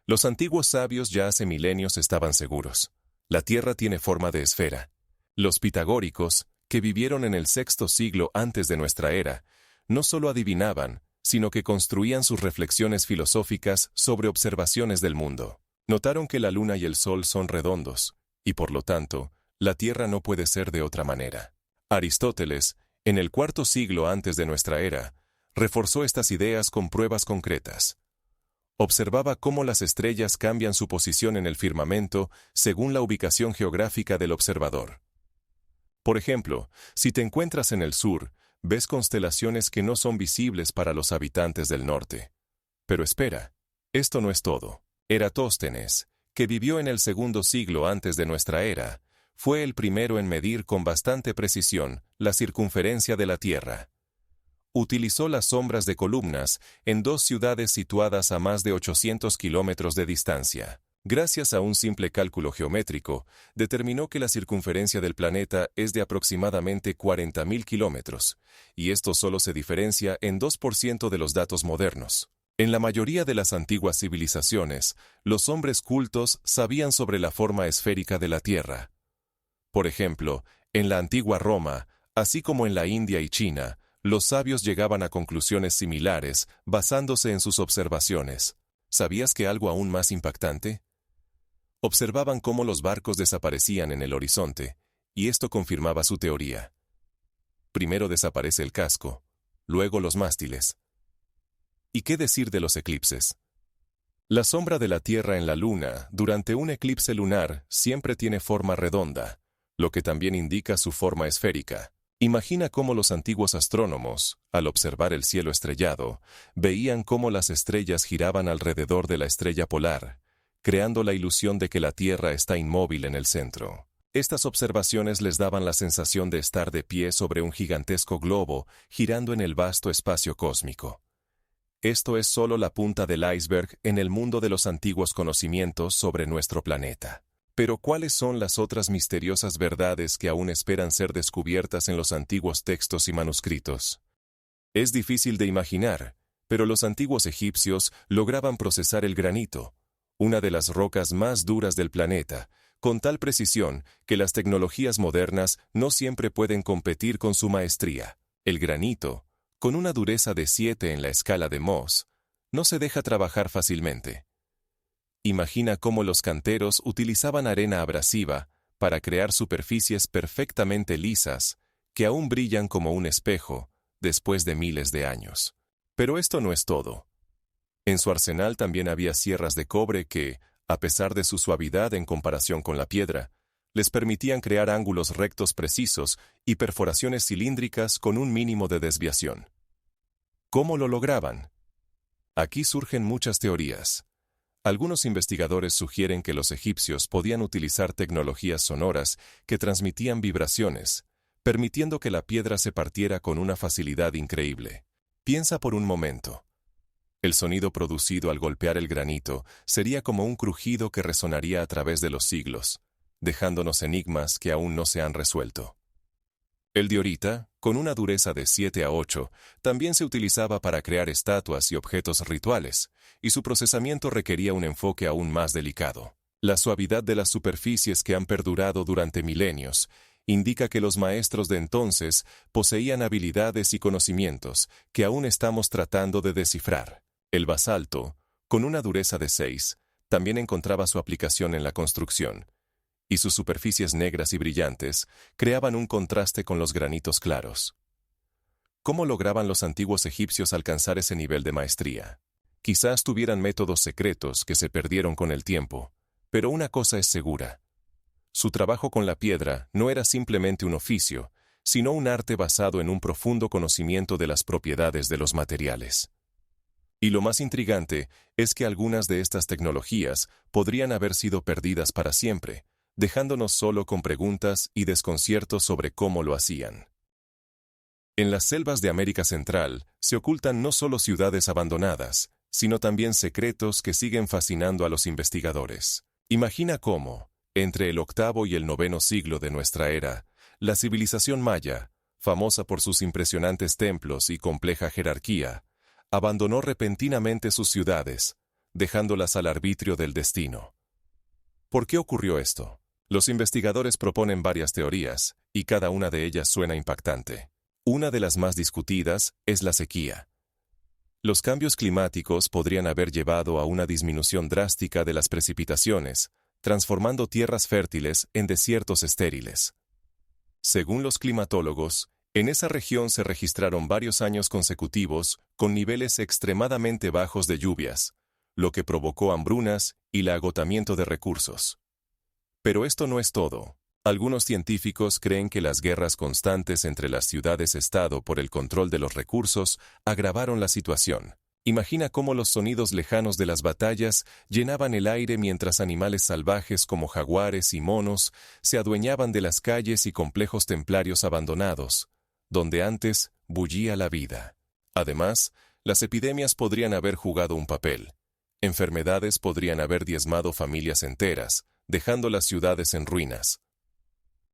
Los antiguos sabios ya hace milenios estaban seguros. La Tierra tiene forma de esfera. Los pitagóricos, que vivieron en el sexto siglo antes de nuestra era, no solo adivinaban, sino que construían sus reflexiones filosóficas sobre observaciones del mundo. Notaron que la luna y el sol son redondos, y por lo tanto, la Tierra no puede ser de otra manera. Aristóteles, en el cuarto siglo antes de nuestra era, reforzó estas ideas con pruebas concretas. Observaba cómo las estrellas cambian su posición en el firmamento según la ubicación geográfica del observador. Por ejemplo, si te encuentras en el sur, ves constelaciones que no son visibles para los habitantes del norte. Pero espera, esto no es todo. Eratóstenes, que vivió en el segundo siglo antes de nuestra era, fue el primero en medir con bastante precisión la circunferencia de la Tierra. Utilizó las sombras de columnas en dos ciudades situadas a más de 800 kilómetros de distancia. Gracias a un simple cálculo geométrico, determinó que la circunferencia del planeta es de aproximadamente 40.000 kilómetros, y esto solo se diferencia en 2% de los datos modernos. En la mayoría de las antiguas civilizaciones, los hombres cultos sabían sobre la forma esférica de la Tierra. Por ejemplo, en la antigua Roma, así como en la India y China, los sabios llegaban a conclusiones similares basándose en sus observaciones. ¿Sabías que algo aún más impactante? Observaban cómo los barcos desaparecían en el horizonte, y esto confirmaba su teoría. Primero desaparece el casco, luego los mástiles. ¿Y qué decir de los eclipses? La sombra de la Tierra en la Luna, durante un eclipse lunar, siempre tiene forma redonda, lo que también indica su forma esférica. Imagina cómo los antiguos astrónomos, al observar el cielo estrellado, veían cómo las estrellas giraban alrededor de la estrella polar, creando la ilusión de que la Tierra está inmóvil en el centro. Estas observaciones les daban la sensación de estar de pie sobre un gigantesco globo girando en el vasto espacio cósmico. Esto es solo la punta del iceberg en el mundo de los antiguos conocimientos sobre nuestro planeta. Pero ¿cuáles son las otras misteriosas verdades que aún esperan ser descubiertas en los antiguos textos y manuscritos? Es difícil de imaginar, pero los antiguos egipcios lograban procesar el granito, una de las rocas más duras del planeta, con tal precisión que las tecnologías modernas no siempre pueden competir con su maestría. El granito, con una dureza de 7 en la escala de Mohs, no se deja trabajar fácilmente. Imagina cómo los canteros utilizaban arena abrasiva para crear superficies perfectamente lisas que aún brillan como un espejo después de miles de años. Pero esto no es todo. En su arsenal también había sierras de cobre que, a pesar de su suavidad en comparación con la piedra, les permitían crear ángulos rectos precisos y perforaciones cilíndricas con un mínimo de desviación. ¿Cómo lo lograban? Aquí surgen muchas teorías. Algunos investigadores sugieren que los egipcios podían utilizar tecnologías sonoras que transmitían vibraciones, permitiendo que la piedra se partiera con una facilidad increíble. Piensa por un momento. El sonido producido al golpear el granito sería como un crujido que resonaría a través de los siglos, dejándonos enigmas que aún no se han resuelto. El diorita, con una dureza de 7 a 8, también se utilizaba para crear estatuas y objetos rituales, y su procesamiento requería un enfoque aún más delicado. La suavidad de las superficies que han perdurado durante milenios indica que los maestros de entonces poseían habilidades y conocimientos que aún estamos tratando de descifrar. El basalto, con una dureza de 6, también encontraba su aplicación en la construcción, y sus superficies negras y brillantes creaban un contraste con los granitos claros. ¿Cómo lograban los antiguos egipcios alcanzar ese nivel de maestría? Quizás tuvieran métodos secretos que se perdieron con el tiempo, pero una cosa es segura. Su trabajo con la piedra no era simplemente un oficio, sino un arte basado en un profundo conocimiento de las propiedades de los materiales. Y lo más intrigante es que algunas de estas tecnologías podrían haber sido perdidas para siempre, dejándonos solo con preguntas y desconciertos sobre cómo lo hacían. En las selvas de América Central se ocultan no solo ciudades abandonadas, sino también secretos que siguen fascinando a los investigadores. Imagina cómo, entre el octavo y el noveno siglo de nuestra era, la civilización maya, famosa por sus impresionantes templos y compleja jerarquía, abandonó repentinamente sus ciudades, dejándolas al arbitrio del destino. ¿Por qué ocurrió esto? Los investigadores proponen varias teorías, y cada una de ellas suena impactante. Una de las más discutidas es la sequía. Los cambios climáticos podrían haber llevado a una disminución drástica de las precipitaciones, transformando tierras fértiles en desiertos estériles. Según los climatólogos, en esa región se registraron varios años consecutivos con niveles extremadamente bajos de lluvias, lo que provocó hambrunas y el agotamiento de recursos. Pero esto no es todo. Algunos científicos creen que las guerras constantes entre las ciudades-estado por el control de los recursos agravaron la situación. Imagina cómo los sonidos lejanos de las batallas llenaban el aire mientras animales salvajes como jaguares y monos se adueñaban de las calles y complejos templarios abandonados, donde antes bullía la vida. Además, las epidemias podrían haber jugado un papel. Enfermedades podrían haber diezmado familias enteras, dejando las ciudades en ruinas.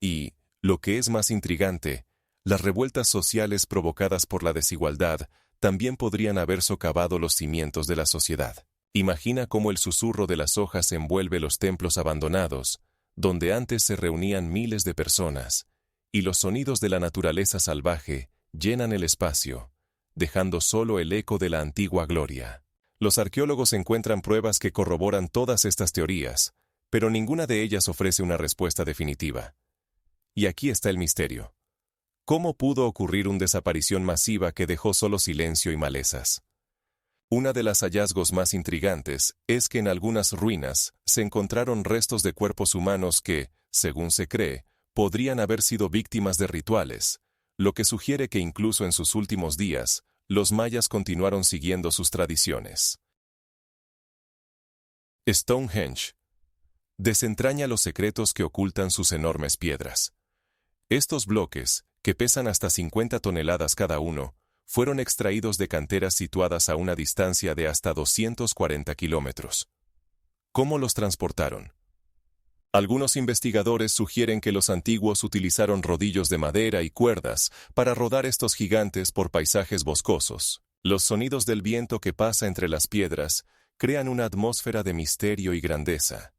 Y, lo que es más intrigante, las revueltas sociales provocadas por la desigualdad también podrían haber socavado los cimientos de la sociedad. Imagina cómo el susurro de las hojas envuelve los templos abandonados, donde antes se reunían miles de personas, y los sonidos de la naturaleza salvaje llenan el espacio, dejando solo el eco de la antigua gloria. Los arqueólogos encuentran pruebas que corroboran todas estas teorías, pero ninguna de ellas ofrece una respuesta definitiva. Y aquí está el misterio. ¿Cómo pudo ocurrir una desaparición masiva que dejó solo silencio y malezas? Una de las hallazgos más intrigantes es que en algunas ruinas se encontraron restos de cuerpos humanos que, según se cree, podrían haber sido víctimas de rituales, lo que sugiere que incluso en sus últimos días, los mayas continuaron siguiendo sus tradiciones. Stonehenge desentraña los secretos que ocultan sus enormes piedras. Estos bloques, que pesan hasta 50 toneladas cada uno, fueron extraídos de canteras situadas a una distancia de hasta 240 kilómetros. ¿Cómo los transportaron? Algunos investigadores sugieren que los antiguos utilizaron rodillos de madera y cuerdas para rodar estos gigantes por paisajes boscosos. Los sonidos del viento que pasa entre las piedras crean una atmósfera de misterio y grandeza,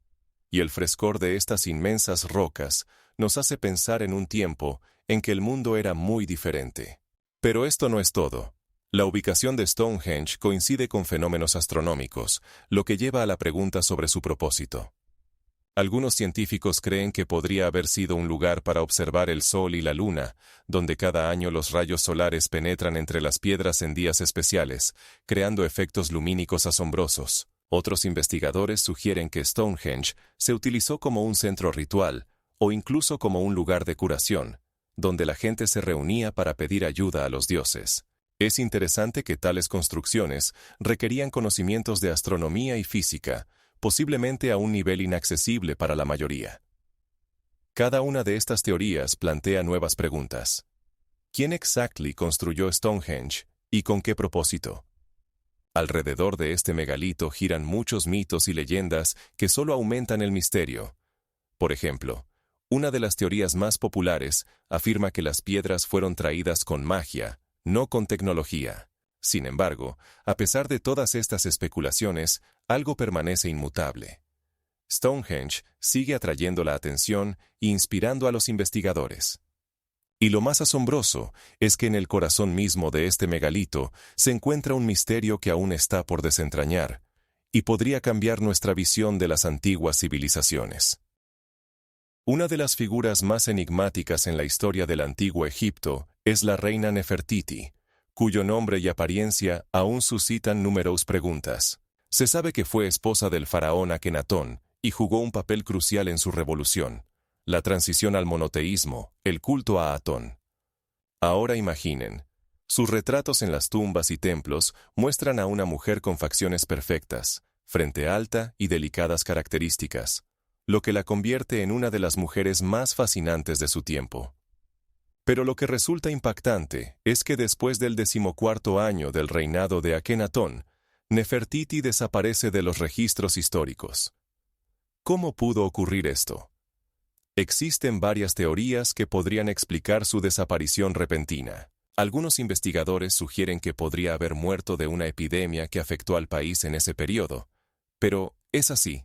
y el frescor de estas inmensas rocas nos hace pensar en un tiempo en que el mundo era muy diferente. Pero esto no es todo. La ubicación de Stonehenge coincide con fenómenos astronómicos, lo que lleva a la pregunta sobre su propósito. Algunos científicos creen que podría haber sido un lugar para observar el Sol y la Luna, donde cada año los rayos solares penetran entre las piedras en días especiales, creando efectos lumínicos asombrosos. Otros investigadores sugieren que Stonehenge se utilizó como un centro ritual, o incluso como un lugar de curación, donde la gente se reunía para pedir ayuda a los dioses. Es interesante que tales construcciones requerían conocimientos de astronomía y física, posiblemente a un nivel inaccesible para la mayoría. Cada una de estas teorías plantea nuevas preguntas. ¿Quién exactamente construyó Stonehenge y con qué propósito? Alrededor de este megalito giran muchos mitos y leyendas que solo aumentan el misterio. Por ejemplo, una de las teorías más populares afirma que las piedras fueron traídas con magia, no con tecnología. Sin embargo, a pesar de todas estas especulaciones, algo permanece inmutable. Stonehenge sigue atrayendo la atención e inspirando a los investigadores. Y lo más asombroso es que en el corazón mismo de este megalito se encuentra un misterio que aún está por desentrañar, y podría cambiar nuestra visión de las antiguas civilizaciones. Una de las figuras más enigmáticas en la historia del antiguo Egipto es la reina Nefertiti, cuyo nombre y apariencia aún suscitan numerosas preguntas. Se sabe que fue esposa del faraón Akenatón y jugó un papel crucial en su revolución, la transición al monoteísmo, el culto a Atón. Ahora imaginen, sus retratos en las tumbas y templos muestran a una mujer con facciones perfectas, frente alta y delicadas características, lo que la convierte en una de las mujeres más fascinantes de su tiempo. Pero lo que resulta impactante es que después del 14º año del reinado de Akenatón, Nefertiti desaparece de los registros históricos. ¿Cómo pudo ocurrir esto? Existen varias teorías que podrían explicar su desaparición repentina. Algunos investigadores sugieren que podría haber muerto de una epidemia que afectó al país en ese periodo, Pero es así.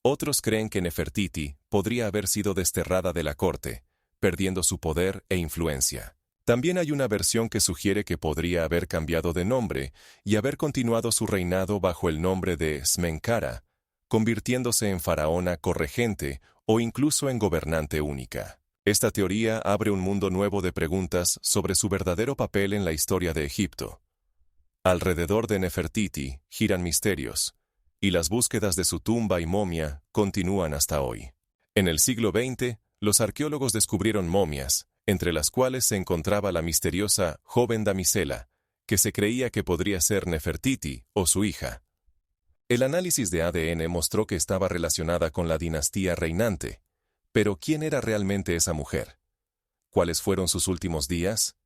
Otros creen que Nefertiti podría haber sido desterrada de la corte, perdiendo su poder e influencia. También hay una versión que sugiere que podría haber cambiado de nombre y haber continuado su reinado bajo el nombre de Smenkhara, convirtiéndose en faraona corregente o incluso en gobernante única. Esta teoría abre un mundo nuevo de preguntas sobre su verdadero papel en la historia de Egipto. Alrededor de Nefertiti giran misterios, y las búsquedas de su tumba y momia continúan hasta hoy. En el siglo XX, los arqueólogos descubrieron momias, entre las cuales se encontraba la misteriosa joven damisela, que se creía que podría ser Nefertiti o su hija. El análisis de ADN mostró que estaba relacionada con la dinastía reinante. Pero ¿quién era realmente esa mujer? ¿Cuáles fueron sus últimos días?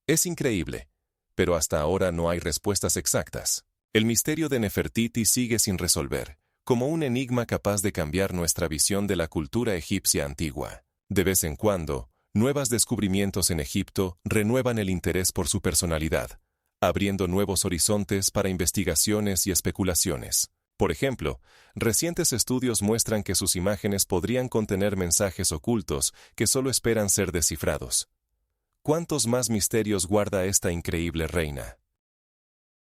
Es increíble, pero hasta ahora no hay respuestas exactas. El misterio de Nefertiti sigue sin resolver, como un enigma capaz de cambiar nuestra visión de la cultura egipcia antigua. De vez en cuando, nuevos descubrimientos en Egipto renuevan el interés por su personalidad, abriendo nuevos horizontes para investigaciones y especulaciones. Por ejemplo, recientes estudios muestran que sus imágenes podrían contener mensajes ocultos que solo esperan ser descifrados. ¿Cuántos más misterios guarda esta increíble reina?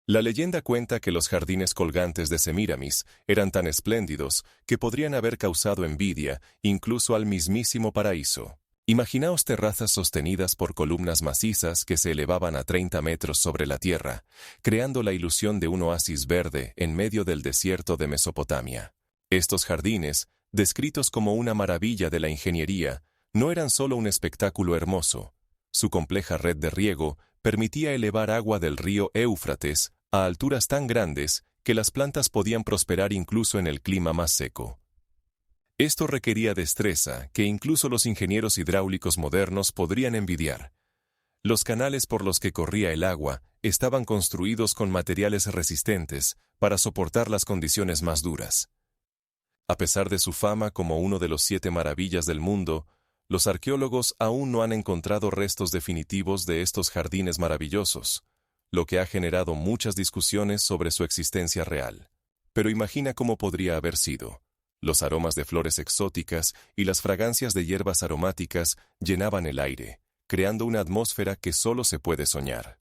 La leyenda cuenta que los jardines colgantes de Semíramis eran tan espléndidos que podrían haber causado envidia incluso al mismísimo paraíso. Imaginaos terrazas sostenidas por columnas macizas que se elevaban a 30 metros sobre la tierra, creando la ilusión de un oasis verde en medio del desierto de Mesopotamia. Estos jardines, descritos como una maravilla de la ingeniería, no eran solo un espectáculo hermoso. Su compleja red de riego permitía elevar agua del río Éufrates a alturas tan grandes que las plantas podían prosperar incluso en el clima más seco. Esto requería destreza que incluso los ingenieros hidráulicos modernos podrían envidiar. Los canales por los que corría el agua estaban construidos con materiales resistentes para soportar las condiciones más duras. A pesar de su fama como uno de los 7 maravillas del mundo, los arqueólogos aún no han encontrado restos definitivos de estos jardines maravillosos, lo que ha generado muchas discusiones sobre su existencia real. Pero imagina cómo podría haber sido. Los aromas de flores exóticas y las fragancias de hierbas aromáticas llenaban el aire, creando una atmósfera que solo se puede soñar.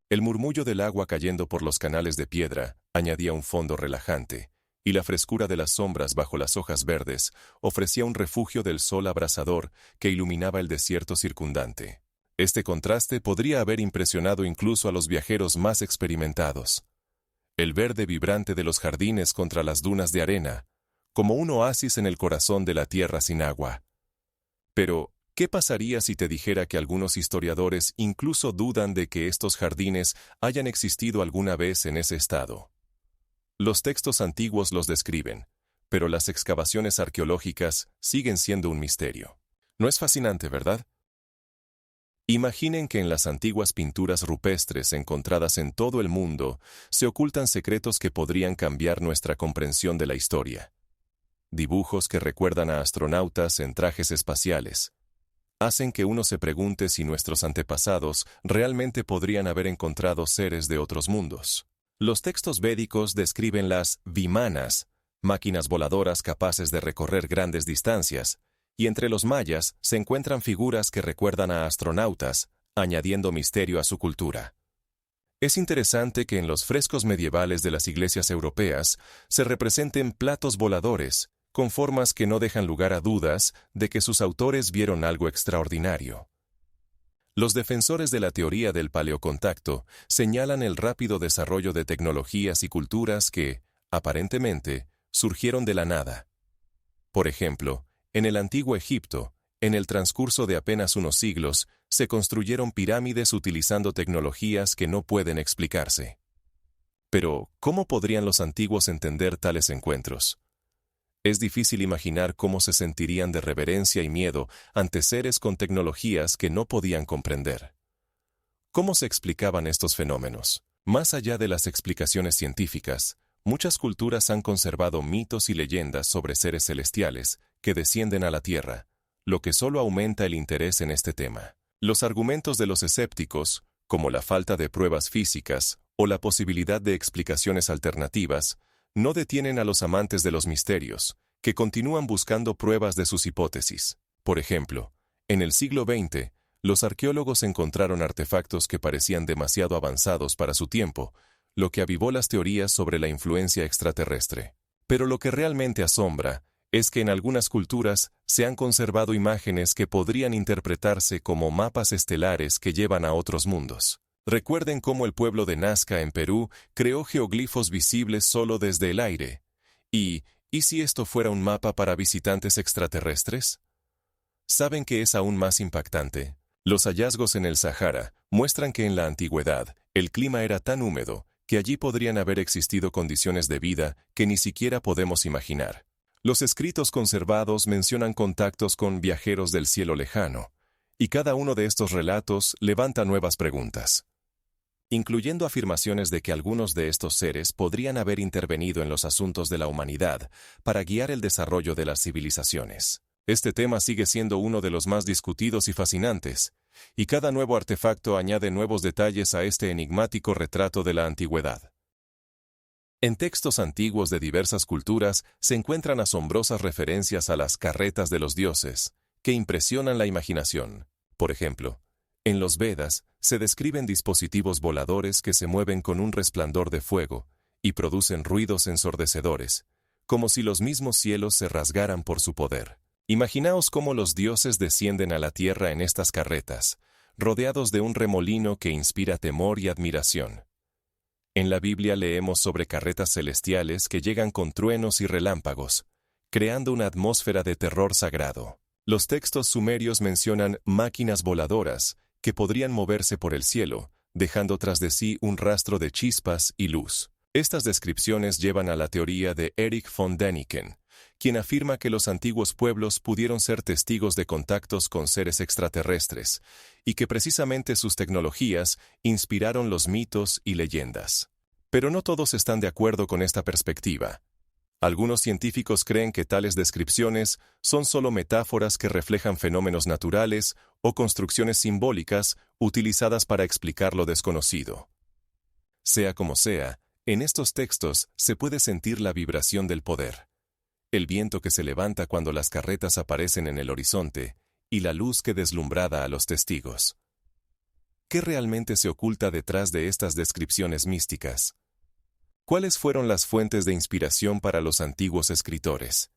El murmullo del agua cayendo por los canales de piedra añadía un fondo relajante, y la frescura de las sombras bajo las hojas verdes ofrecía un refugio del sol abrasador que iluminaba el desierto circundante. Este contraste podría haber impresionado incluso a los viajeros más experimentados. El verde vibrante de los jardines contra las dunas de arena, como un oasis en el corazón de la tierra sin agua. Pero, ¿qué pasaría si te dijera que algunos historiadores incluso dudan de que estos jardines hayan existido alguna vez en ese estado? Los textos antiguos los describen, pero las excavaciones arqueológicas siguen siendo un misterio. ¿No es fascinante, verdad? Imaginen que en las antiguas pinturas rupestres encontradas en todo el mundo se ocultan secretos que podrían cambiar nuestra comprensión de la historia. Dibujos que recuerdan a astronautas en trajes espaciales. Hacen que uno se pregunte si nuestros antepasados realmente podrían haber encontrado seres de otros mundos. Los textos védicos describen las vimanas, máquinas voladoras capaces de recorrer grandes distancias, y entre los mayas se encuentran figuras que recuerdan a astronautas, añadiendo misterio a su cultura. Es interesante que en los frescos medievales de las iglesias europeas se representen platos voladores, con formas que no dejan lugar a dudas de que sus autores vieron algo extraordinario. Los defensores de la teoría del paleocontacto señalan el rápido desarrollo de tecnologías y culturas que, aparentemente, surgieron de la nada. Por ejemplo, en el antiguo Egipto, en el transcurso de apenas unos siglos, se construyeron pirámides utilizando tecnologías que no pueden explicarse. Pero, ¿cómo podrían los antiguos entender tales encuentros? Es difícil imaginar cómo se sentirían de reverencia y miedo ante seres con tecnologías que no podían comprender. ¿Cómo se explicaban estos fenómenos? Más allá de las explicaciones científicas, muchas culturas han conservado mitos y leyendas sobre seres celestiales que descienden a la Tierra, lo que solo aumenta el interés en este tema. Los argumentos de los escépticos, como la falta de pruebas físicas o la posibilidad de explicaciones alternativas, no detienen a los amantes de los misterios, que continúan buscando pruebas de sus hipótesis. Por ejemplo, en el siglo XX, los arqueólogos encontraron artefactos que parecían demasiado avanzados para su tiempo, lo que avivó las teorías sobre la influencia extraterrestre. Pero lo que realmente asombra es que en algunas culturas se han conservado imágenes que podrían interpretarse como mapas estelares que llevan a otros mundos. Recuerden cómo el pueblo de Nazca en Perú creó geoglifos visibles solo desde el aire. ¿Y si esto fuera un mapa para visitantes extraterrestres? ¿Saben qué es aún más impactante? Los hallazgos en el Sahara muestran que en la antigüedad el clima era tan húmedo que allí podrían haber existido condiciones de vida que ni siquiera podemos imaginar. Los escritos conservados mencionan contactos con viajeros del cielo lejano, y cada uno de estos relatos levanta nuevas preguntas, incluyendo afirmaciones de que algunos de estos seres podrían haber intervenido en los asuntos de la humanidad para guiar el desarrollo de las civilizaciones. Este tema sigue siendo uno de los más discutidos y fascinantes, y cada nuevo artefacto añade nuevos detalles a este enigmático retrato de la antigüedad. En textos antiguos de diversas culturas se encuentran asombrosas referencias a las carretas de los dioses, que impresionan la imaginación. Por ejemplo, en los Vedas se describen dispositivos voladores que se mueven con un resplandor de fuego y producen ruidos ensordecedores, como si los mismos cielos se rasgaran por su poder. Imaginaos cómo los dioses descienden a la tierra en estas carretas, rodeados de un remolino que inspira temor y admiración. En la Biblia leemos sobre carretas celestiales que llegan con truenos y relámpagos, creando una atmósfera de terror sagrado. Los textos sumerios mencionan máquinas voladoras que podrían moverse por el cielo, dejando tras de sí un rastro de chispas y luz. Estas descripciones llevan a la teoría de Erich von Däniken, quien afirma que los antiguos pueblos pudieron ser testigos de contactos con seres extraterrestres, y que precisamente sus tecnologías inspiraron los mitos y leyendas. Pero no todos están de acuerdo con esta perspectiva. Algunos científicos creen que tales descripciones son solo metáforas que reflejan fenómenos naturales o construcciones simbólicas utilizadas para explicar lo desconocido. Sea como sea, en estos textos se puede sentir la vibración del poder. El viento que se levanta cuando las carretas aparecen en el horizonte, y la luz que deslumbrada a los testigos. ¿Qué realmente se oculta detrás de estas descripciones místicas? ¿Cuáles fueron las fuentes de inspiración para los antiguos escritores?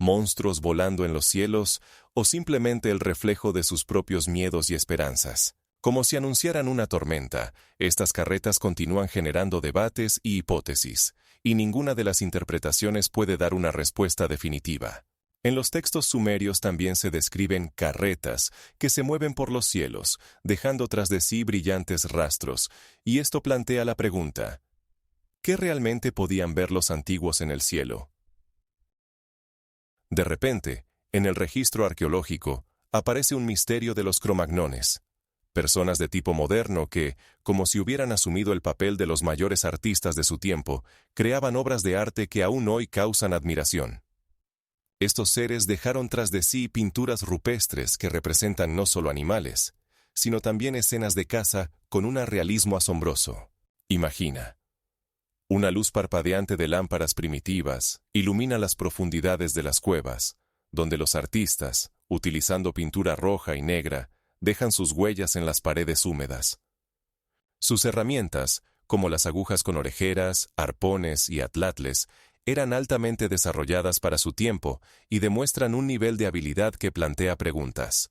¿Monstruos volando en los cielos o simplemente el reflejo de sus propios miedos y esperanzas? Como si anunciaran una tormenta, estas carretas continúan generando debates y hipótesis, y ninguna de las interpretaciones puede dar una respuesta definitiva. En los textos sumerios también se describen carretas que se mueven por los cielos, dejando tras de sí brillantes rastros, y esto plantea la pregunta: ¿qué realmente podían ver los antiguos en el cielo? De repente, en el registro arqueológico, aparece un misterio de los cromagnones, personas de tipo moderno que, como si hubieran asumido el papel de los mayores artistas de su tiempo, creaban obras de arte que aún hoy causan admiración. Estos seres dejaron tras de sí pinturas rupestres que representan no solo animales, sino también escenas de caza con un realismo asombroso. Imagina. Una luz parpadeante de lámparas primitivas ilumina las profundidades de las cuevas, donde los artistas, utilizando pintura roja y negra, dejan sus huellas en las paredes húmedas. Sus herramientas, como las agujas con orejeras, arpones y atlatles, eran altamente desarrolladas para su tiempo y demuestran un nivel de habilidad que plantea preguntas.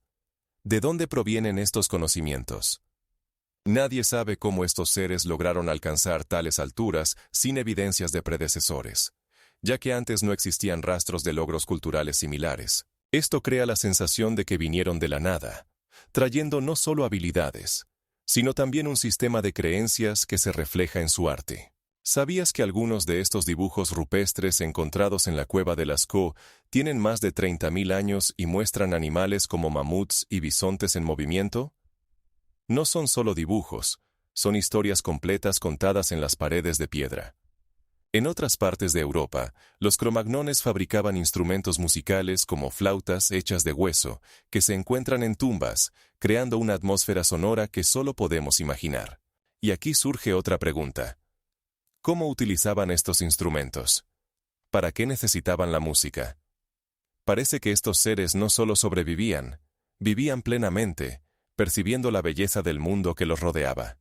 ¿De dónde provienen estos conocimientos? Nadie sabe cómo estos seres lograron alcanzar tales alturas sin evidencias de predecesores, ya que antes no existían rastros de logros culturales similares. Esto crea la sensación de que vinieron de la nada, trayendo no solo habilidades, sino también un sistema de creencias que se refleja en su arte. ¿Sabías que algunos de estos dibujos rupestres encontrados en la cueva de Lascaux tienen más de 30.000 años y muestran animales como mamuts y bisontes en movimiento? No son solo dibujos, son historias completas contadas en las paredes de piedra. En otras partes de Europa, los cromagnones fabricaban instrumentos musicales como flautas hechas de hueso, que se encuentran en tumbas, creando una atmósfera sonora que solo podemos imaginar. Y aquí surge otra pregunta. ¿Cómo utilizaban estos instrumentos? ¿Para qué necesitaban la música? Parece que estos seres no solo sobrevivían, vivían plenamente, percibiendo la belleza del mundo que los rodeaba.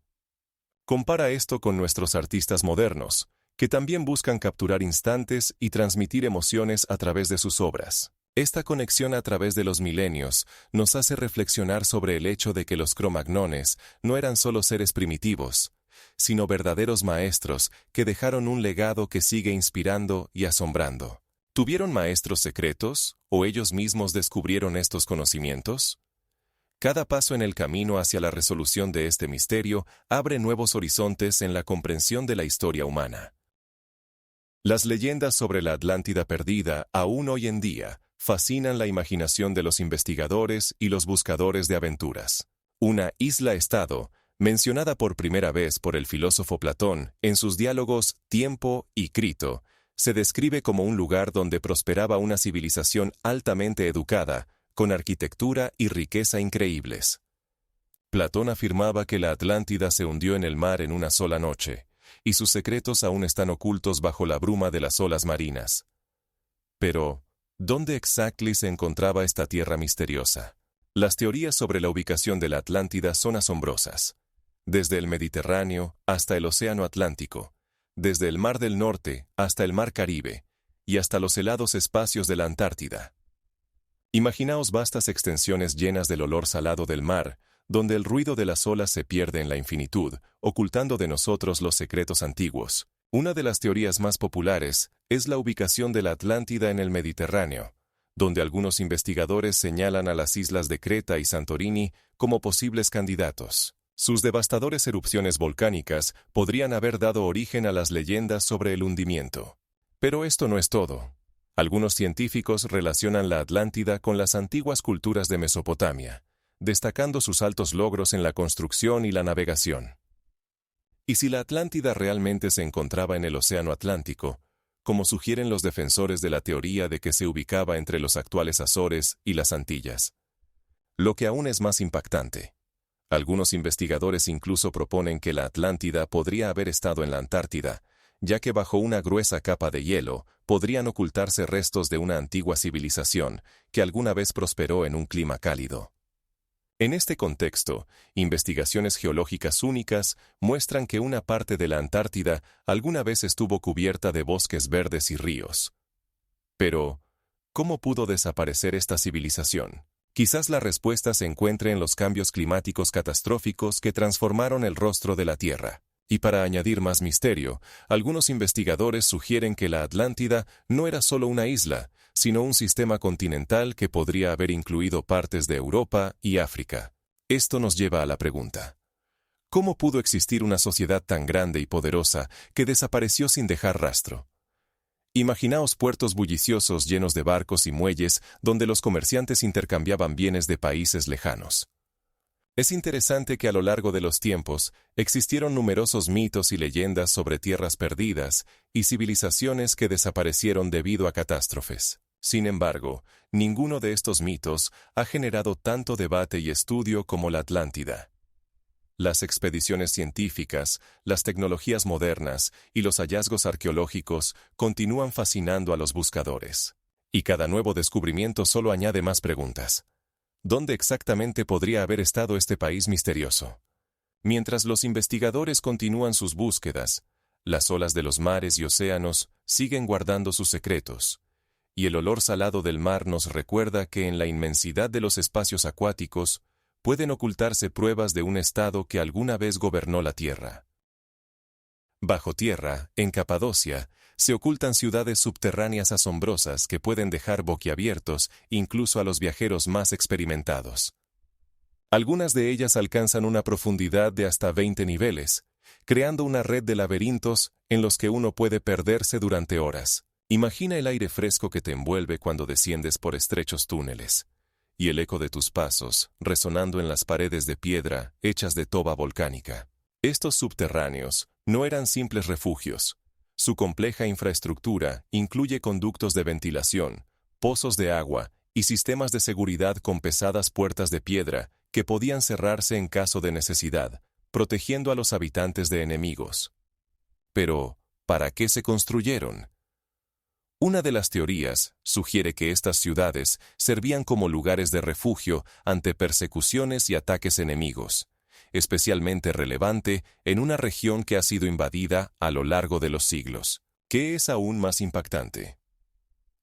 Compara esto con nuestros artistas modernos, que también buscan capturar instantes y transmitir emociones a través de sus obras. Esta conexión a través de los milenios nos hace reflexionar sobre el hecho de que los cromagnones no eran solo seres primitivos, sino verdaderos maestros que dejaron un legado que sigue inspirando y asombrando. ¿Tuvieron maestros secretos o ellos mismos descubrieron estos conocimientos? Cada paso en el camino hacia la resolución de este misterio abre nuevos horizontes en la comprensión de la historia humana. Las leyendas sobre la Atlántida perdida, aún hoy en día, fascinan la imaginación de los investigadores y los buscadores de aventuras. Una isla-estado, mencionada por primera vez por el filósofo Platón en sus diálogos Tiempo y Crito, se describe como un lugar donde prosperaba una civilización altamente educada, con arquitectura y riqueza increíbles. Platón afirmaba que la Atlántida se hundió en el mar en una sola noche, y sus secretos aún están ocultos bajo la bruma de las olas marinas. Pero, ¿dónde exactamente se encontraba esta tierra misteriosa? Las teorías sobre la ubicación de la Atlántida son asombrosas. Desde el Mediterráneo hasta el Océano Atlántico, desde el Mar del Norte hasta el Mar Caribe, y hasta los helados espacios de la Antártida. Imaginaos vastas extensiones llenas del olor salado del mar, donde el ruido de las olas se pierde en la infinitud, ocultando de nosotros los secretos antiguos. Una de las teorías más populares es la ubicación de la Atlántida en el Mediterráneo, donde algunos investigadores señalan a las islas de Creta y Santorini como posibles candidatos. Sus devastadoras erupciones volcánicas podrían haber dado origen a las leyendas sobre el hundimiento. Pero esto no es todo. Algunos científicos relacionan la Atlántida con las antiguas culturas de Mesopotamia, destacando sus altos logros en la construcción y la navegación. ¿Y si la Atlántida realmente se encontraba en el Océano Atlántico, como sugieren los defensores de la teoría de que se ubicaba entre los actuales Azores y las Antillas? Lo que aún es más impactante. Algunos investigadores incluso proponen que la Atlántida podría haber estado en la Antártida, ya que bajo una gruesa capa de hielo podrían ocultarse restos de una antigua civilización que alguna vez prosperó en un clima cálido. En este contexto, investigaciones geológicas únicas muestran que una parte de la Antártida alguna vez estuvo cubierta de bosques verdes y ríos. Pero, ¿cómo pudo desaparecer esta civilización? Quizás la respuesta se encuentre en los cambios climáticos catastróficos que transformaron el rostro de la Tierra. Y para añadir más misterio, algunos investigadores sugieren que la Atlántida no era solo una isla, sino un sistema continental que podría haber incluido partes de Europa y África. Esto nos lleva a la pregunta: ¿cómo pudo existir una sociedad tan grande y poderosa que desapareció sin dejar rastro? Imaginaos puertos bulliciosos llenos de barcos y muelles donde los comerciantes intercambiaban bienes de países lejanos. Es interesante que a lo largo de los tiempos existieron numerosos mitos y leyendas sobre tierras perdidas y civilizaciones que desaparecieron debido a catástrofes. Sin embargo, ninguno de estos mitos ha generado tanto debate y estudio como la Atlántida. Las expediciones científicas, las tecnologías modernas y los hallazgos arqueológicos continúan fascinando a los buscadores. Y cada nuevo descubrimiento solo añade más preguntas. ¿Dónde exactamente podría haber estado este país misterioso? Mientras los investigadores continúan sus búsquedas, las olas de los mares y océanos siguen guardando sus secretos, y el olor salado del mar nos recuerda que en la inmensidad de los espacios acuáticos pueden ocultarse pruebas de un estado que alguna vez gobernó la Tierra. Bajo tierra, en Capadocia, se ocultan ciudades subterráneas asombrosas que pueden dejar boquiabiertos incluso a los viajeros más experimentados. Algunas de ellas alcanzan una profundidad de hasta 20 niveles, creando una red de laberintos en los que uno puede perderse durante horas. Imagina el aire fresco que te envuelve cuando desciendes por estrechos túneles, y el eco de tus pasos resonando en las paredes de piedra hechas de toba volcánica. Estos subterráneos no eran simples refugios. Su compleja infraestructura incluye conductos de ventilación, pozos de agua y sistemas de seguridad con pesadas puertas de piedra que podían cerrarse en caso de necesidad, protegiendo a los habitantes de enemigos. Pero, ¿para qué se construyeron? Una de las teorías sugiere que estas ciudades servían como lugares de refugio ante persecuciones y ataques enemigos, especialmente relevante en una región que ha sido invadida a lo largo de los siglos. ¿Qué es aún más impactante?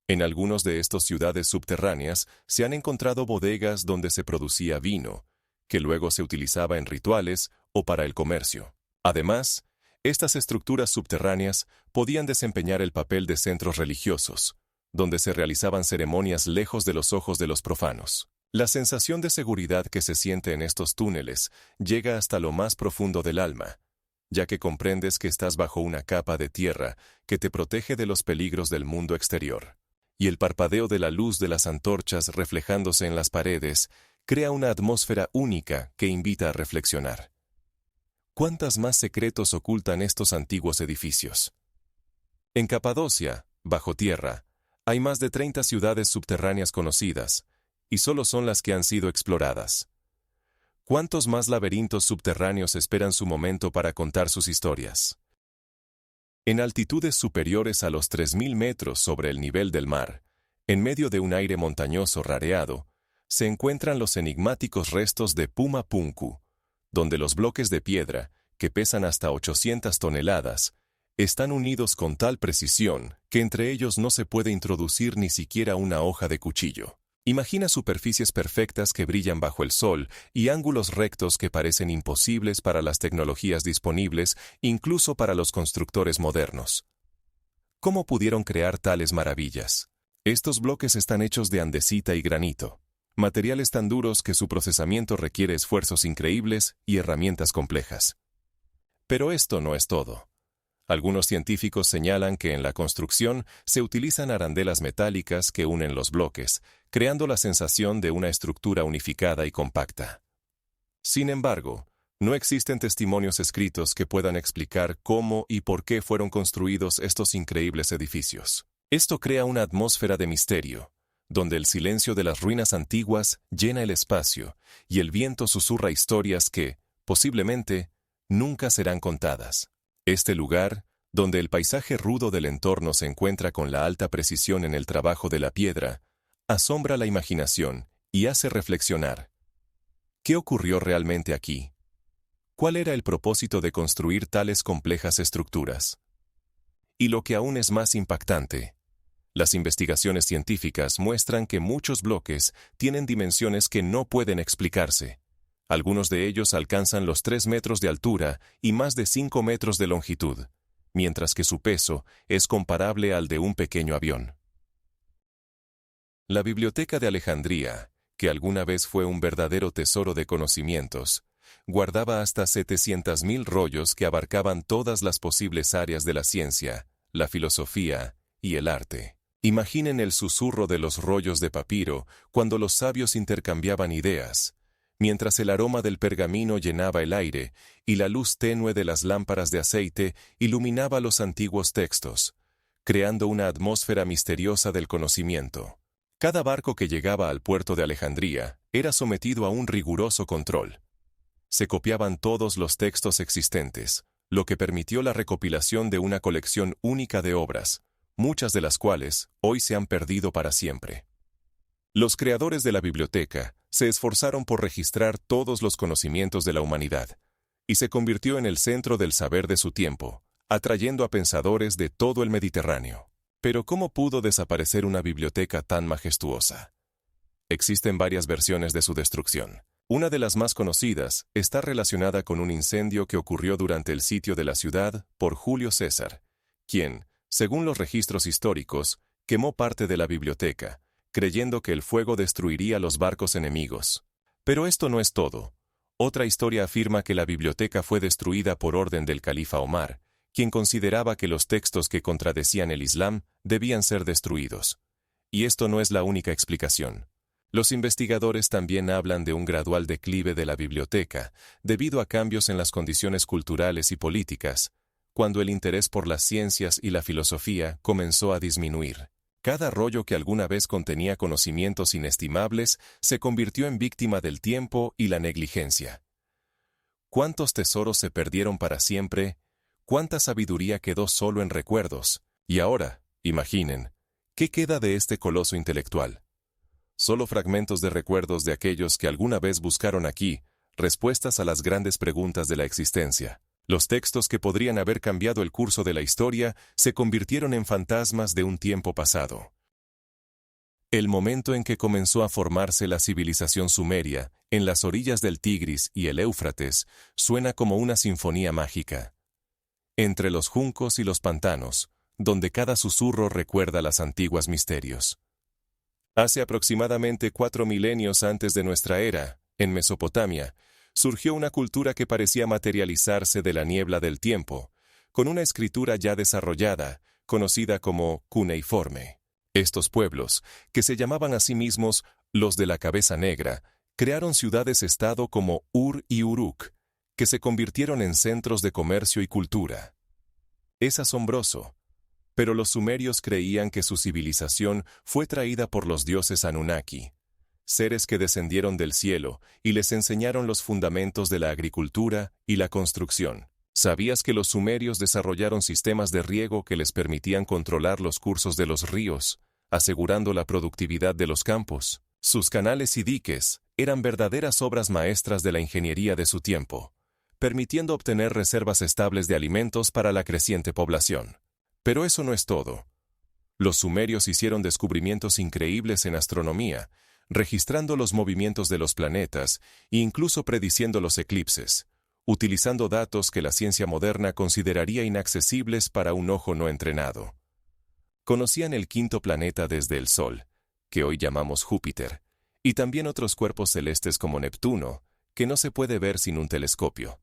En algunos de estas ciudades subterráneas se han encontrado bodegas donde se producía vino, que luego se utilizaba en rituales o para el comercio. Además, estas estructuras subterráneas podían desempeñar el papel de centros religiosos, donde se realizaban ceremonias lejos de los ojos de los profanos. La sensación de seguridad que se siente en estos túneles llega hasta lo más profundo del alma, ya que comprendes que estás bajo una capa de tierra que te protege de los peligros del mundo exterior. Y el parpadeo de la luz de las antorchas reflejándose en las paredes crea una atmósfera única que invita a reflexionar. ¿Cuántas más secretos ocultan estos antiguos edificios? En Capadocia, bajo tierra, hay más de 30 ciudades subterráneas conocidas, y solo son las que han sido exploradas. ¿Cuántos más laberintos subterráneos esperan su momento para contar sus historias? En altitudes superiores a los 3.000 metros sobre el nivel del mar, en medio de un aire montañoso rareado, se encuentran los enigmáticos restos de Puma Punku, donde los bloques de piedra, que pesan hasta 800 toneladas, están unidos con tal precisión que entre ellos no se puede introducir ni siquiera una hoja de cuchillo. Imagina superficies perfectas que brillan bajo el sol y ángulos rectos que parecen imposibles para las tecnologías disponibles, incluso para los constructores modernos. ¿Cómo pudieron crear tales maravillas? Estos bloques están hechos de andesita y granito, materiales tan duros que su procesamiento requiere esfuerzos increíbles y herramientas complejas. Pero esto no es todo. Algunos científicos señalan que en la construcción se utilizan arandelas metálicas que unen los bloques, creando la sensación de una estructura unificada y compacta. Sin embargo, no existen testimonios escritos que puedan explicar cómo y por qué fueron construidos estos increíbles edificios. Esto crea una atmósfera de misterio, donde el silencio de las ruinas antiguas llena el espacio y el viento susurra historias que, posiblemente, nunca serán contadas. Este lugar, donde el paisaje rudo del entorno se encuentra con la alta precisión en el trabajo de la piedra, asombra la imaginación y hace reflexionar. ¿Qué ocurrió realmente aquí? ¿Cuál era el propósito de construir tales complejas estructuras? Y lo que aún es más impactante, las investigaciones científicas muestran que muchos bloques tienen dimensiones que no pueden explicarse. Algunos de ellos alcanzan los 3 metros de altura y más de 5 metros de longitud, mientras que su peso es comparable al de un pequeño avión. La Biblioteca de Alejandría, que alguna vez fue un verdadero tesoro de conocimientos, guardaba hasta 700.000 rollos que abarcaban todas las posibles áreas de la ciencia, la filosofía y el arte. Imaginen el susurro de los rollos de papiro cuando los sabios intercambiaban ideas, mientras el aroma del pergamino llenaba el aire y la luz tenue de las lámparas de aceite iluminaba los antiguos textos, creando una atmósfera misteriosa del conocimiento. Cada barco que llegaba al puerto de Alejandría era sometido a un riguroso control. Se copiaban todos los textos existentes, lo que permitió la recopilación de una colección única de obras, muchas de las cuales hoy se han perdido para siempre. Los creadores de la biblioteca se esforzaron por registrar todos los conocimientos de la humanidad, y se convirtió en el centro del saber de su tiempo, atrayendo a pensadores de todo el Mediterráneo. Pero ¿cómo pudo desaparecer una biblioteca tan majestuosa? Existen varias versiones de su destrucción. Una de las más conocidas está relacionada con un incendio que ocurrió durante el sitio de la ciudad por Julio César, quien, según los registros históricos, quemó parte de la biblioteca, creyendo que el fuego destruiría los barcos enemigos. Pero esto no es todo. Otra historia afirma que la biblioteca fue destruida por orden del califa Omar, quien consideraba que los textos que contradecían el Islam debían ser destruidos. Y esto no es la única explicación. Los investigadores también hablan de un gradual declive de la biblioteca, debido a cambios en las condiciones culturales y políticas, cuando el interés por las ciencias y la filosofía comenzó a disminuir. Cada rollo que alguna vez contenía conocimientos inestimables se convirtió en víctima del tiempo y la negligencia. ¿Cuántos tesoros se perdieron para siempre? ¿Cuánta sabiduría quedó solo en recuerdos? Y ahora, imaginen, ¿qué queda de este coloso intelectual? Solo fragmentos de recuerdos de aquellos que alguna vez buscaron aquí respuestas a las grandes preguntas de la existencia. Los textos que podrían haber cambiado el curso de la historia se convirtieron en fantasmas de un tiempo pasado. El momento en que comenzó a formarse la civilización sumeria, en las orillas del Tigris y el Éufrates, suena como una sinfonía mágica. Entre los juncos y los pantanos, donde cada susurro recuerda los antiguos misterios. Hace aproximadamente 4 milenios antes de nuestra era, en Mesopotamia, surgió una cultura que parecía materializarse de la niebla del tiempo, con una escritura ya desarrollada, conocida como cuneiforme. Estos pueblos, que se llamaban a sí mismos los de la cabeza negra, crearon ciudades-estado como Ur y Uruk, que se convirtieron en centros de comercio y cultura. Es asombroso, pero los sumerios creían que su civilización fue traída por los dioses Anunnaki, seres que descendieron del cielo y les enseñaron los fundamentos de la agricultura y la construcción. ¿Sabías que los sumerios desarrollaron sistemas de riego que les permitían controlar los cursos de los ríos, asegurando la productividad de los campos? Sus canales y diques eran verdaderas obras maestras de la ingeniería de su tiempo, permitiendo obtener reservas estables de alimentos para la creciente población. Pero eso no es todo. Los sumerios hicieron descubrimientos increíbles en astronomía, registrando los movimientos de los planetas e incluso prediciendo los eclipses, utilizando datos que la ciencia moderna consideraría inaccesibles para un ojo no entrenado. Conocían el quinto planeta desde el Sol, que hoy llamamos Júpiter, y también otros cuerpos celestes como Neptuno, que no se puede ver sin un telescopio.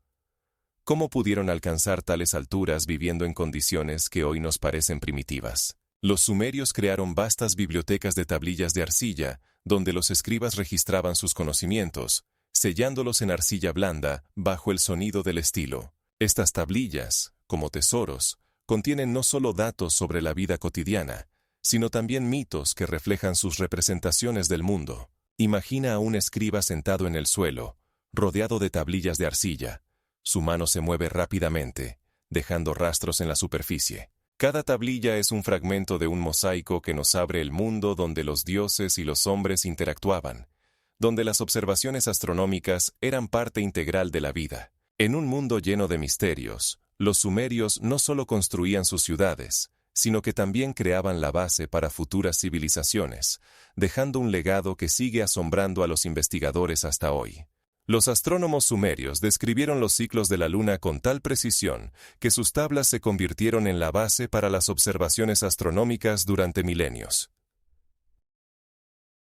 ¿Cómo pudieron alcanzar tales alturas viviendo en condiciones que hoy nos parecen primitivas? Los sumerios crearon vastas bibliotecas de tablillas de arcilla, donde los escribas registraban sus conocimientos, sellándolos en arcilla blanda, bajo el sonido del estilo. Estas tablillas, como tesoros, contienen no solo datos sobre la vida cotidiana, sino también mitos que reflejan sus representaciones del mundo. Imagina a un escriba sentado en el suelo, rodeado de tablillas de arcilla. Su mano se mueve rápidamente, dejando rastros en la superficie. Cada tablilla es un fragmento de un mosaico que nos abre el mundo donde los dioses y los hombres interactuaban, donde las observaciones astronómicas eran parte integral de la vida. En un mundo lleno de misterios, los sumerios no solo construían sus ciudades, sino que también creaban la base para futuras civilizaciones, dejando un legado que sigue asombrando a los investigadores hasta hoy. Los astrónomos sumerios describieron los ciclos de la luna con tal precisión que sus tablas se convirtieron en la base para las observaciones astronómicas durante milenios.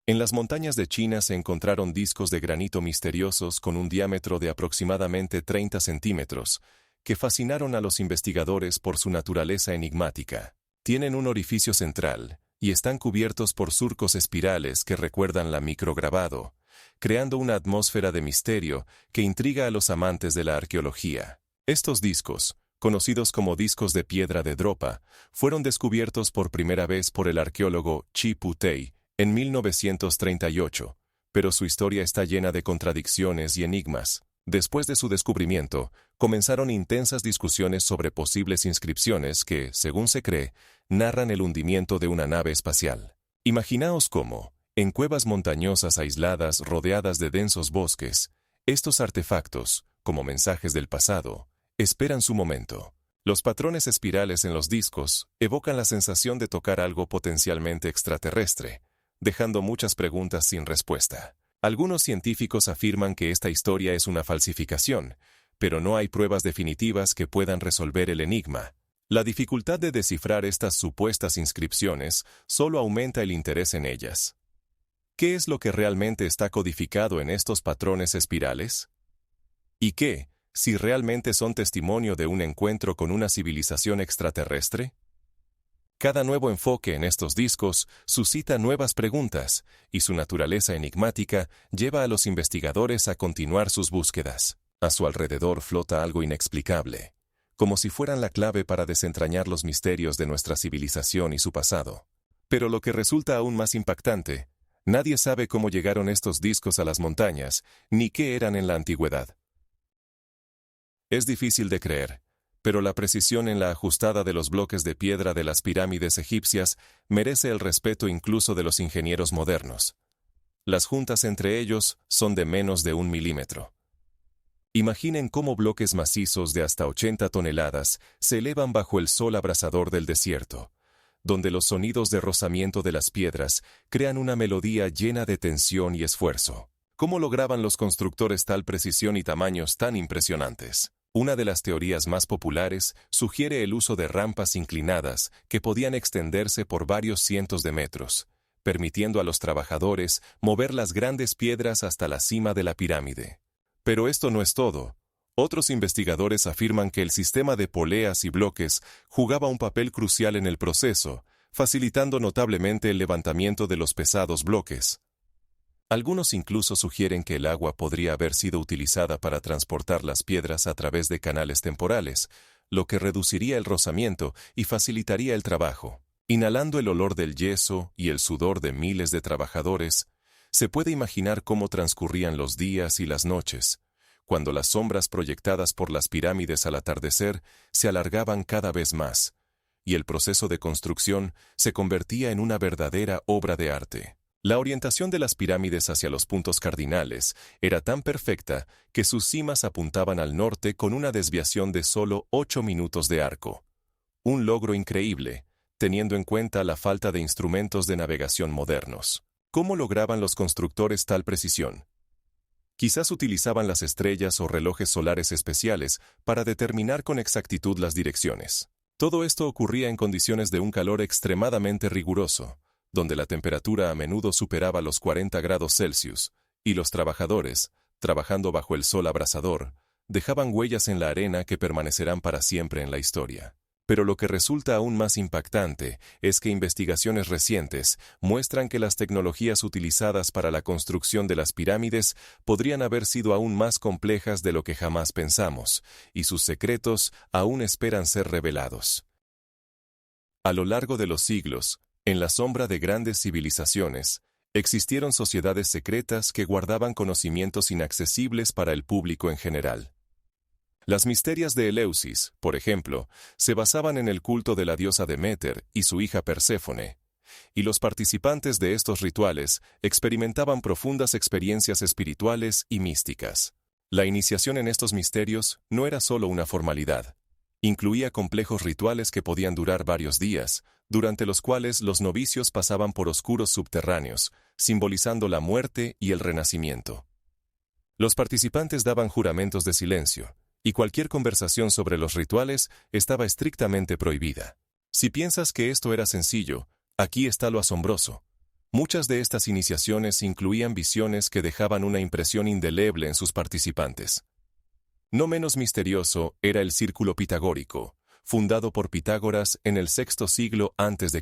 En las montañas de China se encontraron discos de granito misteriosos con un diámetro de aproximadamente 30 centímetros, que fascinaron a los investigadores por su naturaleza enigmática. Tienen un orificio central y están cubiertos por surcos espirales que recuerdan la micrograbado, creando una atmósfera de misterio que intriga a los amantes de la arqueología. Estos discos, conocidos como discos de piedra de Dropa, fueron descubiertos por primera vez por el arqueólogo Chi Putei en 1938, pero su historia está llena de contradicciones y enigmas. Después de su descubrimiento, comenzaron intensas discusiones sobre posibles inscripciones que, según se cree, narran el hundimiento de una nave espacial. Imaginaos cómo, en cuevas montañosas aisladas rodeadas de densos bosques, estos artefactos, como mensajes del pasado, esperan su momento. Los patrones espirales en los discos evocan la sensación de tocar algo potencialmente extraterrestre, dejando muchas preguntas sin respuesta. Algunos científicos afirman que esta historia es una falsificación, pero no hay pruebas definitivas que puedan resolver el enigma. La dificultad de descifrar estas supuestas inscripciones solo aumenta el interés en ellas. ¿Qué es lo que realmente está codificado en estos patrones espirales? ¿Y qué, si realmente son testimonio de un encuentro con una civilización extraterrestre? Cada nuevo enfoque en estos discos suscita nuevas preguntas, y su naturaleza enigmática lleva a los investigadores a continuar sus búsquedas. A su alrededor flota algo inexplicable, como si fueran la clave para desentrañar los misterios de nuestra civilización y su pasado. Pero lo que resulta aún más impactante, nadie sabe cómo llegaron estos discos a las montañas, ni qué eran en la antigüedad. Es difícil de creer, pero la precisión en la ajustada de los bloques de piedra de las pirámides egipcias merece el respeto incluso de los ingenieros modernos. Las juntas entre ellos son de menos de 1 milímetro. Imaginen cómo bloques macizos de hasta 80 toneladas se elevan bajo el sol abrasador del desierto, donde los sonidos de rozamiento de las piedras crean una melodía llena de tensión y esfuerzo. ¿Cómo lograban los constructores tal precisión y tamaños tan impresionantes? Una de las teorías más populares sugiere el uso de rampas inclinadas que podían extenderse por varios cientos de metros, permitiendo a los trabajadores mover las grandes piedras hasta la cima de la pirámide. Pero esto no es todo. Otros investigadores afirman que el sistema de poleas y bloques jugaba un papel crucial en el proceso, facilitando notablemente el levantamiento de los pesados bloques. Algunos incluso sugieren que el agua podría haber sido utilizada para transportar las piedras a través de canales temporales, lo que reduciría el rozamiento y facilitaría el trabajo. Inhalando el olor del yeso y el sudor de miles de trabajadores, se puede imaginar cómo transcurrían los días y las noches, cuando las sombras proyectadas por las pirámides al atardecer se alargaban cada vez más, y el proceso de construcción se convertía en una verdadera obra de arte. La orientación de las pirámides hacia los puntos cardinales era tan perfecta que sus cimas apuntaban al norte con una desviación de solo 8 minutos de arco. Un logro increíble, teniendo en cuenta la falta de instrumentos de navegación modernos. ¿Cómo lograban los constructores tal precisión? Quizás utilizaban las estrellas o relojes solares especiales para determinar con exactitud las direcciones. Todo esto ocurría en condiciones de un calor extremadamente riguroso, donde la temperatura a menudo superaba los 40 grados Celsius, y los trabajadores, trabajando bajo el sol abrasador, dejaban huellas en la arena que permanecerán para siempre en la historia. Pero lo que resulta aún más impactante es que investigaciones recientes muestran que las tecnologías utilizadas para la construcción de las pirámides podrían haber sido aún más complejas de lo que jamás pensamos, y sus secretos aún esperan ser revelados. A lo largo de los siglos, en la sombra de grandes civilizaciones, existieron sociedades secretas que guardaban conocimientos inaccesibles para el público en general. Las misterias de Eleusis, por ejemplo, se basaban en el culto de la diosa Deméter y su hija Perséfone, y los participantes de estos rituales experimentaban profundas experiencias espirituales y místicas. La iniciación en estos misterios no era solo una formalidad. Incluía complejos rituales que podían durar varios días, durante los cuales los novicios pasaban por oscuros subterráneos, simbolizando la muerte y el renacimiento. Los participantes daban juramentos de silencio, y cualquier conversación sobre los rituales estaba estrictamente prohibida. Si piensas que esto era sencillo, aquí está lo asombroso. Muchas de estas iniciaciones incluían visiones que dejaban una impresión indeleble en sus participantes. No menos misterioso era el círculo pitagórico, fundado por Pitágoras en el sexto siglo a.C.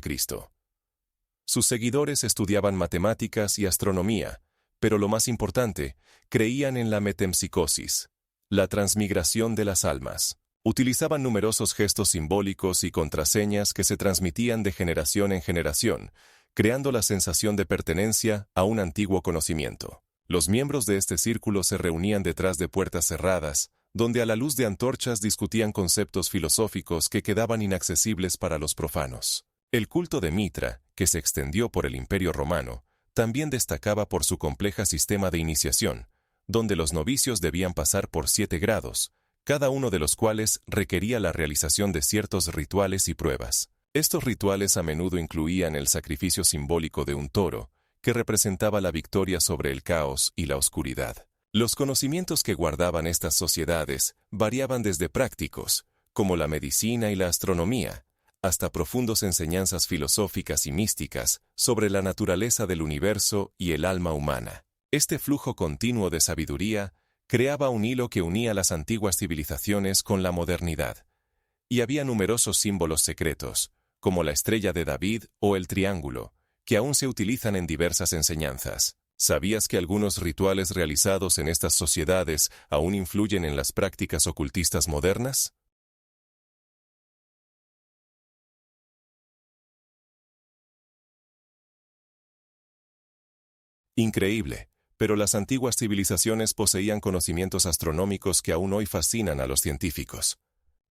Sus seguidores estudiaban matemáticas y astronomía, pero lo más importante, creían en la metempsicosis, la transmigración de las almas. Utilizaban numerosos gestos simbólicos y contraseñas que se transmitían de generación en generación, creando la sensación de pertenencia a un antiguo conocimiento. Los miembros de este círculo se reunían detrás de puertas cerradas, donde a la luz de antorchas discutían conceptos filosóficos que quedaban inaccesibles para los profanos. El culto de Mitra, que se extendió por el Imperio Romano, también destacaba por su compleja sistema de iniciación, donde los novicios debían pasar por 7 grados, cada uno de los cuales requería la realización de ciertos rituales y pruebas. Estos rituales a menudo incluían el sacrificio simbólico de un toro, que representaba la victoria sobre el caos y la oscuridad. Los conocimientos que guardaban estas sociedades variaban desde prácticos, como la medicina y la astronomía, hasta profundas enseñanzas filosóficas y místicas sobre la naturaleza del universo y el alma humana. Este flujo continuo de sabiduría creaba un hilo que unía las antiguas civilizaciones con la modernidad. Y había numerosos símbolos secretos, como la estrella de David o el triángulo, que aún se utilizan en diversas enseñanzas. ¿Sabías que algunos rituales realizados en estas sociedades aún influyen en las prácticas ocultistas modernas? Increíble, pero las antiguas civilizaciones poseían conocimientos astronómicos que aún hoy fascinan a los científicos.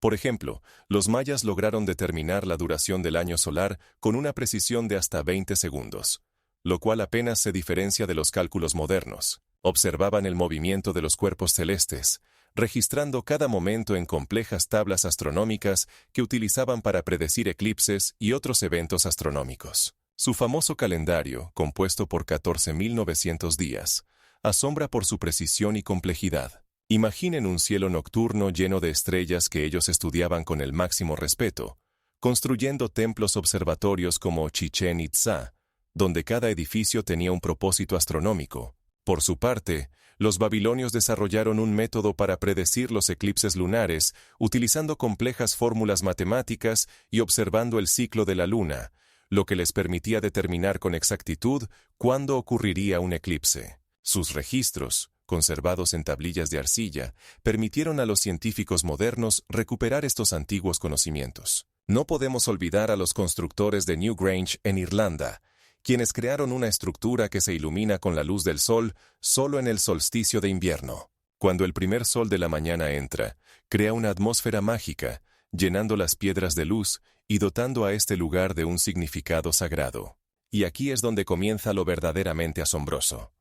Por ejemplo, los mayas lograron determinar la duración del año solar con una precisión de hasta 20 segundos, lo cual apenas se diferencia de los cálculos modernos. Observaban el movimiento de los cuerpos celestes, registrando cada momento en complejas tablas astronómicas que utilizaban para predecir eclipses y otros eventos astronómicos. Su famoso calendario, compuesto por 14.900 días, asombra por su precisión y complejidad. Imaginen un cielo nocturno lleno de estrellas que ellos estudiaban con el máximo respeto, construyendo templos observatorios como Chichén Itzá, donde cada edificio tenía un propósito astronómico. Por su parte, los babilonios desarrollaron un método para predecir los eclipses lunares, utilizando complejas fórmulas matemáticas y observando el ciclo de la luna, lo que les permitía determinar con exactitud cuándo ocurriría un eclipse. Sus registros, conservados en tablillas de arcilla, permitieron a los científicos modernos recuperar estos antiguos conocimientos. No podemos olvidar a los constructores de Newgrange en Irlanda, quienes crearon una estructura que se ilumina con la luz del sol solo en el solsticio de invierno. Cuando el primer sol de la mañana entra, crea una atmósfera mágica, llenando las piedras de luz y dotando a este lugar de un significado sagrado. Y aquí es donde comienza lo verdaderamente asombroso.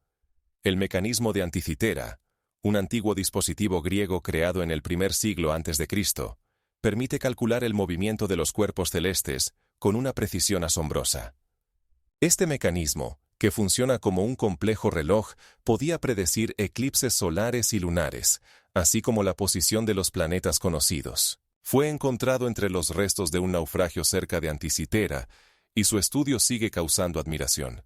El mecanismo de Anticitera, un antiguo dispositivo griego creado en el primer siglo antes de Cristo, permite calcular el movimiento de los cuerpos celestes con una precisión asombrosa. Este mecanismo, que funciona como un complejo reloj, podía predecir eclipses solares y lunares, así como la posición de los planetas conocidos. Fue encontrado entre los restos de un naufragio cerca de Anticitera, y su estudio sigue causando admiración.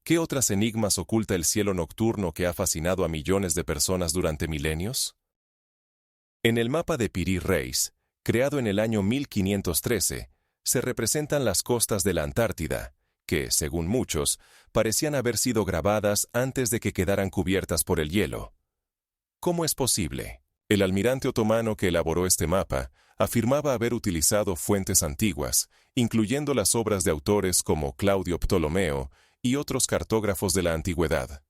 ¿Qué otras enigmas oculta el cielo nocturno que ha fascinado a millones de personas durante milenios? En el mapa de Piri Reis, creado en el año 1513, se representan las costas de la Antártida, que, según muchos, parecían haber sido grabadas antes de que quedaran cubiertas por el hielo. ¿Cómo es posible? El almirante otomano que elaboró este mapa afirmaba haber utilizado fuentes antiguas, incluyendo las obras de autores como Claudio Ptolomeo y otros cartógrafos de la antigüedad.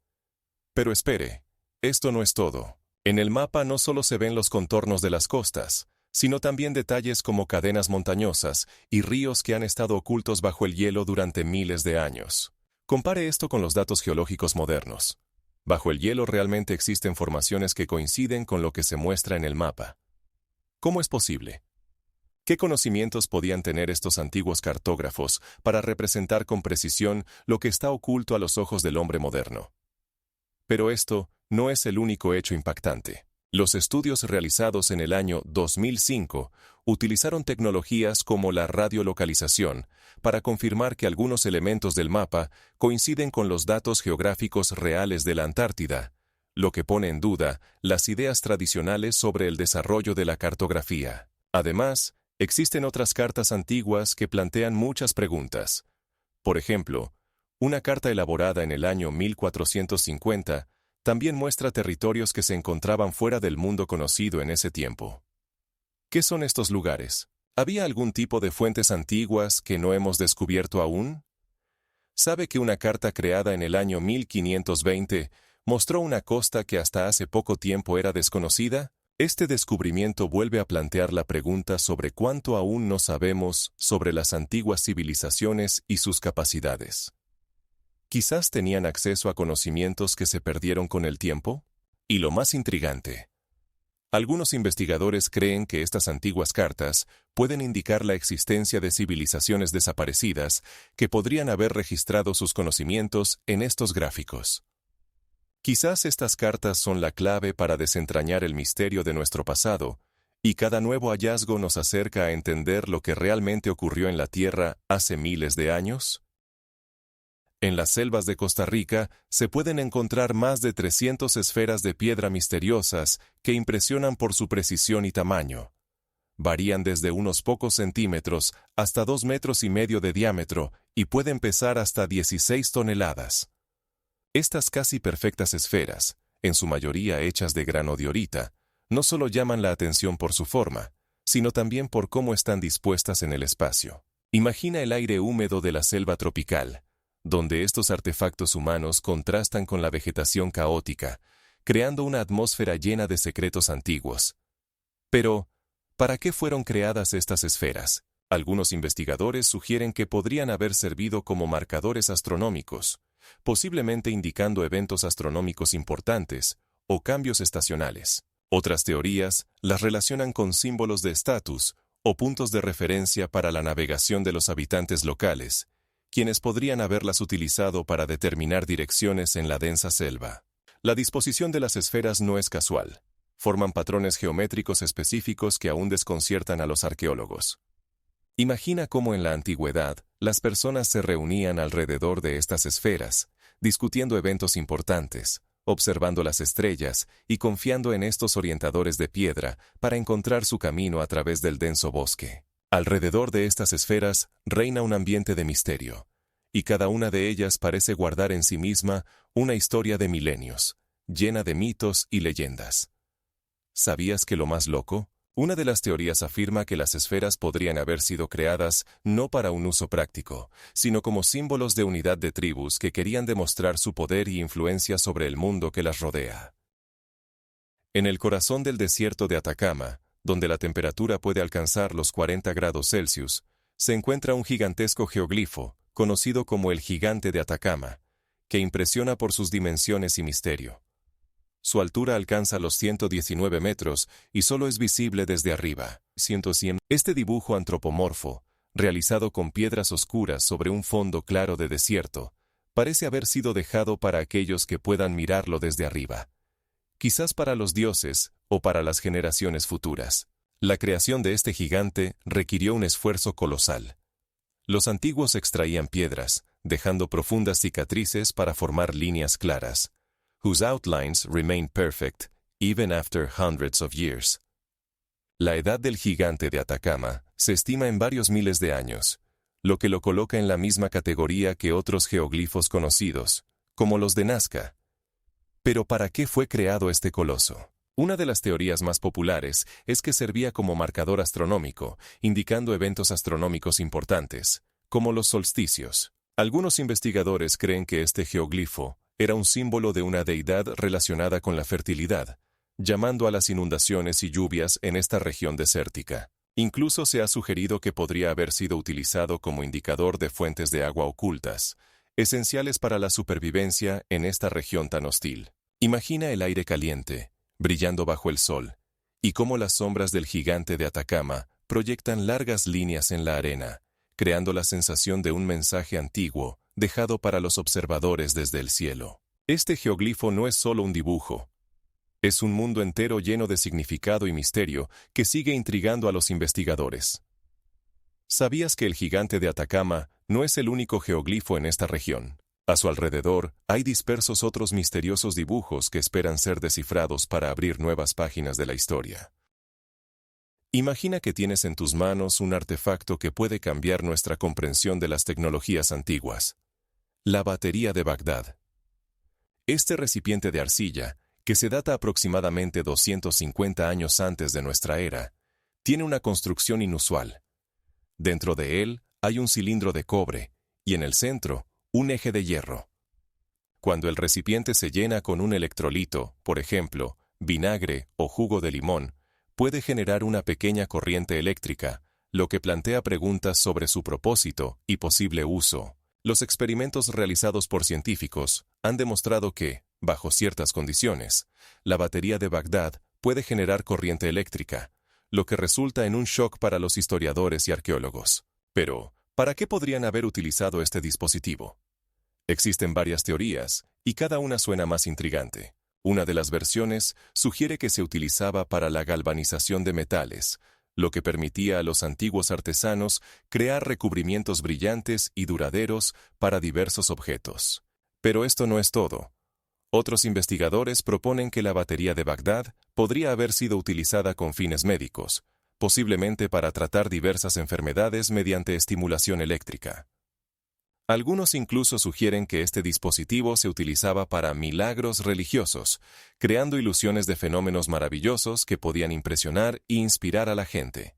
Pero espere, esto no es todo. En el mapa no solo se ven los contornos de las costas, sino también detalles como cadenas montañosas y ríos que han estado ocultos bajo el hielo durante miles de años. Compare esto con los datos geológicos modernos. Bajo el hielo realmente existen formaciones que coinciden con lo que se muestra en el mapa. ¿Cómo es posible? ¿Qué conocimientos podían tener estos antiguos cartógrafos para representar con precisión lo que está oculto a los ojos del hombre moderno? Pero esto no es el único hecho impactante. Los estudios realizados en el año 2005 utilizaron tecnologías como la radiolocalización para confirmar que algunos elementos del mapa coinciden con los datos geográficos reales de la Antártida, lo que pone en duda las ideas tradicionales sobre el desarrollo de la cartografía. Además, existen otras cartas antiguas que plantean muchas preguntas. Por ejemplo, una carta elaborada en el año 1450 también muestra territorios que se encontraban fuera del mundo conocido en ese tiempo. ¿Qué son estos lugares? ¿Había algún tipo de fuentes antiguas que no hemos descubierto aún? ¿Sabe que una carta creada en el año 1520 mostró una costa que hasta hace poco tiempo era desconocida? Este descubrimiento vuelve a plantear la pregunta sobre cuánto aún no sabemos sobre las antiguas civilizaciones y sus capacidades. ¿Quizás tenían acceso a conocimientos que se perdieron con el tiempo? Y lo más intrigante, algunos investigadores creen que estas antiguas cartas pueden indicar la existencia de civilizaciones desaparecidas que podrían haber registrado sus conocimientos en estos gráficos. Quizás estas cartas son la clave para desentrañar el misterio de nuestro pasado, y cada nuevo hallazgo nos acerca a entender lo que realmente ocurrió en la Tierra hace miles de años. En las selvas de Costa Rica se pueden encontrar más de 300 esferas de piedra misteriosas que impresionan por su precisión y tamaño. Varían desde unos pocos centímetros hasta 2,5 metros de diámetro y pueden pesar hasta 16 toneladas. Estas casi perfectas esferas, en su mayoría hechas de granodiorita, no solo llaman la atención por su forma, sino también por cómo están dispuestas en el espacio. Imagina el aire húmedo de la selva tropical, donde estos artefactos humanos contrastan con la vegetación caótica, creando una atmósfera llena de secretos antiguos. Pero, ¿Para qué fueron creadas estas esferas? Algunos investigadores sugieren que podrían haber servido como marcadores astronómicos, posiblemente indicando eventos astronómicos importantes o cambios estacionales. Otras teorías las relacionan con símbolos de estatus o puntos de referencia para la navegación de los habitantes locales, quienes podrían haberlas utilizado para determinar direcciones en la densa selva. La disposición de las esferas no es casual. Forman patrones geométricos específicos que aún desconciertan a los arqueólogos. Imagina cómo en la antigüedad las personas se reunían alrededor de estas esferas, discutiendo eventos importantes, observando las estrellas y confiando en estos orientadores de piedra para encontrar su camino a través del denso bosque. Alrededor de estas esferas reina un ambiente de misterio, y cada una de ellas parece guardar en sí misma una historia de milenios, llena de mitos y leyendas. ¿Sabías que lo más loco? Una de las teorías afirma que las esferas podrían haber sido creadas no para un uso práctico, sino como símbolos de unidad de tribus que querían demostrar su poder y influencia sobre el mundo que las rodea. En el corazón del desierto de Atacama, donde la temperatura puede alcanzar los 40 grados Celsius, se encuentra un gigantesco geoglifo, conocido como el Gigante de Atacama, que impresiona por sus dimensiones y misterio. Su altura alcanza los 119 metros y solo es visible desde arriba. 100. Este dibujo antropomorfo, realizado con piedras oscuras sobre un fondo claro de desierto, parece haber sido dejado para aquellos que puedan mirarlo desde arriba. Quizás para los dioses o para las generaciones futuras. La creación de este gigante requirió un esfuerzo colosal. Los antiguos extraían piedras, dejando profundas cicatrices para formar líneas claras, whose outlines remain perfect, even after hundreds of years. La edad del gigante de Atacama se estima en varios miles de años, lo que lo coloca en la misma categoría que otros geoglifos conocidos, como los de Nazca. Pero ¿para qué fue creado este coloso? Una de las teorías más populares es que servía como marcador astronómico, indicando eventos astronómicos importantes, como los solsticios. Algunos investigadores creen que este geoglifo era un símbolo de una deidad relacionada con la fertilidad, llamando a las inundaciones y lluvias en esta región desértica. Incluso se ha sugerido que podría haber sido utilizado como indicador de fuentes de agua ocultas, esenciales para la supervivencia en esta región tan hostil. Imagina el aire caliente, brillando bajo el sol, y cómo las sombras del gigante de Atacama proyectan largas líneas en la arena, creando la sensación de un mensaje antiguo, dejado para los observadores desde el cielo. Este geoglifo no es solo un dibujo. Es un mundo entero lleno de significado y misterio que sigue intrigando a los investigadores. ¿Sabías que el gigante de Atacama no es el único geoglifo en esta región? A su alrededor hay dispersos otros misteriosos dibujos que esperan ser descifrados para abrir nuevas páginas de la historia. Imagina que tienes en tus manos un artefacto que puede cambiar nuestra comprensión de las tecnologías antiguas. La batería de Bagdad. Este recipiente de arcilla, que se data aproximadamente 250 años antes de nuestra era, tiene una construcción inusual. Dentro de él hay un cilindro de cobre, y en el centro, un eje de hierro. Cuando el recipiente se llena con un electrolito, por ejemplo, vinagre o jugo de limón, puede generar una pequeña corriente eléctrica, lo que plantea preguntas sobre su propósito y posible uso. Los experimentos realizados por científicos han demostrado que, bajo ciertas condiciones, la batería de Bagdad puede generar corriente eléctrica, lo que resulta en un shock para los historiadores y arqueólogos. Pero, ¿para qué podrían haber utilizado este dispositivo? Existen varias teorías, y cada una suena más intrigante. Una de las versiones sugiere que se utilizaba para la galvanización de metales, lo que permitía a los antiguos artesanos crear recubrimientos brillantes y duraderos para diversos objetos. Pero esto no es todo. Otros investigadores proponen que la batería de Bagdad podría haber sido utilizada con fines médicos, posiblemente para tratar diversas enfermedades mediante estimulación eléctrica. Algunos incluso sugieren que este dispositivo se utilizaba para milagros religiosos, creando ilusiones de fenómenos maravillosos que podían impresionar e inspirar a la gente.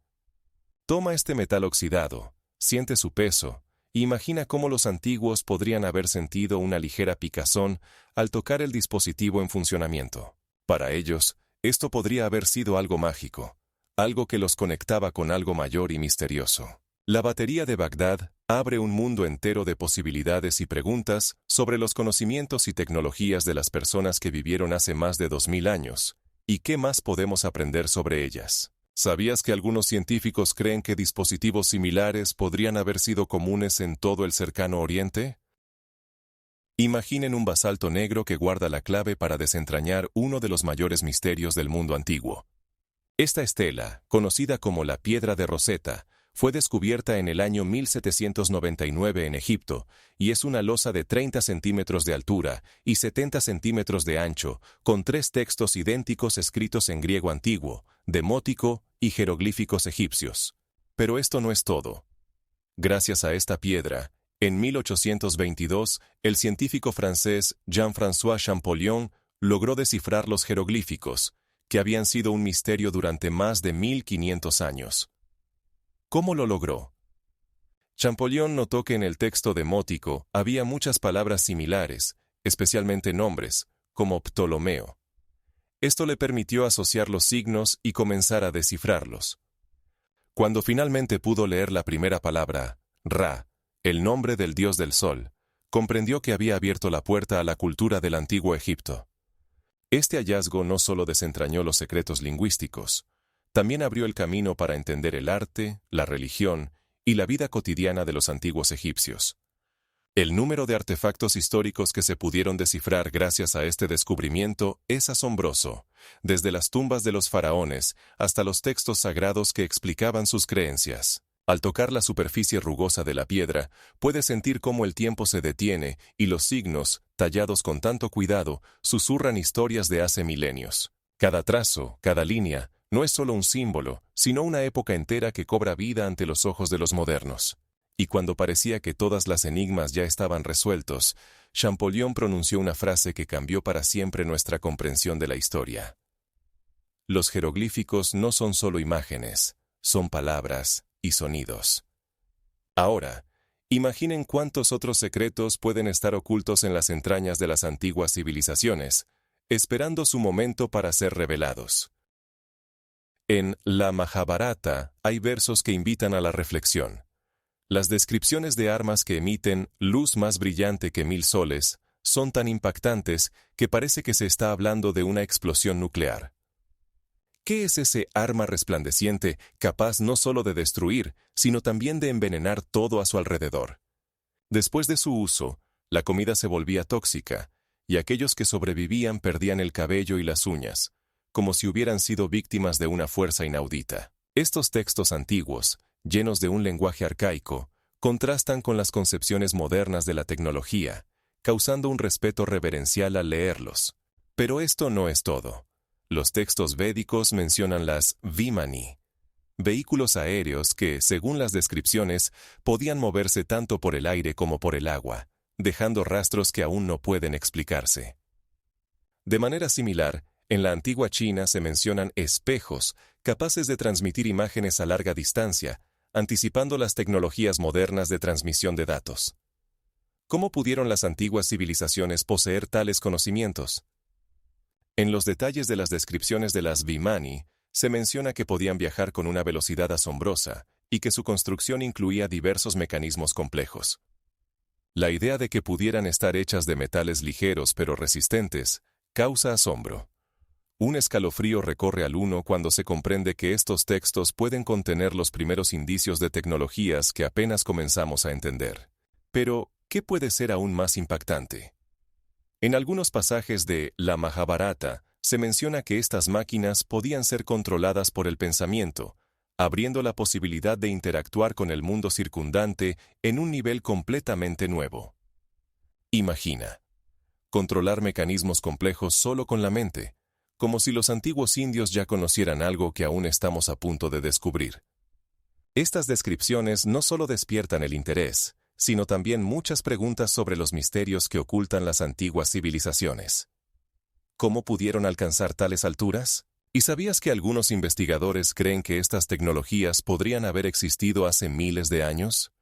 Toma este metal oxidado, siente su peso, e imagina cómo los antiguos podrían haber sentido una ligera picazón al tocar el dispositivo en funcionamiento. Para ellos, esto podría haber sido algo mágico, algo que los conectaba con algo mayor y misterioso. La batería de Bagdad abre un mundo entero de posibilidades y preguntas sobre los conocimientos y tecnologías de las personas que vivieron hace más de 2000 años, y qué más podemos aprender sobre ellas. ¿Sabías que algunos científicos creen que dispositivos similares podrían haber sido comunes en todo el cercano Oriente? Imaginen un basalto negro que guarda la clave para desentrañar uno de los mayores misterios del mundo antiguo. Esta estela, conocida como la Piedra de Rosetta, fue descubierta en el año 1799 en Egipto y es una losa de 30 centímetros de altura y 70 centímetros de ancho, con 3 textos idénticos escritos en griego antiguo, demótico y jeroglíficos egipcios. Pero esto no es todo. Gracias a esta piedra, en 1822, el científico francés Jean-François Champollion logró descifrar los jeroglíficos, que habían sido un misterio durante más de 1500 años. ¿Cómo lo logró? Champollion notó que en el texto demótico había muchas palabras similares, especialmente nombres, como Ptolomeo. Esto le permitió asociar los signos y comenzar a descifrarlos. Cuando finalmente pudo leer la primera palabra, Ra, el nombre del dios del sol, comprendió que había abierto la puerta a la cultura del antiguo Egipto. Este hallazgo no solo desentrañó los secretos lingüísticos, también abrió el camino para entender el arte, la religión y la vida cotidiana de los antiguos egipcios. El número de artefactos históricos que se pudieron descifrar gracias a este descubrimiento es asombroso, desde las tumbas de los faraones hasta los textos sagrados que explicaban sus creencias. Al tocar la superficie rugosa de la piedra, puedes sentir cómo el tiempo se detiene y los signos, tallados con tanto cuidado, susurran historias de hace milenios. Cada trazo, cada línea, no es solo un símbolo, sino una época entera que cobra vida ante los ojos de los modernos. Y cuando parecía que todas las enigmas ya estaban resueltos, Champollion pronunció una frase que cambió para siempre nuestra comprensión de la historia. Los jeroglíficos no son solo imágenes, son palabras y sonidos. Ahora, imaginen cuántos otros secretos pueden estar ocultos en las entrañas de las antiguas civilizaciones, esperando su momento para ser revelados. En la Majábharata hay versos que invitan a la reflexión. Las descripciones de armas que emiten luz más brillante que 1000 soles son tan impactantes que parece que se está hablando de una explosión nuclear. ¿Qué es ese arma resplandeciente capaz no solo de destruir, sino también de envenenar todo a su alrededor? Después de su uso, la comida se volvía tóxica, y aquellos que sobrevivían perdían el cabello y las uñas, como si hubieran sido víctimas de una fuerza inaudita. Estos textos antiguos, llenos de un lenguaje arcaico, contrastan con las concepciones modernas de la tecnología, causando un respeto reverencial al leerlos. Pero esto no es todo. Los textos védicos mencionan las Vimani, vehículos aéreos que, según las descripciones, podían moverse tanto por el aire como por el agua, dejando rastros que aún no pueden explicarse. De manera similar, en la antigua China se mencionan espejos capaces de transmitir imágenes a larga distancia, anticipando las tecnologías modernas de transmisión de datos. ¿Cómo pudieron las antiguas civilizaciones poseer tales conocimientos? En los detalles de las descripciones de las Vimani, se menciona que podían viajar con una velocidad asombrosa y que su construcción incluía diversos mecanismos complejos. La idea de que pudieran estar hechas de metales ligeros pero resistentes causa asombro. Un escalofrío recorre al uno cuando se comprende que estos textos pueden contener los primeros indicios de tecnologías que apenas comenzamos a entender. Pero, ¿qué puede ser aún más impactante? En algunos pasajes de la Majábharata se menciona que estas máquinas podían ser controladas por el pensamiento, abriendo la posibilidad de interactuar con el mundo circundante en un nivel completamente nuevo. Imagina, controlar mecanismos complejos solo con la mente, como si los antiguos indios ya conocieran algo que aún estamos a punto de descubrir. Estas descripciones no solo despiertan el interés, sino también muchas preguntas sobre los misterios que ocultan las antiguas civilizaciones. ¿Cómo pudieron alcanzar tales alturas? ¿Y sabías que algunos investigadores creen que estas tecnologías podrían haber existido hace miles de años?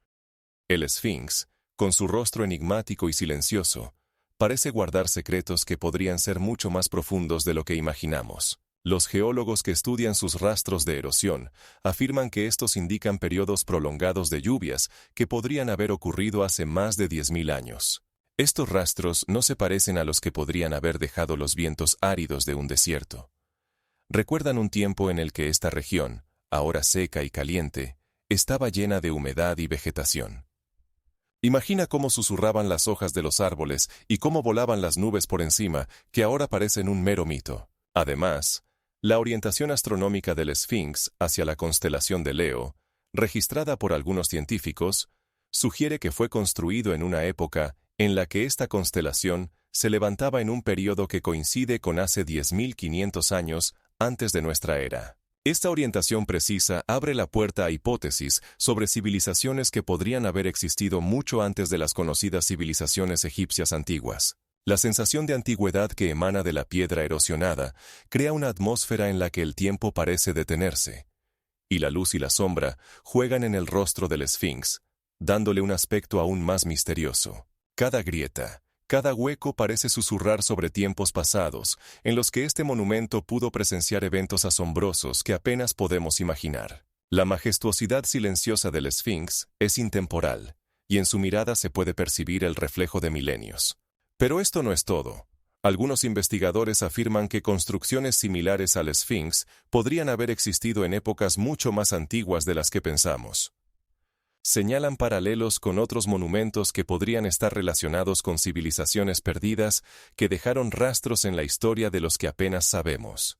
El Esfinx, con su rostro enigmático y silencioso, parece guardar secretos que podrían ser mucho más profundos de lo que imaginamos. Los geólogos que estudian sus rastros de erosión afirman que estos indican periodos prolongados de lluvias que podrían haber ocurrido hace más de 10.000 años. Estos rastros no se parecen a los que podrían haber dejado los vientos áridos de un desierto. Recuerdan un tiempo en el que esta región, ahora seca y caliente, estaba llena de humedad y vegetación. Imagina cómo susurraban las hojas de los árboles y cómo volaban las nubes por encima, que ahora parecen un mero mito. Además, la orientación astronómica del Sphinx hacia la constelación de Leo, registrada por algunos científicos, sugiere que fue construido en una época en la que esta constelación se levantaba en un período que coincide con hace 10.500 años antes de nuestra era. Esta orientación precisa abre la puerta a hipótesis sobre civilizaciones que podrían haber existido mucho antes de las conocidas civilizaciones egipcias antiguas. La sensación de antigüedad que emana de la piedra erosionada crea una atmósfera en la que el tiempo parece detenerse, y la luz y la sombra juegan en el rostro del Sphinx, dándole un aspecto aún más misterioso. Cada grieta, cada hueco parece susurrar sobre tiempos pasados, en los que este monumento pudo presenciar eventos asombrosos que apenas podemos imaginar. La majestuosidad silenciosa del Sphinx es intemporal, y en su mirada se puede percibir el reflejo de milenios. Pero esto no es todo. Algunos investigadores afirman que construcciones similares al Sphinx podrían haber existido en épocas mucho más antiguas de las que pensamos. Señalan paralelos con otros monumentos que podrían estar relacionados con civilizaciones perdidas que dejaron rastros en la historia de los que apenas sabemos.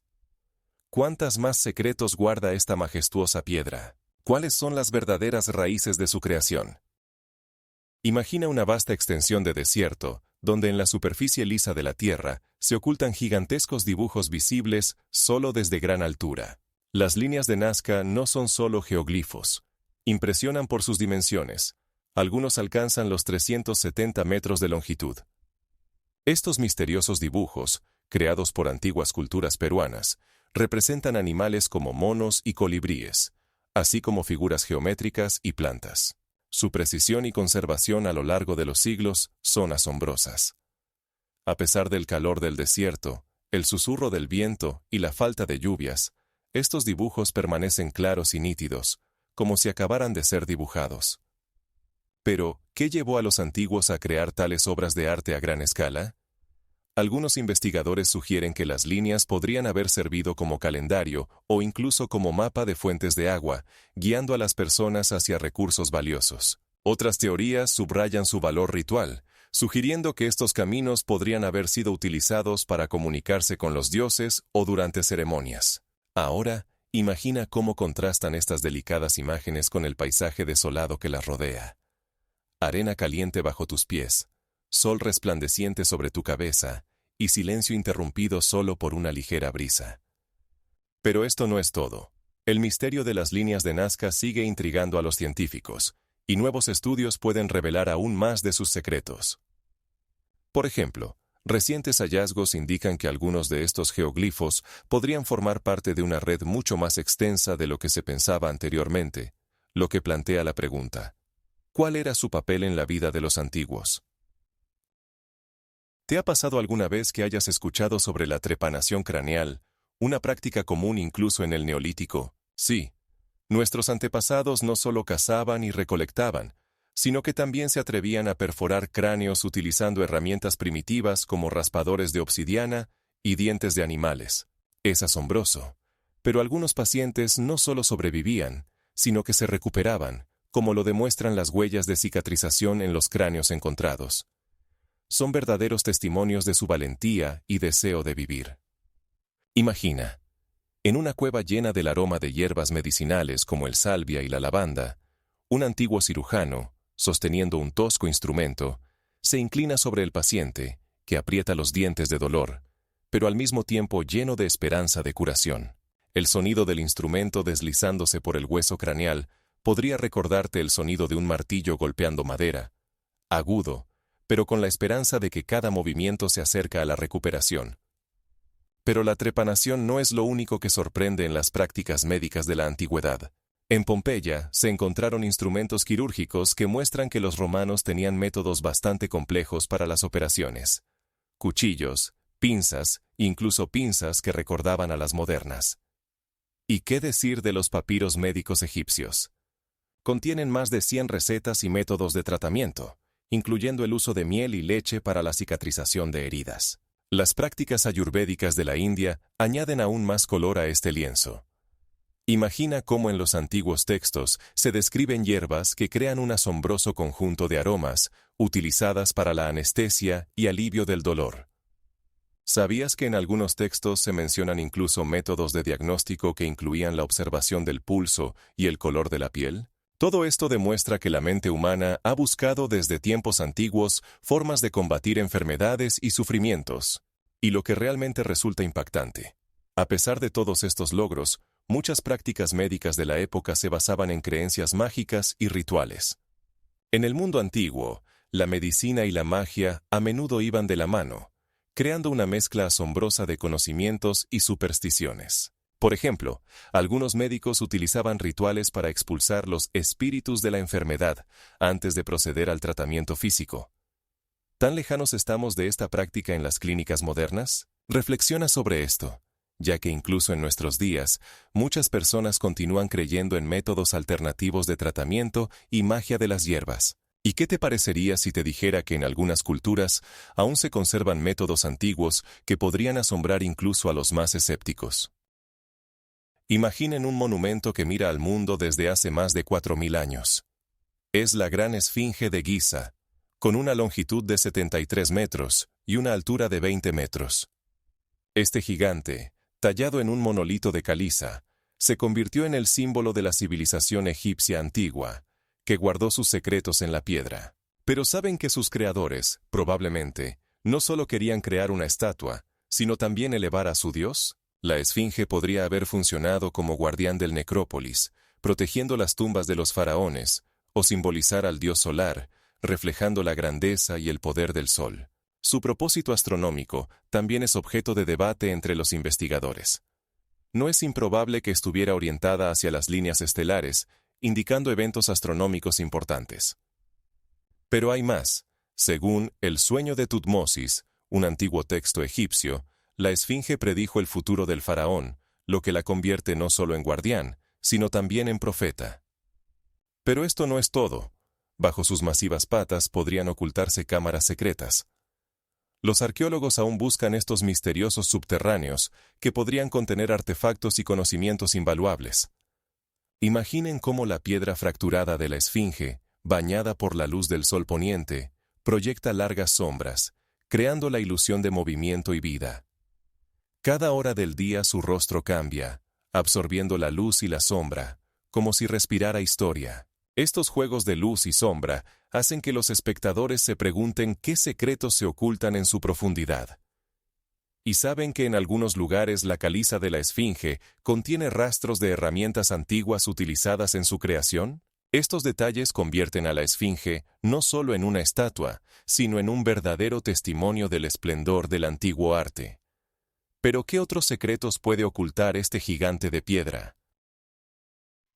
¿Cuántas más secretos guarda esta majestuosa piedra? ¿Cuáles son las verdaderas raíces de su creación? Imagina una vasta extensión de desierto, donde en la superficie lisa de la tierra se ocultan gigantescos dibujos visibles solo desde gran altura. Las líneas de Nazca no son solo geoglifos. Impresionan por sus dimensiones. Algunos alcanzan los 370 metros de longitud. Estos misteriosos dibujos, creados por antiguas culturas peruanas, representan animales como monos y colibríes, así como figuras geométricas y plantas. Su precisión y conservación a lo largo de los siglos son asombrosas. A pesar del calor del desierto, el susurro del viento y la falta de lluvias, estos dibujos permanecen claros y nítidos, como si acabaran de ser dibujados. Pero, ¿qué llevó a los antiguos a crear tales obras de arte a gran escala? Algunos investigadores sugieren que las líneas podrían haber servido como calendario o incluso como mapa de fuentes de agua, guiando a las personas hacia recursos valiosos. Otras teorías subrayan su valor ritual, sugiriendo que estos caminos podrían haber sido utilizados para comunicarse con los dioses o durante ceremonias. Ahora, imagina cómo contrastan estas delicadas imágenes con el paisaje desolado que las rodea. Arena caliente bajo tus pies, sol resplandeciente sobre tu cabeza y silencio interrumpido solo por una ligera brisa. Pero esto no es todo. El misterio de las líneas de Nazca sigue intrigando a los científicos, y nuevos estudios pueden revelar aún más de sus secretos. Por ejemplo, recientes hallazgos indican que algunos de estos geoglifos podrían formar parte de una red mucho más extensa de lo que se pensaba anteriormente, lo que plantea la pregunta: ¿cuál era su papel en la vida de los antiguos? ¿Te ha pasado alguna vez que hayas escuchado sobre la trepanación craneal, una práctica común incluso en el Neolítico? Sí, nuestros antepasados no solo cazaban y recolectaban, sino que también se atrevían a perforar cráneos utilizando herramientas primitivas como raspadores de obsidiana y dientes de animales. Es asombroso, pero algunos pacientes no solo sobrevivían, sino que se recuperaban, como lo demuestran las huellas de cicatrización en los cráneos encontrados. Son verdaderos testimonios de su valentía y deseo de vivir. Imagina, en una cueva llena del aroma de hierbas medicinales como el salvia y la lavanda, un antiguo cirujano, sosteniendo un tosco instrumento, se inclina sobre el paciente, que aprieta los dientes de dolor, pero al mismo tiempo lleno de esperanza de curación. El sonido del instrumento deslizándose por el hueso craneal podría recordarte el sonido de un martillo golpeando madera, agudo, pero con la esperanza de que cada movimiento se acerca a la recuperación. Pero la trepanación no es lo único que sorprende en las prácticas médicas de la antigüedad. En Pompeya se encontraron instrumentos quirúrgicos que muestran que los romanos tenían métodos bastante complejos para las operaciones. Cuchillos, pinzas, incluso pinzas que recordaban a las modernas. ¿Y qué decir de los papiros médicos egipcios? Contienen más de 100 recetas y métodos de tratamiento, incluyendo el uso de miel y leche para la cicatrización de heridas. Las prácticas ayurvédicas de la India añaden aún más color a este lienzo. Imagina cómo en los antiguos textos se describen hierbas que crean un asombroso conjunto de aromas, utilizadas para la anestesia y alivio del dolor. ¿Sabías que en algunos textos se mencionan incluso métodos de diagnóstico que incluían la observación del pulso y el color de la piel? Todo esto demuestra que la mente humana ha buscado desde tiempos antiguos formas de combatir enfermedades y sufrimientos. Y lo que realmente resulta impactante. A pesar de todos estos logros, muchas prácticas médicas de la época se basaban en creencias mágicas y rituales. En el mundo antiguo, la medicina y la magia a menudo iban de la mano, creando una mezcla asombrosa de conocimientos y supersticiones. Por ejemplo, algunos médicos utilizaban rituales para expulsar los espíritus de la enfermedad antes de proceder al tratamiento físico. ¿Tan lejanos estamos de esta práctica en las clínicas modernas? Reflexiona sobre esto, ya que incluso en nuestros días, muchas personas continúan creyendo en métodos alternativos de tratamiento y magia de las hierbas. ¿Y qué te parecería si te dijera que en algunas culturas aún se conservan métodos antiguos que podrían asombrar incluso a los más escépticos? Imaginen un monumento que mira al mundo desde hace más de 4000 años. Es la Gran Esfinge de Giza, con una longitud de 73 metros y una altura de 20 metros. Este gigante, tallado en un monolito de caliza, se convirtió en el símbolo de la civilización egipcia antigua, que guardó sus secretos en la piedra. Pero ¿saben que sus creadores, probablemente, no solo querían crear una estatua, sino también elevar a su dios? La esfinge podría haber funcionado como guardián del necrópolis, protegiendo las tumbas de los faraones, o simbolizar al dios solar, reflejando la grandeza y el poder del sol. Su propósito astronómico también es objeto de debate entre los investigadores. No es improbable que estuviera orientada hacia las líneas estelares, indicando eventos astronómicos importantes. Pero hay más. Según El sueño de Tutmosis, un antiguo texto egipcio, la esfinge predijo el futuro del faraón, lo que la convierte no solo en guardián, sino también en profeta. Pero esto no es todo. Bajo sus masivas patas podrían ocultarse cámaras secretas. Los arqueólogos aún buscan estos misteriosos subterráneos que podrían contener artefactos y conocimientos invaluables. Imaginen cómo la piedra fracturada de la esfinge, bañada por la luz del sol poniente, proyecta largas sombras, creando la ilusión de movimiento y vida. Cada hora del día su rostro cambia, absorbiendo la luz y la sombra, como si respirara historia. Estos juegos de luz y sombra hacen que los espectadores se pregunten qué secretos se ocultan en su profundidad. ¿Y saben que en algunos lugares la caliza de la esfinge contiene rastros de herramientas antiguas utilizadas en su creación? Estos detalles convierten a la esfinge no solo en una estatua, sino en un verdadero testimonio del esplendor del antiguo arte. Pero ¿qué otros secretos puede ocultar este gigante de piedra?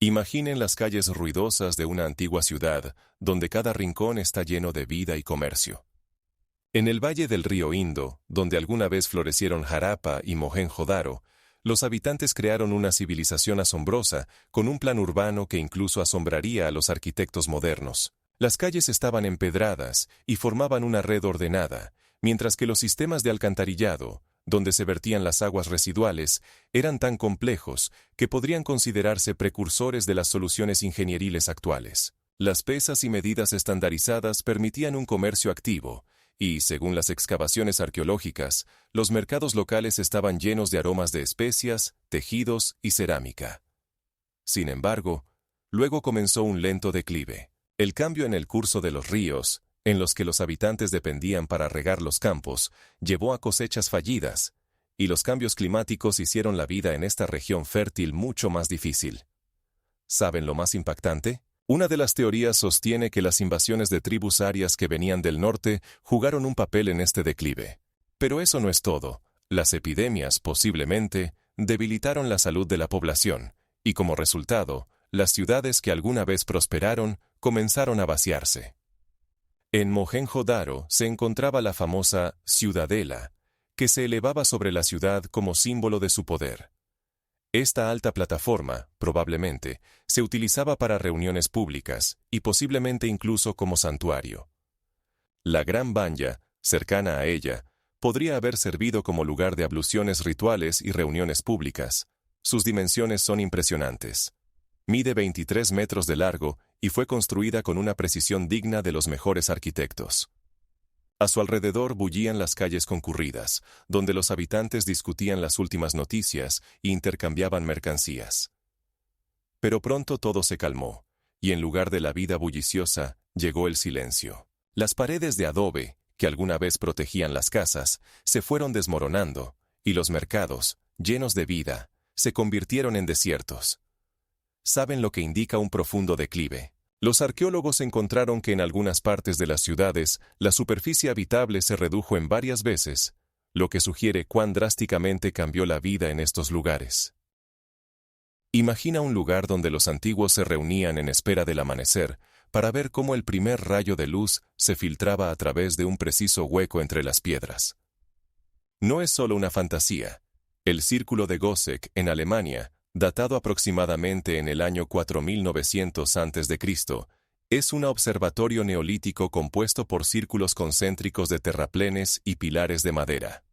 Imaginen las calles ruidosas de una antigua ciudad, donde cada rincón está lleno de vida y comercio. En el valle del río Indo, donde alguna vez florecieron Harappa y Mohenjo-Daro, los habitantes crearon una civilización asombrosa, con un plan urbano que incluso asombraría a los arquitectos modernos. Las calles estaban empedradas y formaban una red ordenada, mientras que los sistemas de alcantarillado, donde se vertían las aguas residuales, eran tan complejos que podrían considerarse precursores de las soluciones ingenieriles actuales. Las pesas y medidas estandarizadas permitían un comercio activo, y, según las excavaciones arqueológicas, los mercados locales estaban llenos de aromas de especias, tejidos y cerámica. Sin embargo, luego comenzó un lento declive. El cambio en el curso de los ríos, en los que los habitantes dependían para regar los campos, llevó a cosechas fallidas, y los cambios climáticos hicieron la vida en esta región fértil mucho más difícil. ¿Saben lo más impactante? Una de las teorías sostiene que las invasiones de tribus arias que venían del norte jugaron un papel en este declive. Pero eso no es todo. Las epidemias, posiblemente, debilitaron la salud de la población, y como resultado, las ciudades que alguna vez prosperaron comenzaron a vaciarse. En Mohenjo-Daro se encontraba la famosa ciudadela, que se elevaba sobre la ciudad como símbolo de su poder. Esta alta plataforma, probablemente, se utilizaba para reuniones públicas y posiblemente incluso como santuario. La Gran Banya, cercana a ella, podría haber servido como lugar de abluciones rituales y reuniones públicas. Sus dimensiones son impresionantes. Mide 23 metros de largo y fue construida con una precisión digna de los mejores arquitectos. A su alrededor bullían las calles concurridas, donde los habitantes discutían las últimas noticias e intercambiaban mercancías. Pero pronto todo se calmó, y en lugar de la vida bulliciosa, llegó el silencio. Las paredes de adobe, que alguna vez protegían las casas, se fueron desmoronando, y los mercados, llenos de vida, se convirtieron en desiertos. ¿Saben lo que indica un profundo declive? Los arqueólogos encontraron que en algunas partes de las ciudades la superficie habitable se redujo en varias veces, lo que sugiere cuán drásticamente cambió la vida en estos lugares. Imagina un lugar donde los antiguos se reunían en espera del amanecer para ver cómo el primer rayo de luz se filtraba a través de un preciso hueco entre las piedras. No es solo una fantasía. El Círculo de Goseck, en Alemania, datado aproximadamente en el año 4900 a.C., es un observatorio neolítico compuesto por círculos concéntricos de terraplenes y pilares de madera.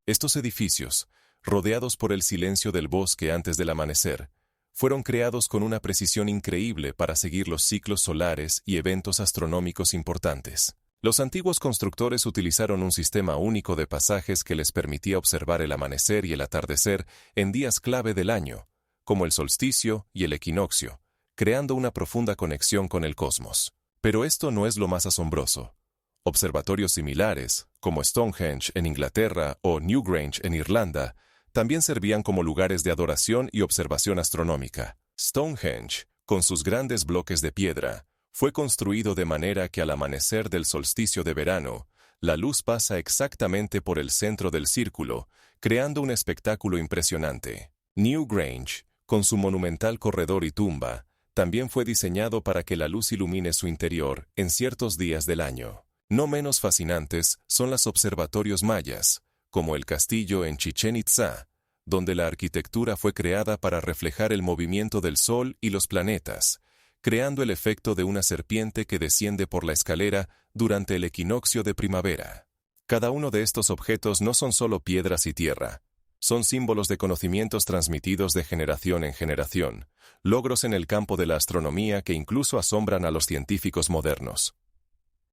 Estos edificios, rodeados por el silencio del bosque antes del amanecer, fueron creados con una precisión increíble para seguir los ciclos solares y eventos astronómicos importantes. Los antiguos constructores utilizaron un sistema único de pasajes que les permitía observar el amanecer y el atardecer en días clave del año, como el solsticio y el equinoccio, creando una profunda conexión con el cosmos. Pero esto no es lo más asombroso. Observatorios similares, como Stonehenge en Inglaterra o Newgrange en Irlanda, también servían como lugares de adoración y observación astronómica. Stonehenge, con sus grandes bloques de piedra, fue construido de manera que al amanecer del solsticio de verano, la luz pasa exactamente por el centro del círculo, creando un espectáculo impresionante. Newgrange, con su monumental corredor y tumba, también fue diseñado para que la luz ilumine su interior en ciertos días del año. No menos fascinantes son los observatorios mayas, como el castillo en Chichén Itzá, donde la arquitectura fue creada para reflejar el movimiento del Sol y los planetas, creando el efecto de una serpiente que desciende por la escalera durante el equinoccio de primavera. Cada uno de estos objetos no son solo piedras y tierra, son símbolos de conocimientos transmitidos de generación en generación, logros en el campo de la astronomía que incluso asombran a los científicos modernos.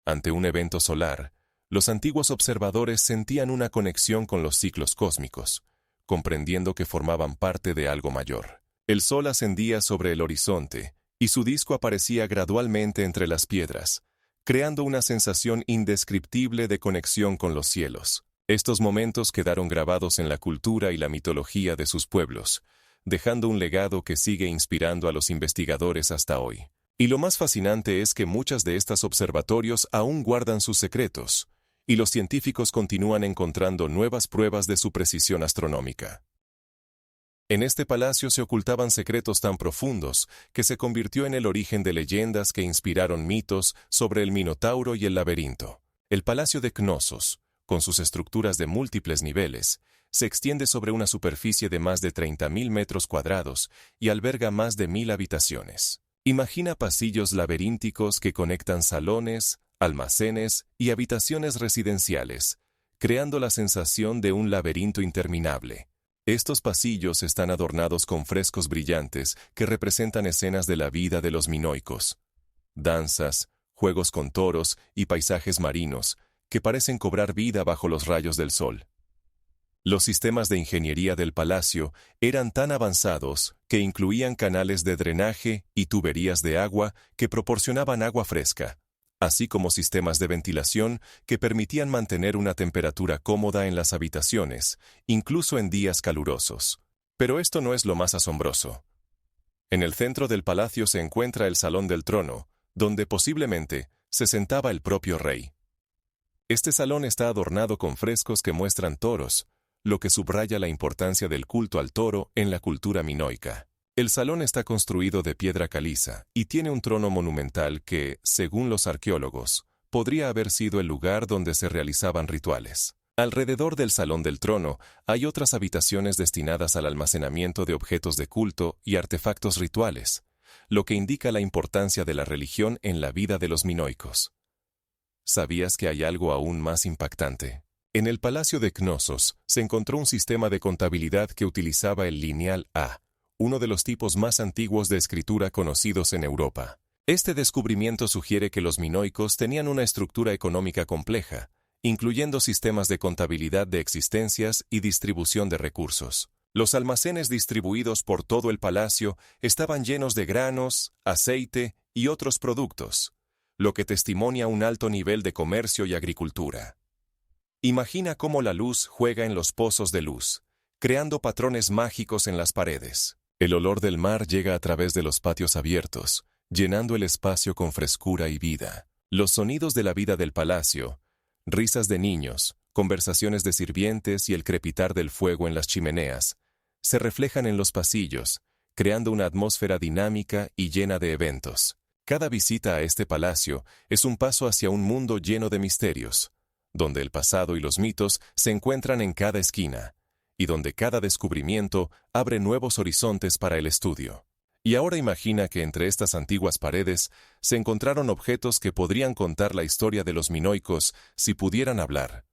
Ante un evento solar, los antiguos observadores sentían una conexión con los ciclos cósmicos, comprendiendo que formaban parte de algo mayor. El sol ascendía sobre el horizonte, y su disco aparecía gradualmente entre las piedras, creando una sensación indescriptible de conexión con los cielos. Estos momentos quedaron grabados en la cultura y la mitología de sus pueblos, dejando un legado que sigue inspirando a los investigadores hasta hoy. Y lo más fascinante es que muchos de estos observatorios aún guardan sus secretos, y los científicos continúan encontrando nuevas pruebas de su precisión astronómica. En este palacio se ocultaban secretos tan profundos que se convirtió en el origen de leyendas que inspiraron mitos sobre el Minotauro y el laberinto. El Palacio de Cnosos, con sus estructuras de múltiples niveles, se extiende sobre una superficie de más de 30.000 metros cuadrados y alberga más de 1.000 habitaciones. Imagina pasillos laberínticos que conectan salones, almacenes y habitaciones residenciales, creando la sensación de un laberinto interminable. Estos pasillos están adornados con frescos brillantes que representan escenas de la vida de los minoicos. Danzas, juegos con toros y paisajes marinos que parecen cobrar vida bajo los rayos del sol. Los sistemas de ingeniería del palacio eran tan avanzados que incluían canales de drenaje y tuberías de agua que proporcionaban agua fresca, así como sistemas de ventilación que permitían mantener una temperatura cómoda en las habitaciones, incluso en días calurosos. Pero esto no es lo más asombroso. En el centro del palacio se encuentra el Salón del Trono, donde posiblemente se sentaba el propio rey. Este salón está adornado con frescos que muestran toros, lo que subraya la importancia del culto al toro en la cultura minoica. El salón está construido de piedra caliza y tiene un trono monumental que, según los arqueólogos, podría haber sido el lugar donde se realizaban rituales. Alrededor del Salón del Trono hay otras habitaciones destinadas al almacenamiento de objetos de culto y artefactos rituales, lo que indica la importancia de la religión en la vida de los minoicos. ¿Sabías que hay algo aún más impactante? En el Palacio de Cnosos se encontró un sistema de contabilidad que utilizaba el lineal A, uno de los tipos más antiguos de escritura conocidos en Europa. Este descubrimiento sugiere que los minoicos tenían una estructura económica compleja, incluyendo sistemas de contabilidad de existencias y distribución de recursos. Los almacenes distribuidos por todo el palacio estaban llenos de granos, aceite y otros productos, lo que testimonia un alto nivel de comercio y agricultura. Imagina cómo la luz juega en los pozos de luz, creando patrones mágicos en las paredes. El olor del mar llega a través de los patios abiertos, llenando el espacio con frescura y vida. Los sonidos de la vida del palacio, risas de niños, conversaciones de sirvientes y el crepitar del fuego en las chimeneas, se reflejan en los pasillos, creando una atmósfera dinámica y llena de eventos. Cada visita a este palacio es un paso hacia un mundo lleno de misterios, donde el pasado y los mitos se encuentran en cada esquina, y donde cada descubrimiento abre nuevos horizontes para el estudio. Y ahora imagina que entre estas antiguas paredes se encontraron objetos que podrían contar la historia de los minoicos si pudieran hablar.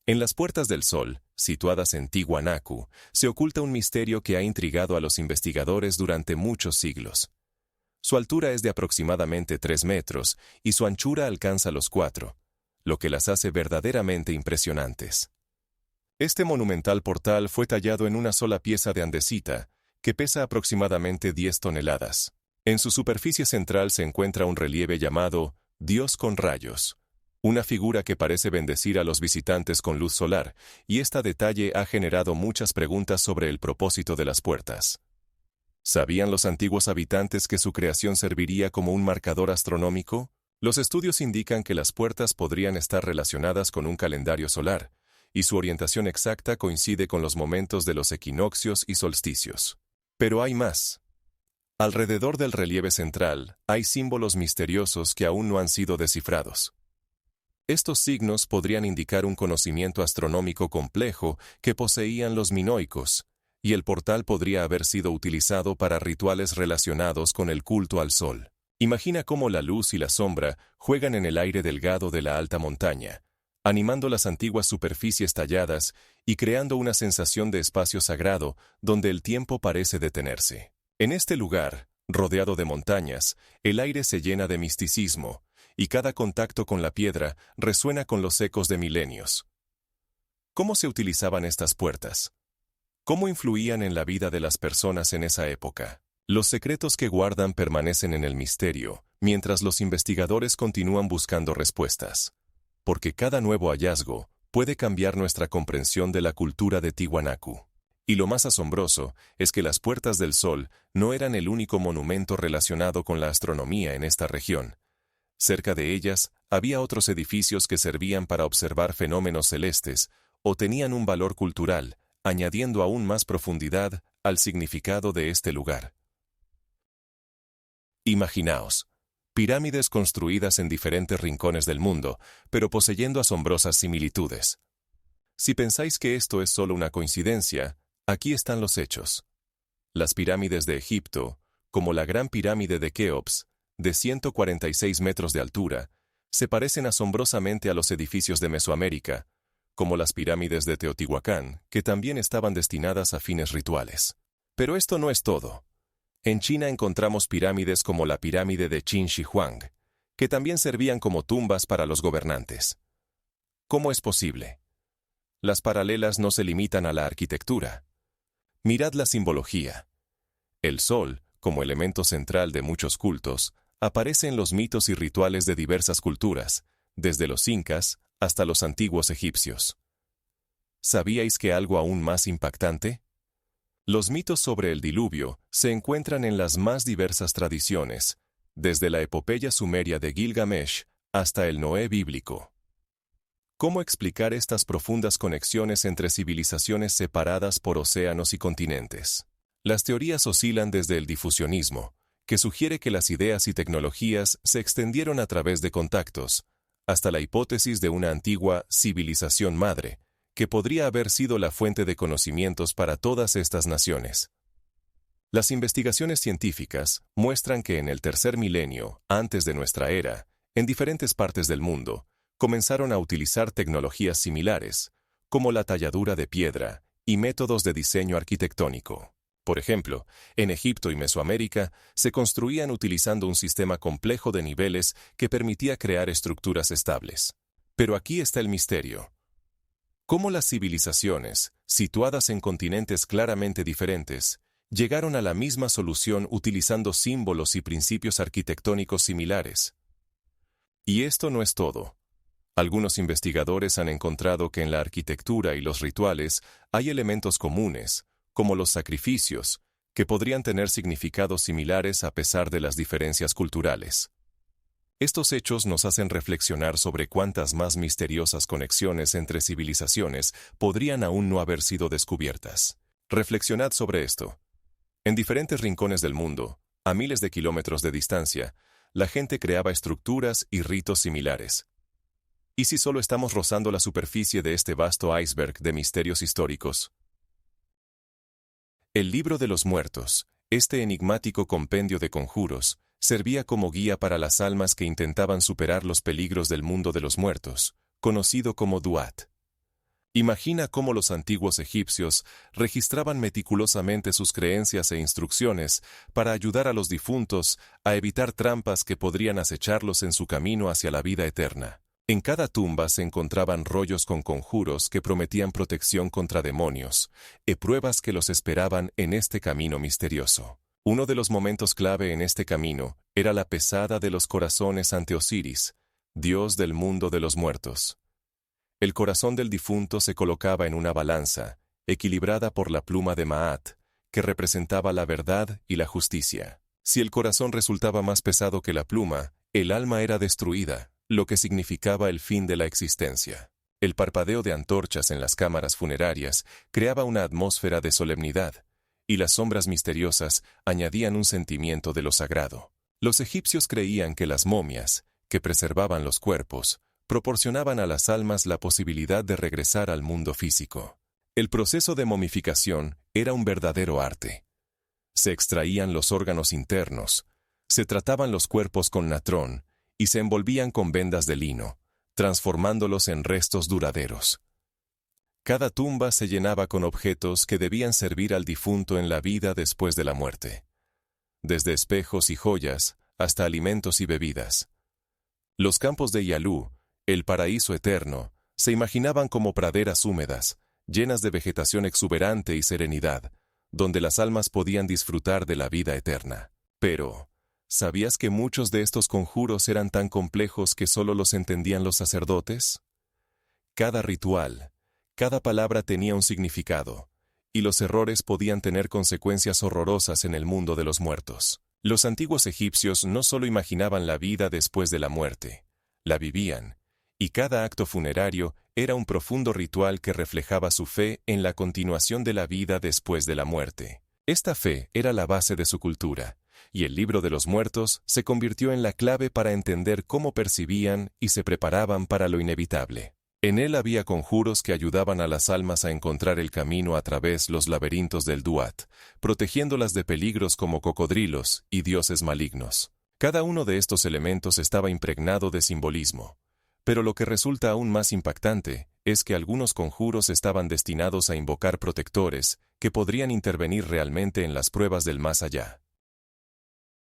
En las Puertas del Sol, situadas en Tiwanaku, se oculta un misterio que ha intrigado a los investigadores durante muchos siglos. Su altura es de aproximadamente 3 metros y su anchura alcanza los 4, lo que las hace verdaderamente impresionantes. Este monumental portal fue tallado en una sola pieza de andesita, que pesa aproximadamente 10 toneladas. En su superficie central se encuentra un relieve llamado Dios con rayos, una figura que parece bendecir a los visitantes con luz solar, y este detalle ha generado muchas preguntas sobre el propósito de las puertas. ¿Sabían los antiguos habitantes que su creación serviría como un marcador astronómico? Los estudios indican que las puertas podrían estar relacionadas con un calendario solar, y su orientación exacta coincide con los momentos de los equinoccios y solsticios. Pero hay más. Alrededor del relieve central hay símbolos misteriosos que aún no han sido descifrados. Estos signos podrían indicar un conocimiento astronómico complejo que poseían los minoicos, y el portal podría haber sido utilizado para rituales relacionados con el culto al sol. Imagina cómo la luz y la sombra juegan en el aire delgado de la alta montaña, animando las antiguas superficies talladas y creando una sensación de espacio sagrado donde el tiempo parece detenerse. En este lugar, rodeado de montañas, el aire se llena de misticismo, y cada contacto con la piedra resuena con los ecos de milenios. ¿Cómo se utilizaban estas puertas? ¿Cómo influían en la vida de las personas en esa época? Los secretos que guardan permanecen en el misterio, mientras los investigadores continúan buscando respuestas. Porque cada nuevo hallazgo puede cambiar nuestra comprensión de la cultura de Tiwanaku. Y lo más asombroso es que las Puertas del Sol no eran el único monumento relacionado con la astronomía en esta región. Cerca de ellas había otros edificios que servían para observar fenómenos celestes o tenían un valor cultural, añadiendo aún más profundidad al significado de este lugar. Imaginaos. Pirámides construidas en diferentes rincones del mundo, pero poseyendo asombrosas similitudes. Si pensáis que esto es solo una coincidencia, aquí están los hechos. Las pirámides de Egipto, como la Gran Pirámide de Keops, de 146 metros de altura, se parecen asombrosamente a los edificios de Mesoamérica, como las pirámides de Teotihuacán, que también estaban destinadas a fines rituales. Pero esto no es todo. En China encontramos pirámides como la pirámide de Qin Shi Huang, que también servían como tumbas para los gobernantes. ¿Cómo es posible? Las paralelas no se limitan a la arquitectura. Mirad la simbología. El sol, como elemento central de muchos cultos, aparece en los mitos y rituales de diversas culturas, desde los incas hasta los antiguos egipcios. ¿Sabíais que algo aún más impactante? Los mitos sobre el diluvio se encuentran en las más diversas tradiciones, desde la epopeya sumeria de Gilgamesh hasta el Noé bíblico. ¿Cómo explicar estas profundas conexiones entre civilizaciones separadas por océanos y continentes? Las teorías oscilan desde el difusionismo, que sugiere que las ideas y tecnologías se extendieron a través de contactos, hasta la hipótesis de una antigua civilización madre, que podría haber sido la fuente de conocimientos para todas estas naciones. Las investigaciones científicas muestran que en el tercer milenio, antes de nuestra era, en diferentes partes del mundo, comenzaron a utilizar tecnologías similares, como la talladura de piedra y métodos de diseño arquitectónico. Por ejemplo, en Egipto y Mesoamérica se construían utilizando un sistema complejo de niveles que permitía crear estructuras estables. Pero aquí está el misterio. ¿Cómo las civilizaciones, situadas en continentes claramente diferentes, llegaron a la misma solución utilizando símbolos y principios arquitectónicos similares? Y esto no es todo. Algunos investigadores han encontrado que en la arquitectura y los rituales hay elementos comunes, como los sacrificios, que podrían tener significados similares a pesar de las diferencias culturales. Estos hechos nos hacen reflexionar sobre cuántas más misteriosas conexiones entre civilizaciones podrían aún no haber sido descubiertas. Reflexionad sobre esto. En diferentes rincones del mundo, a miles de kilómetros de distancia, la gente creaba estructuras y ritos similares. ¿Y si solo estamos rozando la superficie de este vasto iceberg de misterios históricos? El Libro de los Muertos, este enigmático compendio de conjuros, servía como guía para las almas que intentaban superar los peligros del mundo de los muertos, conocido como Duat. Imagina cómo los antiguos egipcios registraban meticulosamente sus creencias e instrucciones para ayudar a los difuntos a evitar trampas que podrían acecharlos en su camino hacia la vida eterna. En cada tumba se encontraban rollos con conjuros que prometían protección contra demonios, y pruebas que los esperaban en este camino misterioso. Uno de los momentos clave en este camino era la pesada de los corazones ante Osiris, dios del mundo de los muertos. El corazón del difunto se colocaba en una balanza, equilibrada por la pluma de Maat, que representaba la verdad y la justicia. Si el corazón resultaba más pesado que la pluma, el alma era destruida, lo que significaba el fin de la existencia. El parpadeo de antorchas en las cámaras funerarias creaba una atmósfera de solemnidad, y las sombras misteriosas añadían un sentimiento de lo sagrado. Los egipcios creían que las momias, que preservaban los cuerpos, proporcionaban a las almas la posibilidad de regresar al mundo físico. El proceso de momificación era un verdadero arte. Se extraían los órganos internos, se trataban los cuerpos con natrón y se envolvían con vendas de lino, transformándolos en restos duraderos. Cada tumba se llenaba con objetos que debían servir al difunto en la vida después de la muerte, desde espejos y joyas hasta alimentos y bebidas. Los campos de Yalu, el paraíso eterno, se imaginaban como praderas húmedas, llenas de vegetación exuberante y serenidad, donde las almas podían disfrutar de la vida eterna. Pero, ¿sabías que muchos de estos conjuros eran tan complejos que solo los entendían los sacerdotes? Cada ritual, cada palabra tenía un significado, y los errores podían tener consecuencias horrorosas en el mundo de los muertos. Los antiguos egipcios no solo imaginaban la vida después de la muerte, la vivían, y cada acto funerario era un profundo ritual que reflejaba su fe en la continuación de la vida después de la muerte. Esta fe era la base de su cultura, y el Libro de los Muertos se convirtió en la clave para entender cómo percibían y se preparaban para lo inevitable. En él había conjuros que ayudaban a las almas a encontrar el camino a través los laberintos del Duat, protegiéndolas de peligros como cocodrilos y dioses malignos. Cada uno de estos elementos estaba impregnado de simbolismo. Pero lo que resulta aún más impactante es que algunos conjuros estaban destinados a invocar protectores que podrían intervenir realmente en las pruebas del más allá.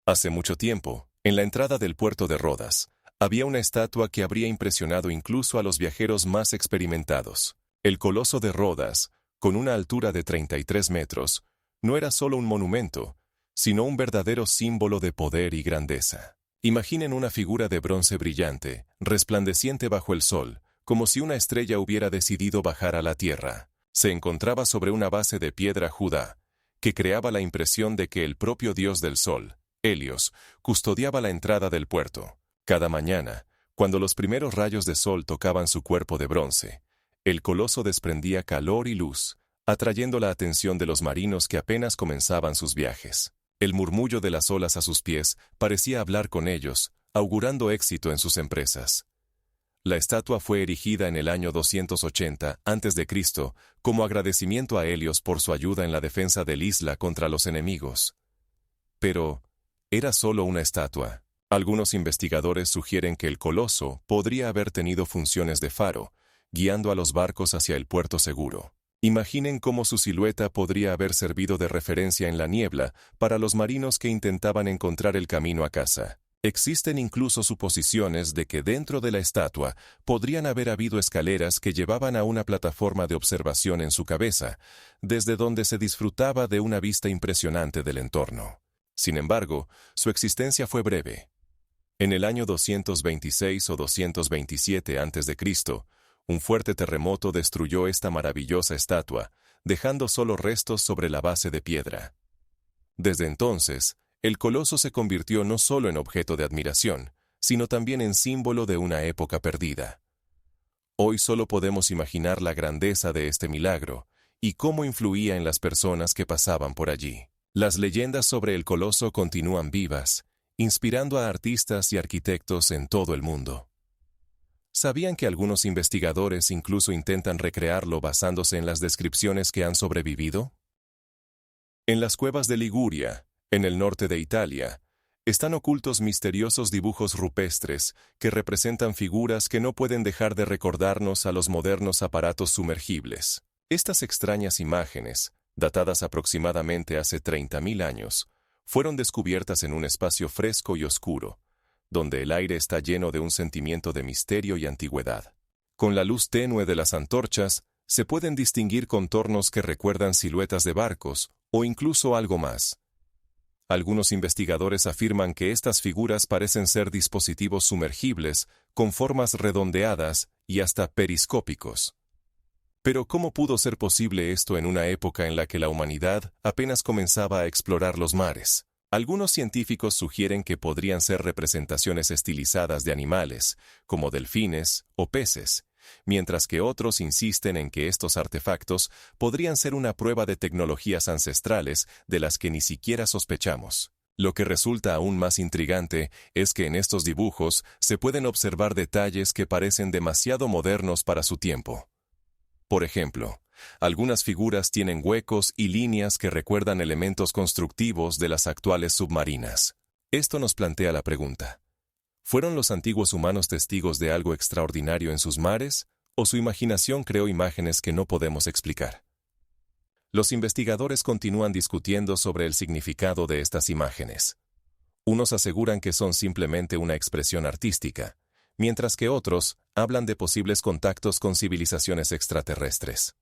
Hace mucho tiempo, en la entrada del puerto de Rodas, había una estatua que habría impresionado incluso a los viajeros más experimentados. El Coloso de Rodas, con una altura de 33 metros, no era solo un monumento, sino un verdadero símbolo de poder y grandeza. Imaginen una figura de bronce brillante, resplandeciente bajo el sol, como si una estrella hubiera decidido bajar a la tierra. Se encontraba sobre una base de piedra Judá, que creaba la impresión de que el propio dios del sol, Helios, custodiaba la entrada del puerto. Cada mañana, cuando los primeros rayos de sol tocaban su cuerpo de bronce, el coloso desprendía calor y luz, atrayendo la atención de los marinos que apenas comenzaban sus viajes. El murmullo de las olas a sus pies parecía hablar con ellos, augurando éxito en sus empresas. La estatua fue erigida en el año 280 a.C. como agradecimiento a Helios por su ayuda en la defensa del isla contra los enemigos. Pero era solo una estatua. Algunos investigadores sugieren que el coloso podría haber tenido funciones de faro, guiando a los barcos hacia el puerto seguro. Imaginen cómo su silueta podría haber servido de referencia en la niebla para los marinos que intentaban encontrar el camino a casa. Existen incluso suposiciones de que dentro de la estatua podrían haber habido escaleras que llevaban a una plataforma de observación en su cabeza, desde donde se disfrutaba de una vista impresionante del entorno. Sin embargo, su existencia fue breve. En el año 226 o 227 a.C., un fuerte terremoto destruyó esta maravillosa estatua, dejando solo restos sobre la base de piedra. Desde entonces, el coloso se convirtió no solo en objeto de admiración, sino también en símbolo de una época perdida. Hoy solo podemos imaginar la grandeza de este milagro y cómo influía en las personas que pasaban por allí. Las leyendas sobre el coloso continúan vivas, inspirando a artistas y arquitectos en todo el mundo. ¿Sabían que algunos investigadores incluso intentan recrearlo basándose en las descripciones que han sobrevivido? En las cuevas de Liguria, en el norte de Italia, están ocultos misteriosos dibujos rupestres que representan figuras que no pueden dejar de recordarnos a los modernos aparatos sumergibles. Estas extrañas imágenes, datadas aproximadamente hace 30.000 años, fueron descubiertas en un espacio fresco y oscuro, donde el aire está lleno de un sentimiento de misterio y antigüedad. Con la luz tenue de las antorchas, se pueden distinguir contornos que recuerdan siluetas de barcos, o incluso algo más. Algunos investigadores afirman que estas figuras parecen ser dispositivos sumergibles, con formas redondeadas y hasta periscópicos. Pero ¿cómo pudo ser posible esto en una época en la que la humanidad apenas comenzaba a explorar los mares? Algunos científicos sugieren que podrían ser representaciones estilizadas de animales, como delfines o peces, mientras que otros insisten en que estos artefactos podrían ser una prueba de tecnologías ancestrales de las que ni siquiera sospechamos. Lo que resulta aún más intrigante es que en estos dibujos se pueden observar detalles que parecen demasiado modernos para su tiempo. Por ejemplo, algunas figuras tienen huecos y líneas que recuerdan elementos constructivos de las actuales submarinas. Esto nos plantea la pregunta: ¿fueron los antiguos humanos testigos de algo extraordinario en sus mares, o su imaginación creó imágenes que no podemos explicar? Los investigadores continúan discutiendo sobre el significado de estas imágenes. Unos aseguran que son simplemente una expresión artística, mientras que otros hablan de posibles contactos con civilizaciones extraterrestres.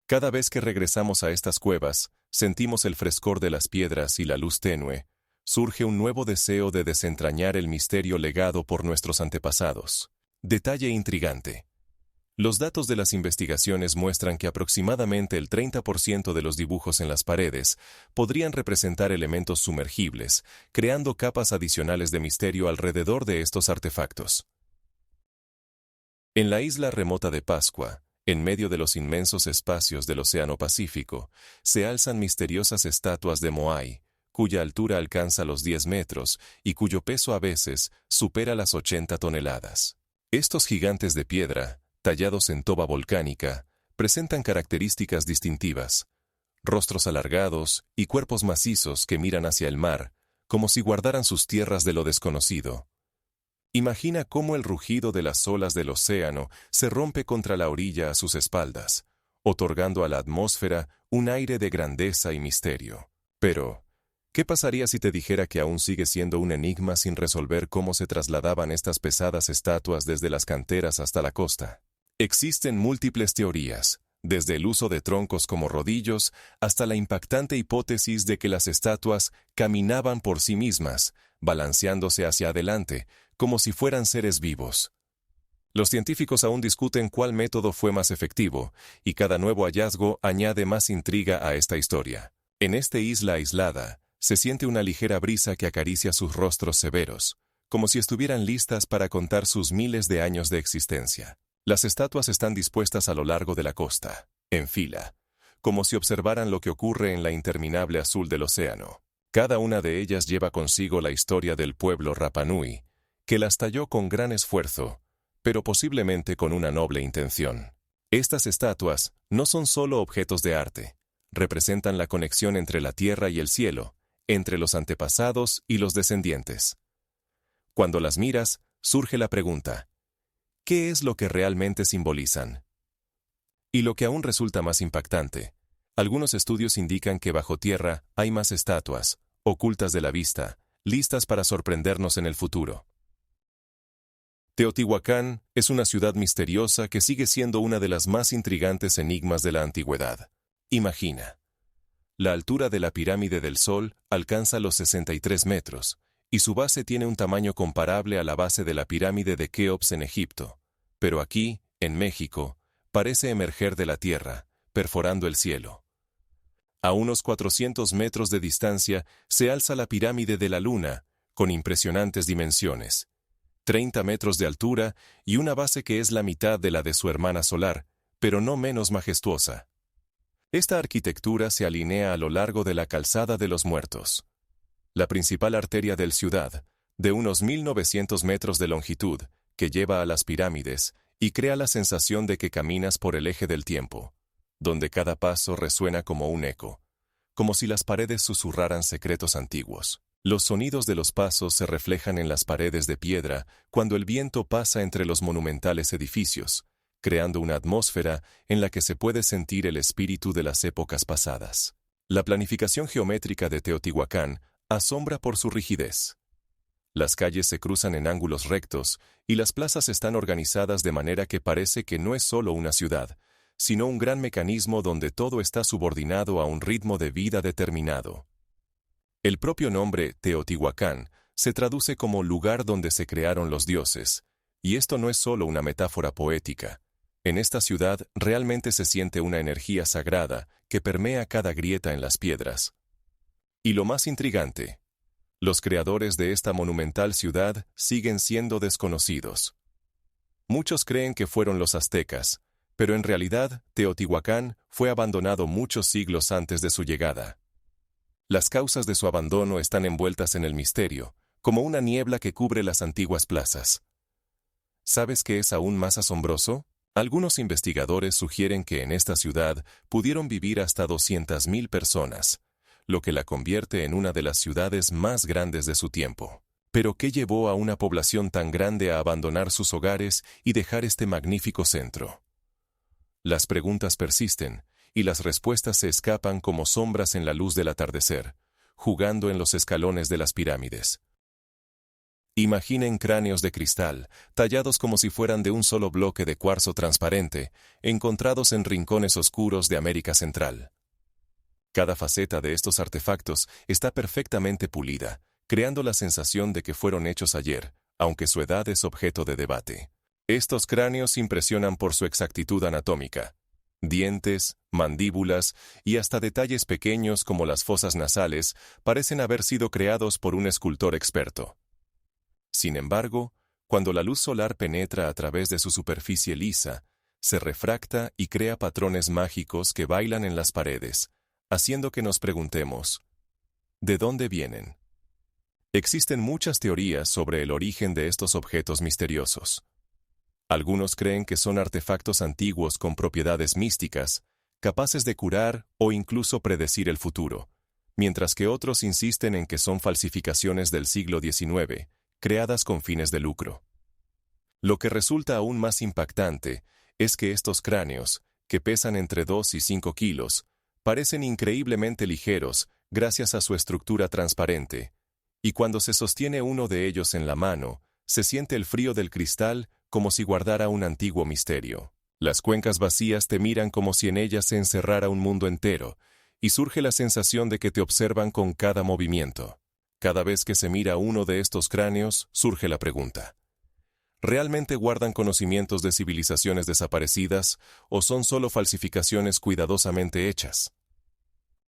Cada vez que regresamos a estas cuevas, sentimos el frescor de las piedras y la luz tenue. Surge un nuevo deseo de desentrañar el misterio legado por nuestros antepasados. Detalle intrigante: los datos de las investigaciones muestran que aproximadamente el 30% de los dibujos en las paredes podrían representar elementos sumergibles, creando capas adicionales de misterio alrededor de estos artefactos. En la isla remota de Pascua, en medio de los inmensos espacios del Océano Pacífico, se alzan misteriosas estatuas de Moai, cuya altura alcanza los 10 metros y cuyo peso a veces supera las 80 toneladas. Estos gigantes de piedra, tallados en toba volcánica, presentan características distintivas: rostros alargados y cuerpos macizos que miran hacia el mar, como si guardaran sus tierras de lo desconocido. Imagina cómo el rugido de las olas del océano se rompe contra la orilla a sus espaldas, otorgando a la atmósfera un aire de grandeza y misterio. Pero, ¿qué pasaría si te dijera que aún sigue siendo un enigma sin resolver cómo se trasladaban estas pesadas estatuas desde las canteras hasta la costa? Existen múltiples teorías, desde el uso de troncos como rodillos hasta la impactante hipótesis de que las estatuas caminaban por sí mismas, balanceándose hacia adelante, como si fueran seres vivos. Los científicos aún discuten cuál método fue más efectivo, y cada nuevo hallazgo añade más intriga a esta historia. En esta isla aislada, se siente una ligera brisa que acaricia sus rostros severos, como si estuvieran listas para contar sus miles de años de existencia. Las estatuas están dispuestas a lo largo de la costa, en fila, como si observaran lo que ocurre en la interminable azul del océano. Cada una de ellas lleva consigo la historia del pueblo Rapa Nui, que las talló con gran esfuerzo, pero posiblemente con una noble intención. Estas estatuas no son solo objetos de arte, representan la conexión entre la tierra y el cielo, entre los antepasados y los descendientes. Cuando las miras, surge la pregunta: ¿qué es lo que realmente simbolizan? Y lo que aún resulta más impactante, algunos estudios indican que bajo tierra hay más estatuas, ocultas de la vista, listas para sorprendernos en el futuro. Teotihuacán es una ciudad misteriosa que sigue siendo una de las más intrigantes enigmas de la antigüedad. Imagina. La altura de la pirámide del Sol alcanza los 63 metros, y su base tiene un tamaño comparable a la base de la pirámide de Keops en Egipto. Pero aquí, en México, parece emerger de la tierra, perforando el cielo. A unos 400 metros de distancia se alza la pirámide de la Luna, con impresionantes dimensiones. 30 metros de altura y una base que es la mitad de la de su hermana solar, pero no menos majestuosa. Esta arquitectura se alinea a lo largo de la Calzada de los Muertos, la principal arteria del ciudad, de unos 1900 metros de longitud, que lleva a las pirámides y crea la sensación de que caminas por el eje del tiempo, donde cada paso resuena como un eco, como si las paredes susurraran secretos antiguos. Los sonidos de los pasos se reflejan en las paredes de piedra cuando el viento pasa entre los monumentales edificios, creando una atmósfera en la que se puede sentir el espíritu de las épocas pasadas. La planificación geométrica de Teotihuacán asombra por su rigidez. Las calles se cruzan en ángulos rectos y las plazas están organizadas de manera que parece que no es solo una ciudad, sino un gran mecanismo donde todo está subordinado a un ritmo de vida determinado. El propio nombre Teotihuacán se traduce como lugar donde se crearon los dioses, y esto no es solo una metáfora poética. En esta ciudad realmente se siente una energía sagrada que permea cada grieta en las piedras. Y lo más intrigante, los creadores de esta monumental ciudad siguen siendo desconocidos. Muchos creen que fueron los aztecas, pero en realidad Teotihuacán fue abandonado muchos siglos antes de su llegada. Las causas de su abandono están envueltas en el misterio, como una niebla que cubre las antiguas plazas. ¿Sabes qué es aún más asombroso? Algunos investigadores sugieren que en esta ciudad pudieron vivir hasta 200.000 personas, lo que la convierte en una de las ciudades más grandes de su tiempo. ¿Pero qué llevó a una población tan grande a abandonar sus hogares y dejar este magnífico centro? Las preguntas persisten, y las respuestas se escapan como sombras en la luz del atardecer, jugando en los escalones de las pirámides. Imaginen cráneos de cristal, tallados como si fueran de un solo bloque de cuarzo transparente, encontrados en rincones oscuros de América Central. Cada faceta de estos artefactos está perfectamente pulida, creando la sensación de que fueron hechos ayer, aunque su edad es objeto de debate. Estos cráneos impresionan por su exactitud anatómica. Dientes, mandíbulas y hasta detalles pequeños como las fosas nasales parecen haber sido creados por un escultor experto. Sin embargo, cuando la luz solar penetra a través de su superficie lisa, se refracta y crea patrones mágicos que bailan en las paredes, haciendo que nos preguntemos, ¿de dónde vienen? Existen muchas teorías sobre el origen de estos objetos misteriosos. Algunos creen que son artefactos antiguos con propiedades místicas, capaces de curar o incluso predecir el futuro, mientras que otros insisten en que son falsificaciones del siglo XIX, creadas con fines de lucro. Lo que resulta aún más impactante es que estos cráneos, que pesan entre 2 y 5 kilos, parecen increíblemente ligeros gracias a su estructura transparente, y cuando se sostiene uno de ellos en la mano, se siente el frío del cristal como si guardara un antiguo misterio. Las cuencas vacías te miran como si en ellas se encerrara un mundo entero, y surge la sensación de que te observan con cada movimiento. Cada vez que se mira uno de estos cráneos, surge la pregunta: ¿realmente guardan conocimientos de civilizaciones desaparecidas o son solo falsificaciones cuidadosamente hechas?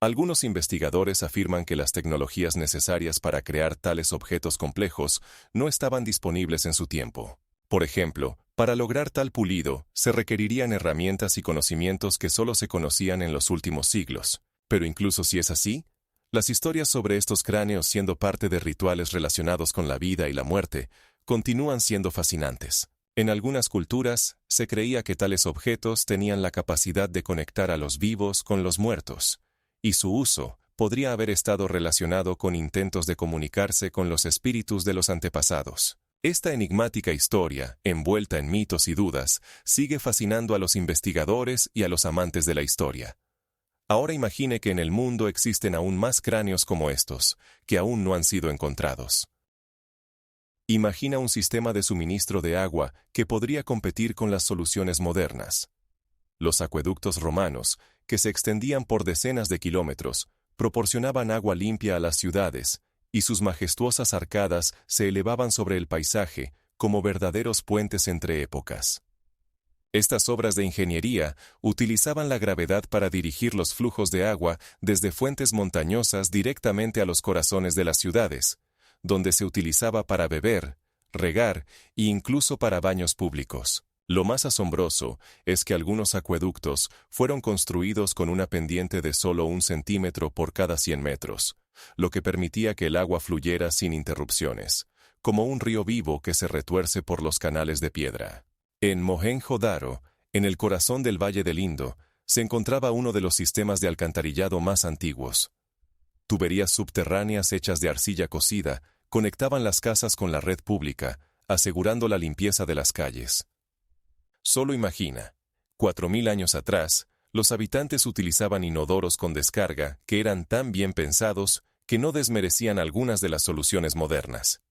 Algunos investigadores afirman que las tecnologías necesarias para crear tales objetos complejos no estaban disponibles en su tiempo. Por ejemplo, para lograr tal pulido, se requerirían herramientas y conocimientos que solo se conocían en los últimos siglos. Pero incluso si es así, las historias sobre estos cráneos siendo parte de rituales relacionados con la vida y la muerte continúan siendo fascinantes. En algunas culturas, se creía que tales objetos tenían la capacidad de conectar a los vivos con los muertos, y su uso podría haber estado relacionado con intentos de comunicarse con los espíritus de los antepasados. Esta enigmática historia, envuelta en mitos y dudas, sigue fascinando a los investigadores y a los amantes de la historia. Ahora imagine que en el mundo existen aún más cráneos como estos, que aún no han sido encontrados. Imagina un sistema de suministro de agua que podría competir con las soluciones modernas. Los acueductos romanos, que se extendían por decenas de kilómetros, proporcionaban agua limpia a las ciudades, y sus majestuosas arcadas se elevaban sobre el paisaje como verdaderos puentes entre épocas. Estas obras de ingeniería utilizaban la gravedad para dirigir los flujos de agua desde fuentes montañosas directamente a los corazones de las ciudades, donde se utilizaba para beber, regar e incluso para baños públicos. Lo más asombroso es que algunos acueductos fueron construidos con una pendiente de solo 1 centímetro por cada 100 metros, lo que permitía que el agua fluyera sin interrupciones, como un río vivo que se retuerce por los canales de piedra. En Mohenjo-Daro, en el corazón del Valle del Indo, se encontraba uno de los sistemas de alcantarillado más antiguos. Tuberías subterráneas hechas de arcilla cocida conectaban las casas con la red pública, asegurando la limpieza de las calles. Solo imagina, 4000 años atrás, los habitantes utilizaban inodoros con descarga que eran tan bien pensados que no desmerecían algunas de las soluciones modernas.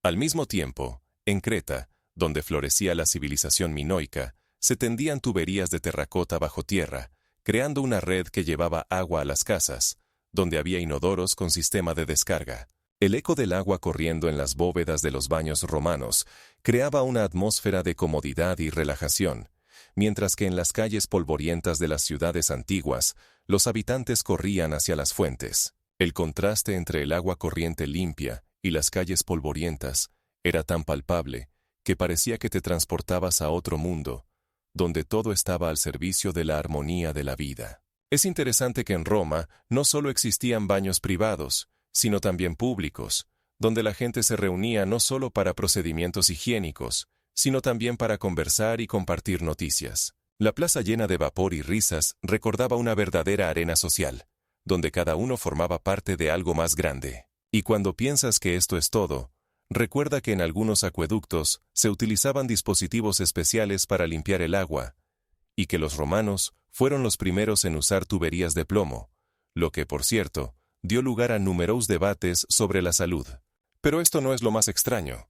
Al mismo tiempo, en Creta, donde florecía la civilización minoica, se tendían tuberías de terracota bajo tierra, creando una red que llevaba agua a las casas, donde había inodoros con sistema de descarga. El eco del agua corriendo en las bóvedas de los baños romanos creaba una atmósfera de comodidad y relajación, mientras que en las calles polvorientas de las ciudades antiguas, los habitantes corrían hacia las fuentes. El contraste entre el agua corriente limpia y las calles polvorientas era tan palpable que parecía que te transportabas a otro mundo, donde todo estaba al servicio de la armonía de la vida. Es interesante que en Roma no solo existían baños privados, sino también públicos, donde la gente se reunía no solo para procedimientos higiénicos, sino también para conversar y compartir noticias. La plaza llena de vapor y risas recordaba una verdadera arena social, donde cada uno formaba parte de algo más grande. Y cuando piensas que esto es todo, recuerda que en algunos acueductos se utilizaban dispositivos especiales para limpiar el agua, y que los romanos fueron los primeros en usar tuberías de plomo, lo que, por cierto, dio lugar a numerosos debates sobre la salud. Pero esto no es lo más extraño.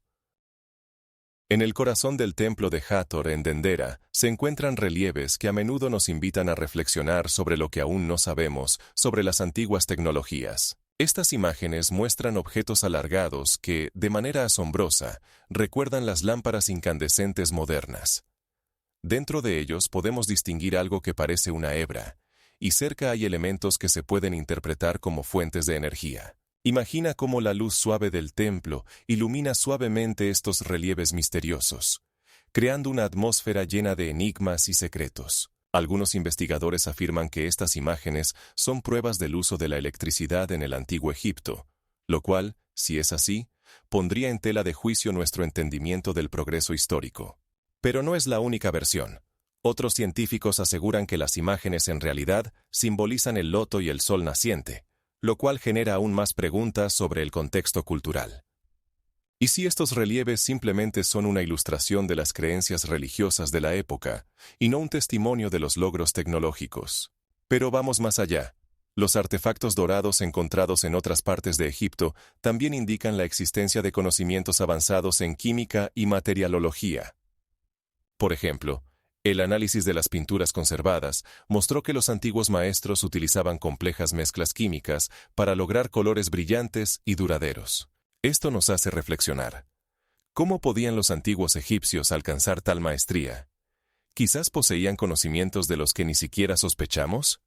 En el corazón del templo de Hathor en Dendera se encuentran relieves que a menudo nos invitan a reflexionar sobre lo que aún no sabemos sobre las antiguas tecnologías. Estas imágenes muestran objetos alargados que, de manera asombrosa, recuerdan las lámparas incandescentes modernas. Dentro de ellos podemos distinguir algo que parece una hebra, y cerca hay elementos que se pueden interpretar como fuentes de energía. Imagina cómo la luz suave del templo ilumina suavemente estos relieves misteriosos, creando una atmósfera llena de enigmas y secretos. Algunos investigadores afirman que estas imágenes son pruebas del uso de la electricidad en el antiguo Egipto, lo cual, si es así, pondría en tela de juicio nuestro entendimiento del progreso histórico. Pero no es la única versión. Otros científicos aseguran que las imágenes en realidad simbolizan el loto y el sol naciente, lo cual genera aún más preguntas sobre el contexto cultural. ¿Y si estos relieves simplemente son una ilustración de las creencias religiosas de la época, y no un testimonio de los logros tecnológicos? Pero vamos más allá. Los artefactos dorados encontrados en otras partes de Egipto también indican la existencia de conocimientos avanzados en química y materialología. Por ejemplo, el análisis de las pinturas conservadas mostró que los antiguos maestros utilizaban complejas mezclas químicas para lograr colores brillantes y duraderos. Esto nos hace reflexionar. ¿Cómo podían los antiguos egipcios alcanzar tal maestría? ¿Quizás poseían conocimientos de los que ni siquiera sospechamos?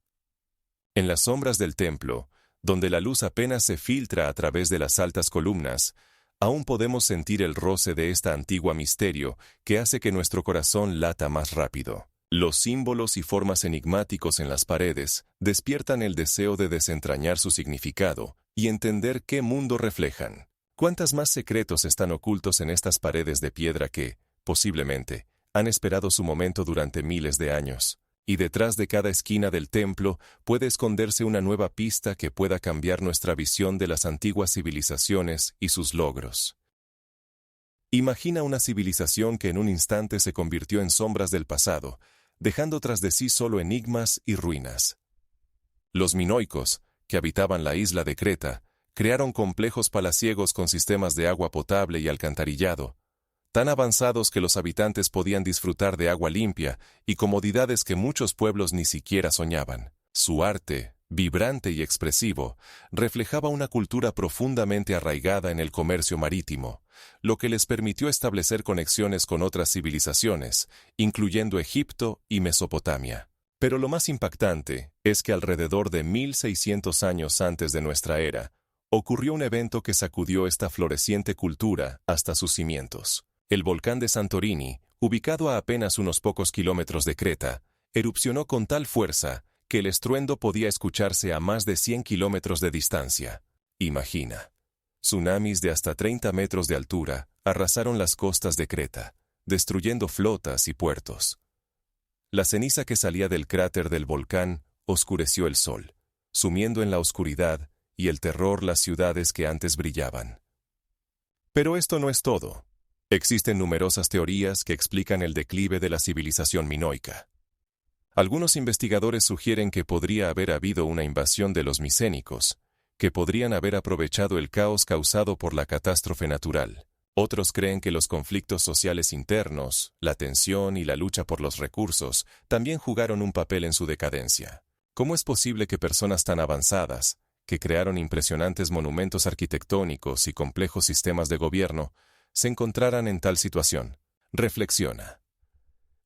En las sombras del templo, donde la luz apenas se filtra a través de las altas columnas, aún podemos sentir el roce de esta antigua misterio que hace que nuestro corazón lata más rápido. Los símbolos y formas enigmáticos en las paredes despiertan el deseo de desentrañar su significado y entender qué mundo reflejan. ¿Cuántas más secretos están ocultos en estas paredes de piedra que, posiblemente, han esperado su momento durante miles de años. Y detrás de cada esquina del templo puede esconderse una nueva pista que pueda cambiar nuestra visión de las antiguas civilizaciones y sus logros. Imagina una civilización que en un instante se convirtió en sombras del pasado, dejando tras de sí solo enigmas y ruinas. Los minoicos, que habitaban la isla de Creta, crearon complejos palaciegos con sistemas de agua potable y alcantarillado, tan avanzados que los habitantes podían disfrutar de agua limpia y comodidades que muchos pueblos ni siquiera soñaban. Su arte, vibrante y expresivo, reflejaba una cultura profundamente arraigada en el comercio marítimo, lo que les permitió establecer conexiones con otras civilizaciones, incluyendo Egipto y Mesopotamia. Pero lo más impactante es que alrededor de 1600 años antes de nuestra era, ocurrió un evento que sacudió esta floreciente cultura hasta sus cimientos. El volcán de Santorini, ubicado a apenas unos pocos kilómetros de Creta, erupcionó con tal fuerza que el estruendo podía escucharse a más de 100 kilómetros de distancia. Imagina. Tsunamis de hasta 30 metros de altura arrasaron las costas de Creta, destruyendo flotas y puertos. La ceniza que salía del cráter del volcán oscureció el sol, sumiendo en la oscuridad y el terror las ciudades que antes brillaban. Pero esto no es todo. Existen numerosas teorías que explican el declive de la civilización minoica. Algunos investigadores sugieren que podría haber habido una invasión de los micénicos, que podrían haber aprovechado el caos causado por la catástrofe natural. Otros creen que los conflictos sociales internos, la tensión y la lucha por los recursos también jugaron un papel en su decadencia. ¿Cómo es posible que personas tan avanzadas, que crearon impresionantes monumentos arquitectónicos y complejos sistemas de gobierno, se encontraran en tal situación? Reflexiona.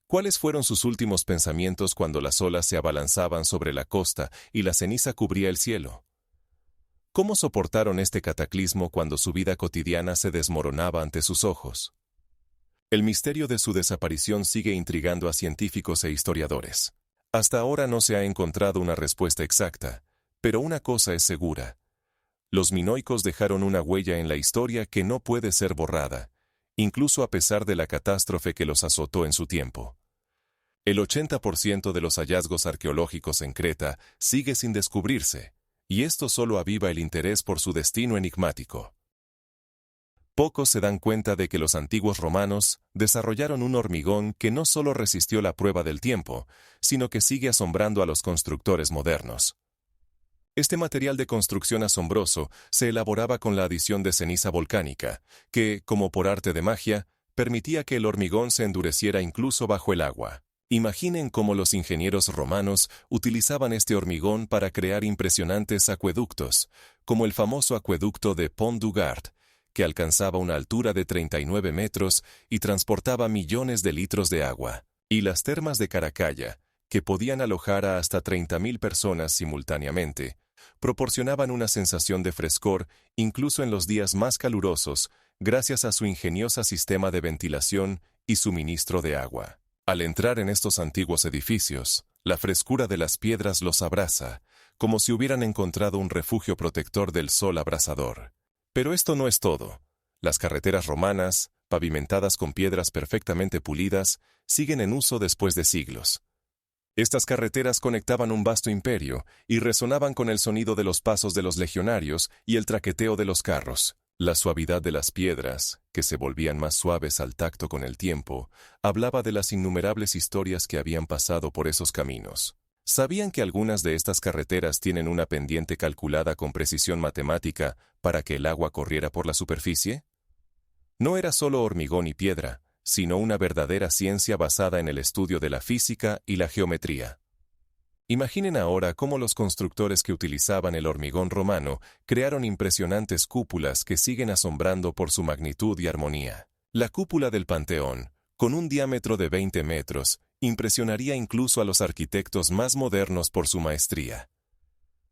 ¿Cuáles fueron sus últimos pensamientos cuando las olas se abalanzaban sobre la costa y la ceniza cubría el cielo? ¿Cómo soportaron este cataclismo cuando su vida cotidiana se desmoronaba ante sus ojos? El misterio de su desaparición sigue intrigando a científicos e historiadores. Hasta ahora no se ha encontrado una respuesta exacta, pero una cosa es segura. Los minoicos dejaron una huella en la historia que no puede ser borrada, incluso a pesar de la catástrofe que los azotó en su tiempo. El 80% de los hallazgos arqueológicos en Creta sigue sin descubrirse, y esto solo aviva el interés por su destino enigmático. Pocos se dan cuenta de que los antiguos romanos desarrollaron un hormigón que no solo resistió la prueba del tiempo, sino que sigue asombrando a los constructores modernos. Este material de construcción asombroso se elaboraba con la adición de ceniza volcánica, que, como por arte de magia, permitía que el hormigón se endureciera incluso bajo el agua. Imaginen cómo los ingenieros romanos utilizaban este hormigón para crear impresionantes acueductos, como el famoso acueducto de Pont du Gard, que alcanzaba una altura de 39 metros y transportaba millones de litros de agua, y las termas de Caracalla, que podían alojar a hasta 30.000 personas simultáneamente, proporcionaban una sensación de frescor incluso en los días más calurosos gracias a su ingenioso sistema de ventilación y suministro de agua. Al entrar en estos antiguos edificios, la frescura de las piedras los abraza, como si hubieran encontrado un refugio protector del sol abrasador. Pero esto no es todo. Las carreteras romanas, pavimentadas con piedras perfectamente pulidas, siguen en uso después de siglos. Estas carreteras conectaban un vasto imperio y resonaban con el sonido de los pasos de los legionarios y el traqueteo de los carros. La suavidad de las piedras, que se volvían más suaves al tacto con el tiempo, hablaba de las innumerables historias que habían pasado por esos caminos. ¿Sabían que algunas de estas carreteras tienen una pendiente calculada con precisión matemática para que el agua corriera por la superficie? No era solo hormigón y piedra, sino una verdadera ciencia basada en el estudio de la física y la geometría. Imaginen ahora cómo los constructores que utilizaban el hormigón romano crearon impresionantes cúpulas que siguen asombrando por su magnitud y armonía. La cúpula del Panteón, con un diámetro de 20 metros, impresionaría incluso a los arquitectos más modernos por su maestría.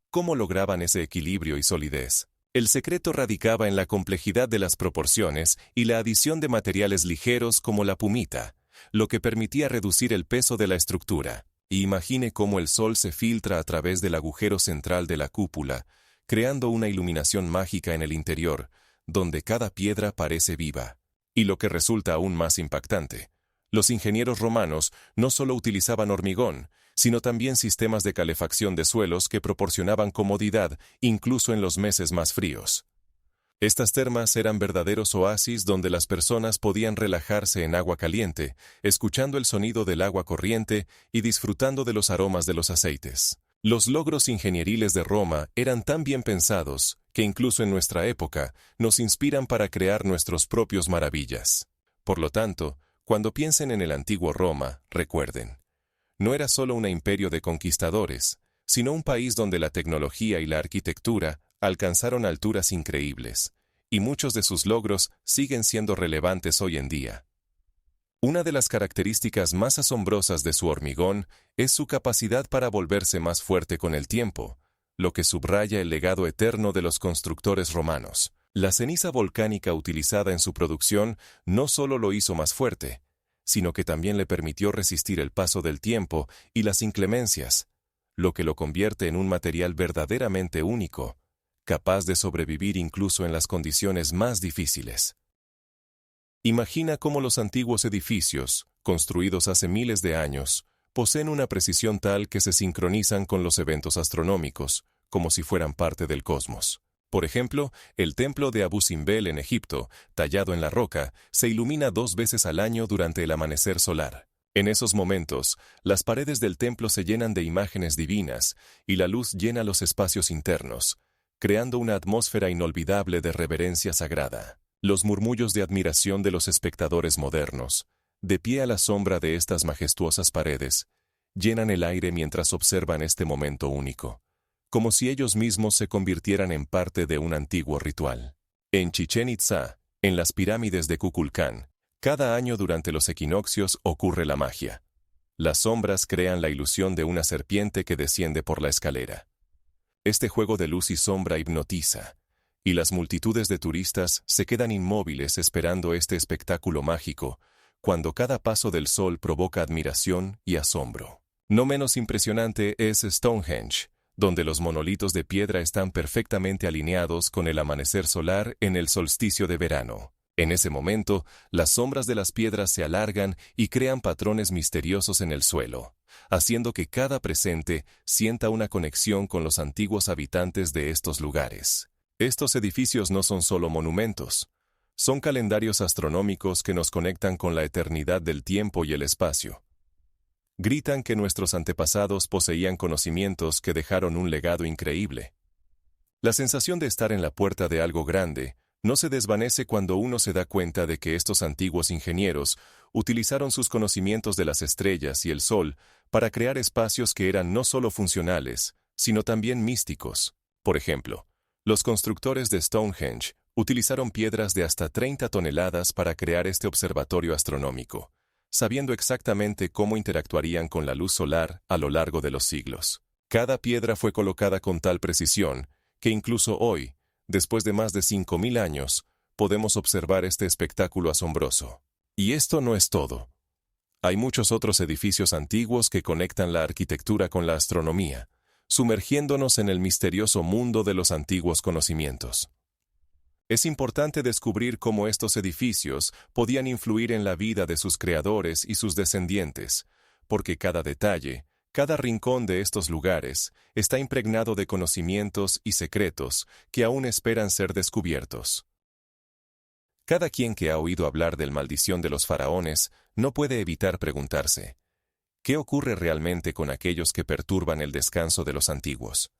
¿Cómo lograban ese equilibrio y solidez? El secreto radicaba en la complejidad de las proporciones y la adición de materiales ligeros como la pumita, lo que permitía reducir el peso de la estructura. Y imagine cómo el sol se filtra a través del agujero central de la cúpula, creando una iluminación mágica en el interior, donde cada piedra parece viva. Y lo que resulta aún más impactante, los ingenieros romanos no solo utilizaban hormigón, sino también sistemas de calefacción de suelos que proporcionaban comodidad incluso en los meses más fríos. Estas termas eran verdaderos oasis donde las personas podían relajarse en agua caliente, escuchando el sonido del agua corriente y disfrutando de los aromas de los aceites. Los logros ingenieriles de Roma eran tan bien pensados que incluso en nuestra época nos inspiran para crear nuestros propios maravillas. Por lo tanto, cuando piensen en el antiguo Roma, recuerden, no era solo un imperio de conquistadores, sino un país donde la tecnología y la arquitectura alcanzaron alturas increíbles, y muchos de sus logros siguen siendo relevantes hoy en día. Una de las características más asombrosas de su hormigón es su capacidad para volverse más fuerte con el tiempo, lo que subraya el legado eterno de los constructores romanos. La ceniza volcánica utilizada en su producción no solo lo hizo más fuerte, sino que también le permitió resistir el paso del tiempo y las inclemencias, lo que lo convierte en un material verdaderamente único, capaz de sobrevivir incluso en las condiciones más difíciles. Imagina cómo los antiguos edificios, construidos hace miles de años, poseen una precisión tal que se sincronizan con los eventos astronómicos, como si fueran parte del cosmos. Por ejemplo, el templo de Abu Simbel en Egipto, tallado en la roca, se ilumina 2 veces al año durante el amanecer solar. En esos momentos, las paredes del templo se llenan de imágenes divinas y la luz llena los espacios internos, creando una atmósfera inolvidable de reverencia sagrada. Los murmullos de admiración de los espectadores modernos, de pie a la sombra de estas majestuosas paredes, llenan el aire mientras observan este momento único, como si ellos mismos se convirtieran en parte de un antiguo ritual. En Chichén Itzá, en las pirámides de Kukulcán, cada año durante los equinoccios ocurre la magia. Las sombras crean la ilusión de una serpiente que desciende por la escalera. Este juego de luz y sombra hipnotiza, y las multitudes de turistas se quedan inmóviles esperando este espectáculo mágico, cuando cada paso del sol provoca admiración y asombro. No menos impresionante es Stonehenge, donde los monolitos de piedra están perfectamente alineados con el amanecer solar en el solsticio de verano. En ese momento, las sombras de las piedras se alargan y crean patrones misteriosos en el suelo, haciendo que cada presente sienta una conexión con los antiguos habitantes de estos lugares. Estos edificios no son solo monumentos, son calendarios astronómicos que nos conectan con la eternidad del tiempo y el espacio. Gritan que nuestros antepasados poseían conocimientos que dejaron un legado increíble. La sensación de estar en la puerta de algo grande no se desvanece cuando uno se da cuenta de que estos antiguos ingenieros utilizaron sus conocimientos de las estrellas y el sol para crear espacios que eran no solo funcionales, sino también místicos. Por ejemplo, los constructores de Stonehenge utilizaron piedras de hasta 30 toneladas para crear este observatorio astronómico, sabiendo exactamente cómo interactuarían con la luz solar a lo largo de los siglos. Cada piedra fue colocada con tal precisión que incluso hoy, después de más de 5.000 años, podemos observar este espectáculo asombroso. Y esto no es todo. Hay muchos otros edificios antiguos que conectan la arquitectura con la astronomía, sumergiéndonos en el misterioso mundo de los antiguos conocimientos. Es importante descubrir cómo estos edificios podían influir en la vida de sus creadores y sus descendientes, porque cada detalle, cada rincón de estos lugares está impregnado de conocimientos y secretos que aún esperan ser descubiertos. Cada quien que ha oído hablar del maldición de los faraones no puede evitar preguntarse, ¿qué ocurre realmente con aquellos que perturban el descanso de los antiguos?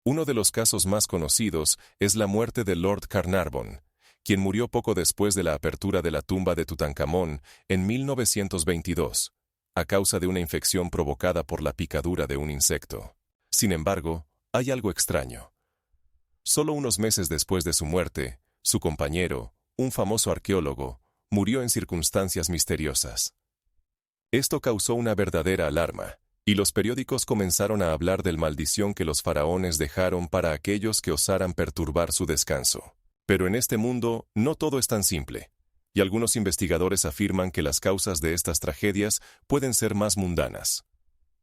Uno de los casos más conocidos es la muerte de Lord Carnarvon, quien murió poco después de la apertura de la tumba de Tutankamón en 1922, a causa de una infección provocada por la picadura de un insecto. Sin embargo, hay algo extraño. Solo unos meses después de su muerte, su compañero, un famoso arqueólogo, murió en circunstancias misteriosas. Esto causó una verdadera alarma, y los periódicos comenzaron a hablar del maldición que los faraones dejaron para aquellos que osaran perturbar su descanso. Pero en este mundo no todo es tan simple, y algunos investigadores afirman que las causas de estas tragedias pueden ser más mundanas.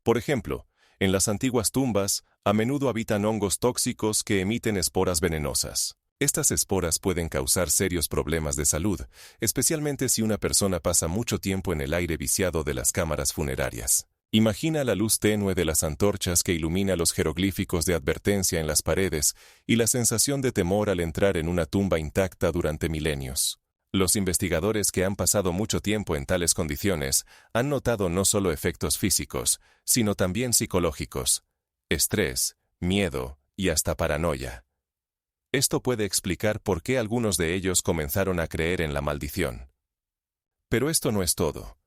Por ejemplo, en las antiguas tumbas, a menudo habitan hongos tóxicos que emiten esporas venenosas. Estas esporas pueden causar serios problemas de salud, especialmente si una persona pasa mucho tiempo en el aire viciado de las cámaras funerarias. Imagina la luz tenue de las antorchas que ilumina los jeroglíficos de advertencia en las paredes y la sensación de temor al entrar en una tumba intacta durante milenios. Los investigadores que han pasado mucho tiempo en tales condiciones han notado no solo efectos físicos, sino también psicológicos: estrés, miedo y hasta paranoia. Esto puede explicar por qué algunos de ellos comenzaron a creer en la maldición. Pero esto no es todo.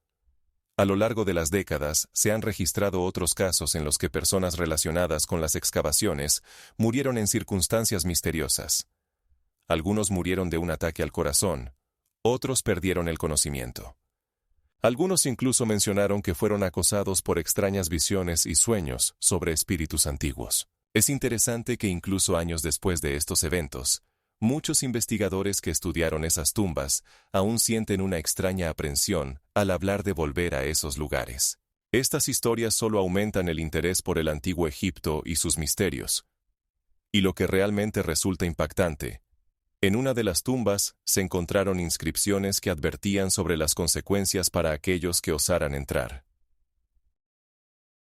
A lo largo de las décadas, se han registrado otros casos en los que personas relacionadas con las excavaciones murieron en circunstancias misteriosas. Algunos murieron de un ataque al corazón, otros perdieron el conocimiento. Algunos incluso mencionaron que fueron acosados por extrañas visiones y sueños sobre espíritus antiguos. Es interesante que incluso años después de estos eventos, muchos investigadores que estudiaron esas tumbas aún sienten una extraña aprensión al hablar de volver a esos lugares. Estas historias solo aumentan el interés por el antiguo Egipto y sus misterios. Y lo que realmente resulta impactante: en una de las tumbas se encontraron inscripciones que advertían sobre las consecuencias para aquellos que osaran entrar.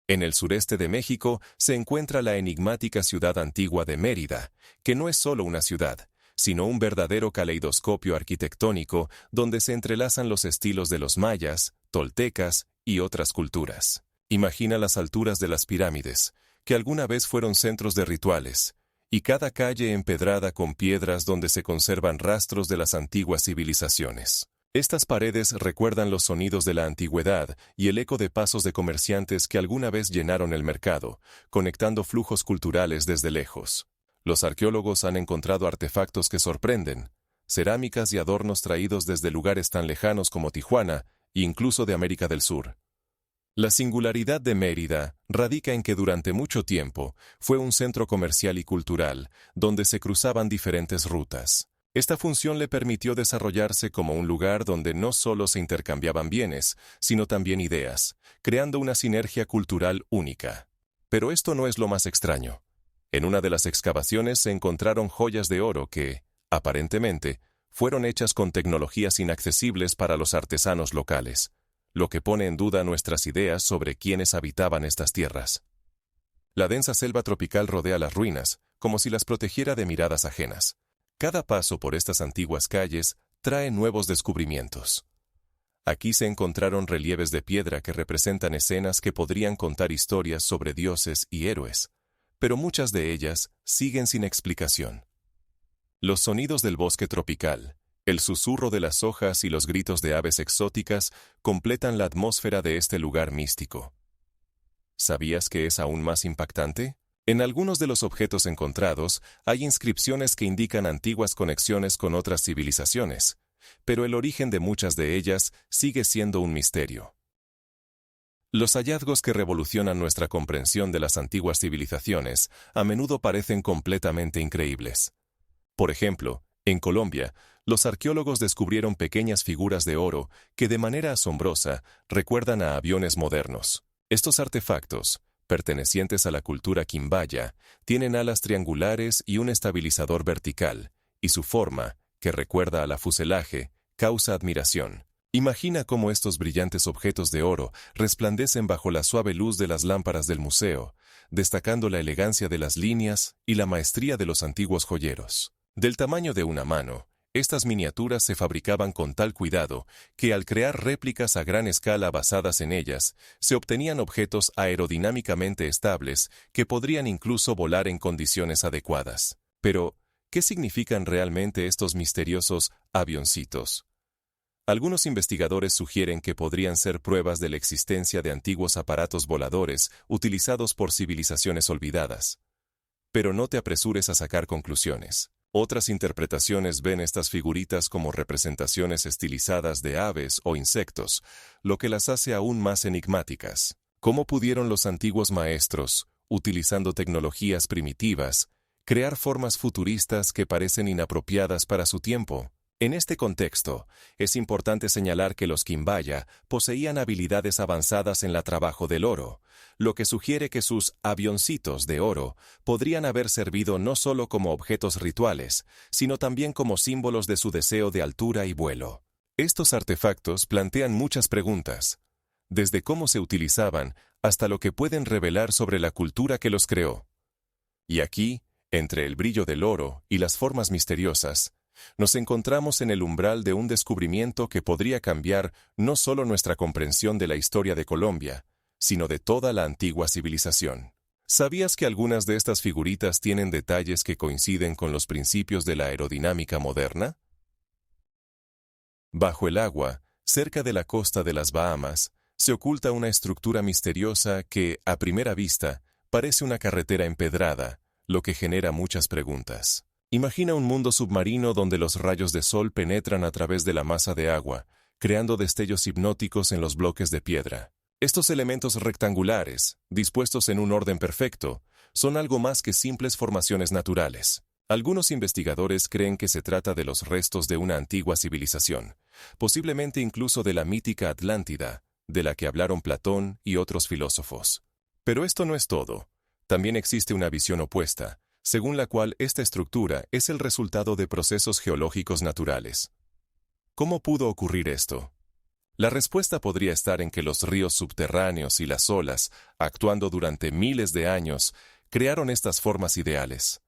En el sureste de México se encuentra la enigmática ciudad antigua de Mérida, que no es solo una ciudad, sino un verdadero caleidoscopio arquitectónico donde se entrelazan los estilos de los mayas, toltecas y otras culturas. Imagina las alturas de las pirámides, que alguna vez fueron centros de rituales, y cada calle empedrada con piedras donde se conservan rastros de las antiguas civilizaciones. Estas paredes recuerdan los sonidos de la antigüedad y el eco de pasos de comerciantes que alguna vez llenaron el mercado, conectando flujos culturales desde lejos. Los arqueólogos han encontrado artefactos que sorprenden: cerámicas y adornos traídos desde lugares tan lejanos como Tijuana e incluso de América del Sur. La singularidad de Mérida radica en que durante mucho tiempo fue un centro comercial y cultural, donde se cruzaban diferentes rutas. Esta función le permitió desarrollarse como un lugar donde no solo se intercambiaban bienes, sino también ideas, creando una sinergia cultural única. Pero esto no es lo más extraño. En una de las excavaciones se encontraron joyas de oro que, aparentemente, fueron hechas con tecnologías inaccesibles para los artesanos locales, lo que pone en duda nuestras ideas sobre quiénes habitaban estas tierras. La densa selva tropical rodea las ruinas, como si las protegiera de miradas ajenas. Cada paso por estas antiguas calles trae nuevos descubrimientos. Aquí se encontraron relieves de piedra que representan escenas que podrían contar historias sobre dioses y héroes, pero muchas de ellas siguen sin explicación. Los sonidos del bosque tropical, el susurro de las hojas y los gritos de aves exóticas completan la atmósfera de este lugar místico. ¿Sabías que es aún más impactante? En algunos de los objetos encontrados hay inscripciones que indican antiguas conexiones con otras civilizaciones, pero el origen de muchas de ellas sigue siendo un misterio. Los hallazgos que revolucionan nuestra comprensión de las antiguas civilizaciones a menudo parecen completamente increíbles. Por ejemplo, en Colombia, los arqueólogos descubrieron pequeñas figuras de oro que de manera asombrosa recuerdan a aviones modernos. Estos artefactos, pertenecientes a la cultura quimbaya, tienen alas triangulares y un estabilizador vertical, y su forma, que recuerda a la fuselaje, causa admiración. Imagina cómo estos brillantes objetos de oro resplandecen bajo la suave luz de las lámparas del museo, destacando la elegancia de las líneas y la maestría de los antiguos joyeros. Del tamaño de una mano, estas miniaturas se fabricaban con tal cuidado que al crear réplicas a gran escala basadas en ellas, se obtenían objetos aerodinámicamente estables que podrían incluso volar en condiciones adecuadas. Pero, ¿qué significan realmente estos misteriosos avioncitos? Algunos investigadores sugieren que podrían ser pruebas de la existencia de antiguos aparatos voladores utilizados por civilizaciones olvidadas. Pero no te apresures a sacar conclusiones. Otras interpretaciones ven estas figuritas como representaciones estilizadas de aves o insectos, lo que las hace aún más enigmáticas. ¿Cómo pudieron los antiguos maestros, utilizando tecnologías primitivas, crear formas futuristas que parecen inapropiadas para su tiempo? En este contexto, es importante señalar que los Quimbaya poseían habilidades avanzadas en el trabajo del oro, lo que sugiere que sus avioncitos de oro podrían haber servido no solo como objetos rituales, sino también como símbolos de su deseo de altura y vuelo. Estos artefactos plantean muchas preguntas, desde cómo se utilizaban hasta lo que pueden revelar sobre la cultura que los creó. Y aquí, entre el brillo del oro y las formas misteriosas, nos encontramos en el umbral de un descubrimiento que podría cambiar no solo nuestra comprensión de la historia de Colombia, sino de toda la antigua civilización. ¿Sabías que algunas de estas figuritas tienen detalles que coinciden con los principios de la aerodinámica moderna? Bajo el agua, cerca de la costa de las Bahamas, se oculta una estructura misteriosa que, a primera vista, parece una carretera empedrada, lo que genera muchas preguntas. Imagina un mundo submarino donde los rayos de sol penetran a través de la masa de agua, creando destellos hipnóticos en los bloques de piedra. Estos elementos rectangulares, dispuestos en un orden perfecto, son algo más que simples formaciones naturales. Algunos investigadores creen que se trata de los restos de una antigua civilización, posiblemente incluso de la mítica Atlántida, de la que hablaron Platón y otros filósofos. Pero esto no es todo. También existe una visión opuesta, según la cual esta estructura es el resultado de procesos geológicos naturales. ¿Cómo pudo ocurrir esto? La respuesta podría estar en que los ríos subterráneos y las olas, actuando durante miles de años, crearon estas formas ideales.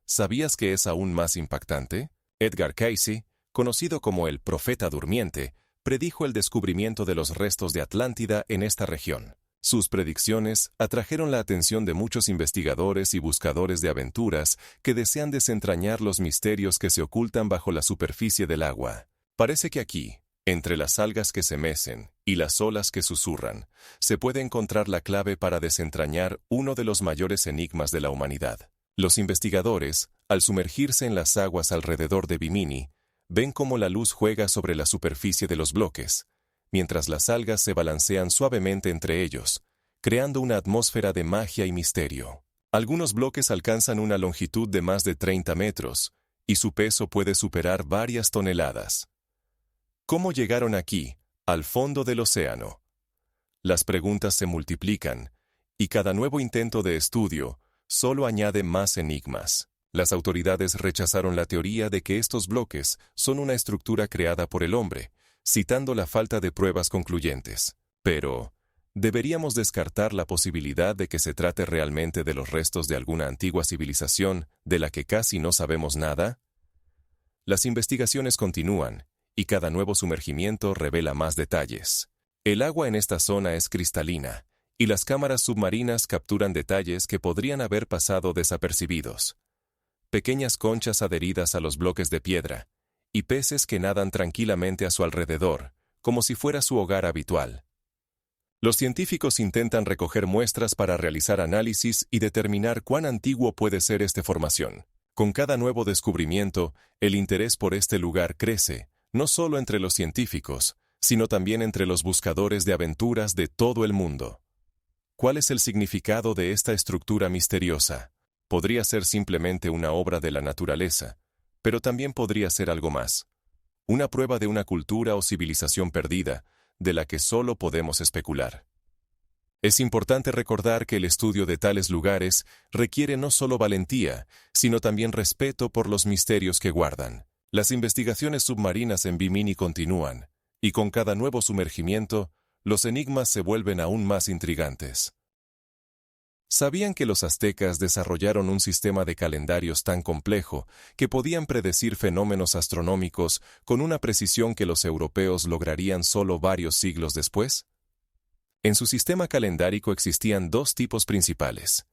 ¿Sabías que es aún más impactante? Edgar Cayce, conocido como el Profeta Durmiente, predijo el descubrimiento de los restos de Atlántida en esta región. Sus predicciones atrajeron la atención de muchos investigadores y buscadores de aventuras que desean desentrañar los misterios que se ocultan bajo la superficie del agua. Parece que aquí, entre las algas que se mecen y las olas que susurran, se puede encontrar la clave para desentrañar uno de los mayores enigmas de la humanidad. Los investigadores, al sumergirse en las aguas alrededor de Bimini, ven cómo la luz juega sobre la superficie de los bloques, mientras las algas se balancean suavemente entre ellos, creando una atmósfera de magia y misterio. Algunos bloques alcanzan una longitud de más de 30 metros, y su peso puede superar varias toneladas. ¿Cómo llegaron aquí, al fondo del océano? Las preguntas se multiplican, y cada nuevo intento de estudio solo añade más enigmas. Las autoridades rechazaron la teoría de que estos bloques son una estructura creada por el hombre, citando la falta de pruebas concluyentes. Pero, ¿deberíamos descartar la posibilidad de que se trate realmente de los restos de alguna antigua civilización de la que casi no sabemos nada? Las investigaciones continúan, y cada nuevo sumergimiento revela más detalles. El agua en esta zona es cristalina, y las cámaras submarinas capturan detalles que podrían haber pasado desapercibidos. Pequeñas conchas adheridas a los bloques de piedra, y peces que nadan tranquilamente a su alrededor, como si fuera su hogar habitual. Los científicos intentan recoger muestras para realizar análisis y determinar cuán antiguo puede ser esta formación. Con cada nuevo descubrimiento, el interés por este lugar crece, no solo entre los científicos, sino también entre los buscadores de aventuras de todo el mundo. ¿Cuál es el significado de esta estructura misteriosa? Podría ser simplemente una obra de la naturaleza, pero también podría ser algo más. Una prueba de una cultura o civilización perdida, de la que solo podemos especular. Es importante recordar que el estudio de tales lugares requiere no solo valentía, sino también respeto por los misterios que guardan. Las investigaciones submarinas en Bimini continúan, y con cada nuevo sumergimiento, los enigmas se vuelven aún más intrigantes. ¿Sabían que los aztecas desarrollaron un sistema de calendarios tan complejo que podían predecir fenómenos astronómicos con una precisión que los europeos lograrían solo varios siglos después? En su sistema calendárico existían dos tipos principales: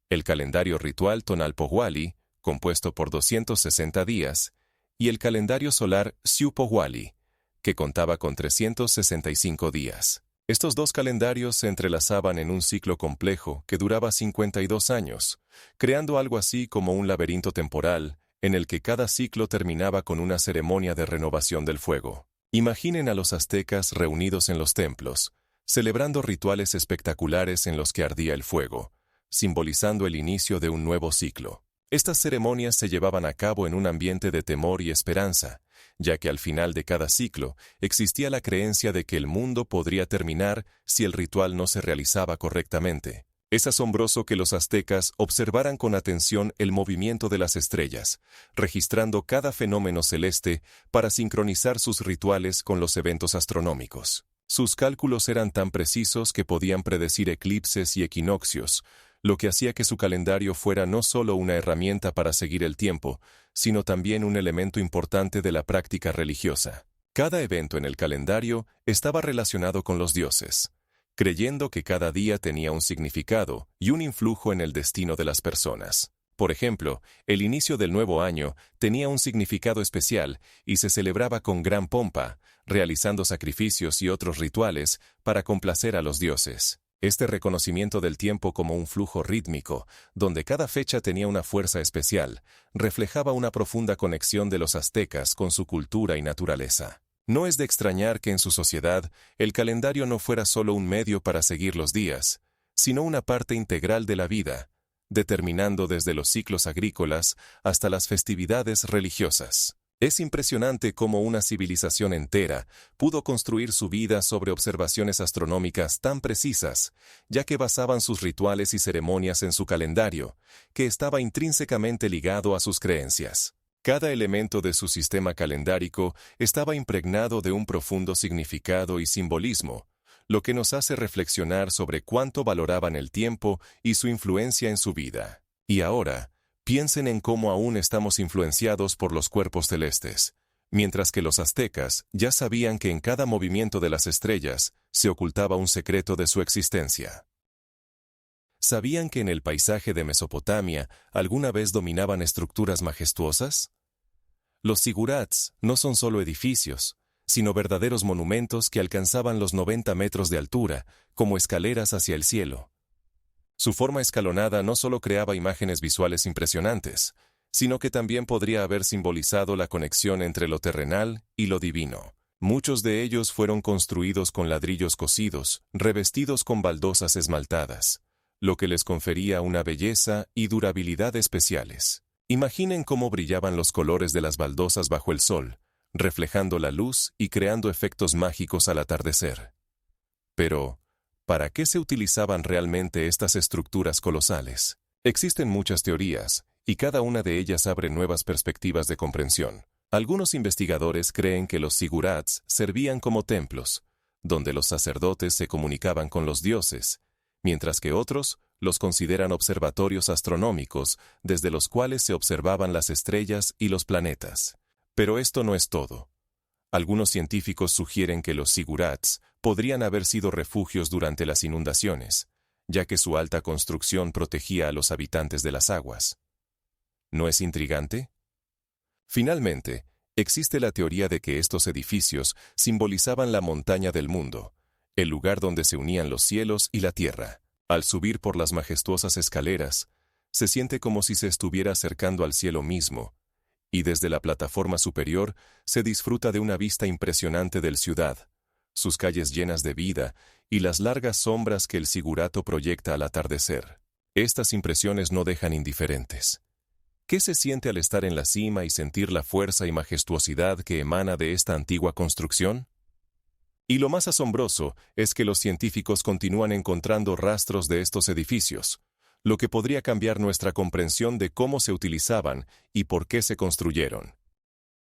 el calendario ritual Tonalpohualli, compuesto por 260 días, y el calendario solar Xiuhpohualli, que contaba con 365 días. Estos dos calendarios se entrelazaban en un ciclo complejo que duraba 52 años, creando algo así como un laberinto temporal en el que cada ciclo terminaba con una ceremonia de renovación del fuego. Imaginen a los aztecas reunidos en los templos, celebrando rituales espectaculares en los que ardía el fuego, simbolizando el inicio de un nuevo ciclo. Estas ceremonias se llevaban a cabo en un ambiente de temor y esperanza, ya que al final de cada ciclo existía la creencia de que el mundo podría terminar si el ritual no se realizaba correctamente. Es asombroso que los aztecas observaran con atención el movimiento de las estrellas, registrando cada fenómeno celeste para sincronizar sus rituales con los eventos astronómicos. Sus cálculos eran tan precisos que podían predecir eclipses y equinoccios, lo que hacía que su calendario fuera no solo una herramienta para seguir el tiempo, sino también un elemento importante de la práctica religiosa. Cada evento en el calendario estaba relacionado con los dioses, creyendo que cada día tenía un significado y un influjo en el destino de las personas. Por ejemplo, el inicio del nuevo año tenía un significado especial y se celebraba con gran pompa, realizando sacrificios y otros rituales para complacer a los dioses. Este reconocimiento del tiempo como un flujo rítmico, donde cada fecha tenía una fuerza especial, reflejaba una profunda conexión de los aztecas con su cultura y naturaleza. No es de extrañar que en su sociedad el calendario no fuera solo un medio para seguir los días, sino una parte integral de la vida, determinando desde los ciclos agrícolas hasta las festividades religiosas. Es impresionante cómo una civilización entera pudo construir su vida sobre observaciones astronómicas tan precisas, ya que basaban sus rituales y ceremonias en su calendario, que estaba intrínsecamente ligado a sus creencias. Cada elemento de su sistema calendárico estaba impregnado de un profundo significado y simbolismo, lo que nos hace reflexionar sobre cuánto valoraban el tiempo y su influencia en su vida. Y ahora, piensen en cómo aún estamos influenciados por los cuerpos celestes, mientras que los aztecas ya sabían que en cada movimiento de las estrellas se ocultaba un secreto de su existencia. ¿Sabían que en el paisaje de Mesopotamia alguna vez dominaban estructuras majestuosas? Los zigurats no son solo edificios, sino verdaderos monumentos que alcanzaban los 90 metros de altura, como escaleras hacia el cielo. Su forma escalonada no solo creaba imágenes visuales impresionantes, sino que también podría haber simbolizado la conexión entre lo terrenal y lo divino. Muchos de ellos fueron construidos con ladrillos cocidos, revestidos con baldosas esmaltadas, lo que les confería una belleza y durabilidad especiales. Imaginen cómo brillaban los colores de las baldosas bajo el sol, reflejando la luz y creando efectos mágicos al atardecer. Pero, ¿para qué se utilizaban realmente estas estructuras colosales? Existen muchas teorías, y cada una de ellas abre nuevas perspectivas de comprensión. Algunos investigadores creen que los zigurats servían como templos, donde los sacerdotes se comunicaban con los dioses, mientras que otros los consideran observatorios astronómicos desde los cuales se observaban las estrellas y los planetas. Pero esto no es todo. Algunos científicos sugieren que los zigurats podrían haber sido refugios durante las inundaciones, ya que su alta construcción protegía a los habitantes de las aguas. ¿No es intrigante? Finalmente, existe la teoría de que estos edificios simbolizaban la montaña del mundo, el lugar donde se unían los cielos y la tierra. Al subir por las majestuosas escaleras, se siente como si se estuviera acercando al cielo mismo, y desde la plataforma superior se disfruta de una vista impresionante del ciudad, sus calles llenas de vida y las largas sombras que el zigurato proyecta al atardecer. Estas impresiones no dejan indiferentes. ¿Qué se siente al estar en la cima y sentir la fuerza y majestuosidad que emana de esta antigua construcción? Y lo más asombroso es que los científicos continúan encontrando rastros de estos edificios, lo que podría cambiar nuestra comprensión de cómo se utilizaban y por qué se construyeron.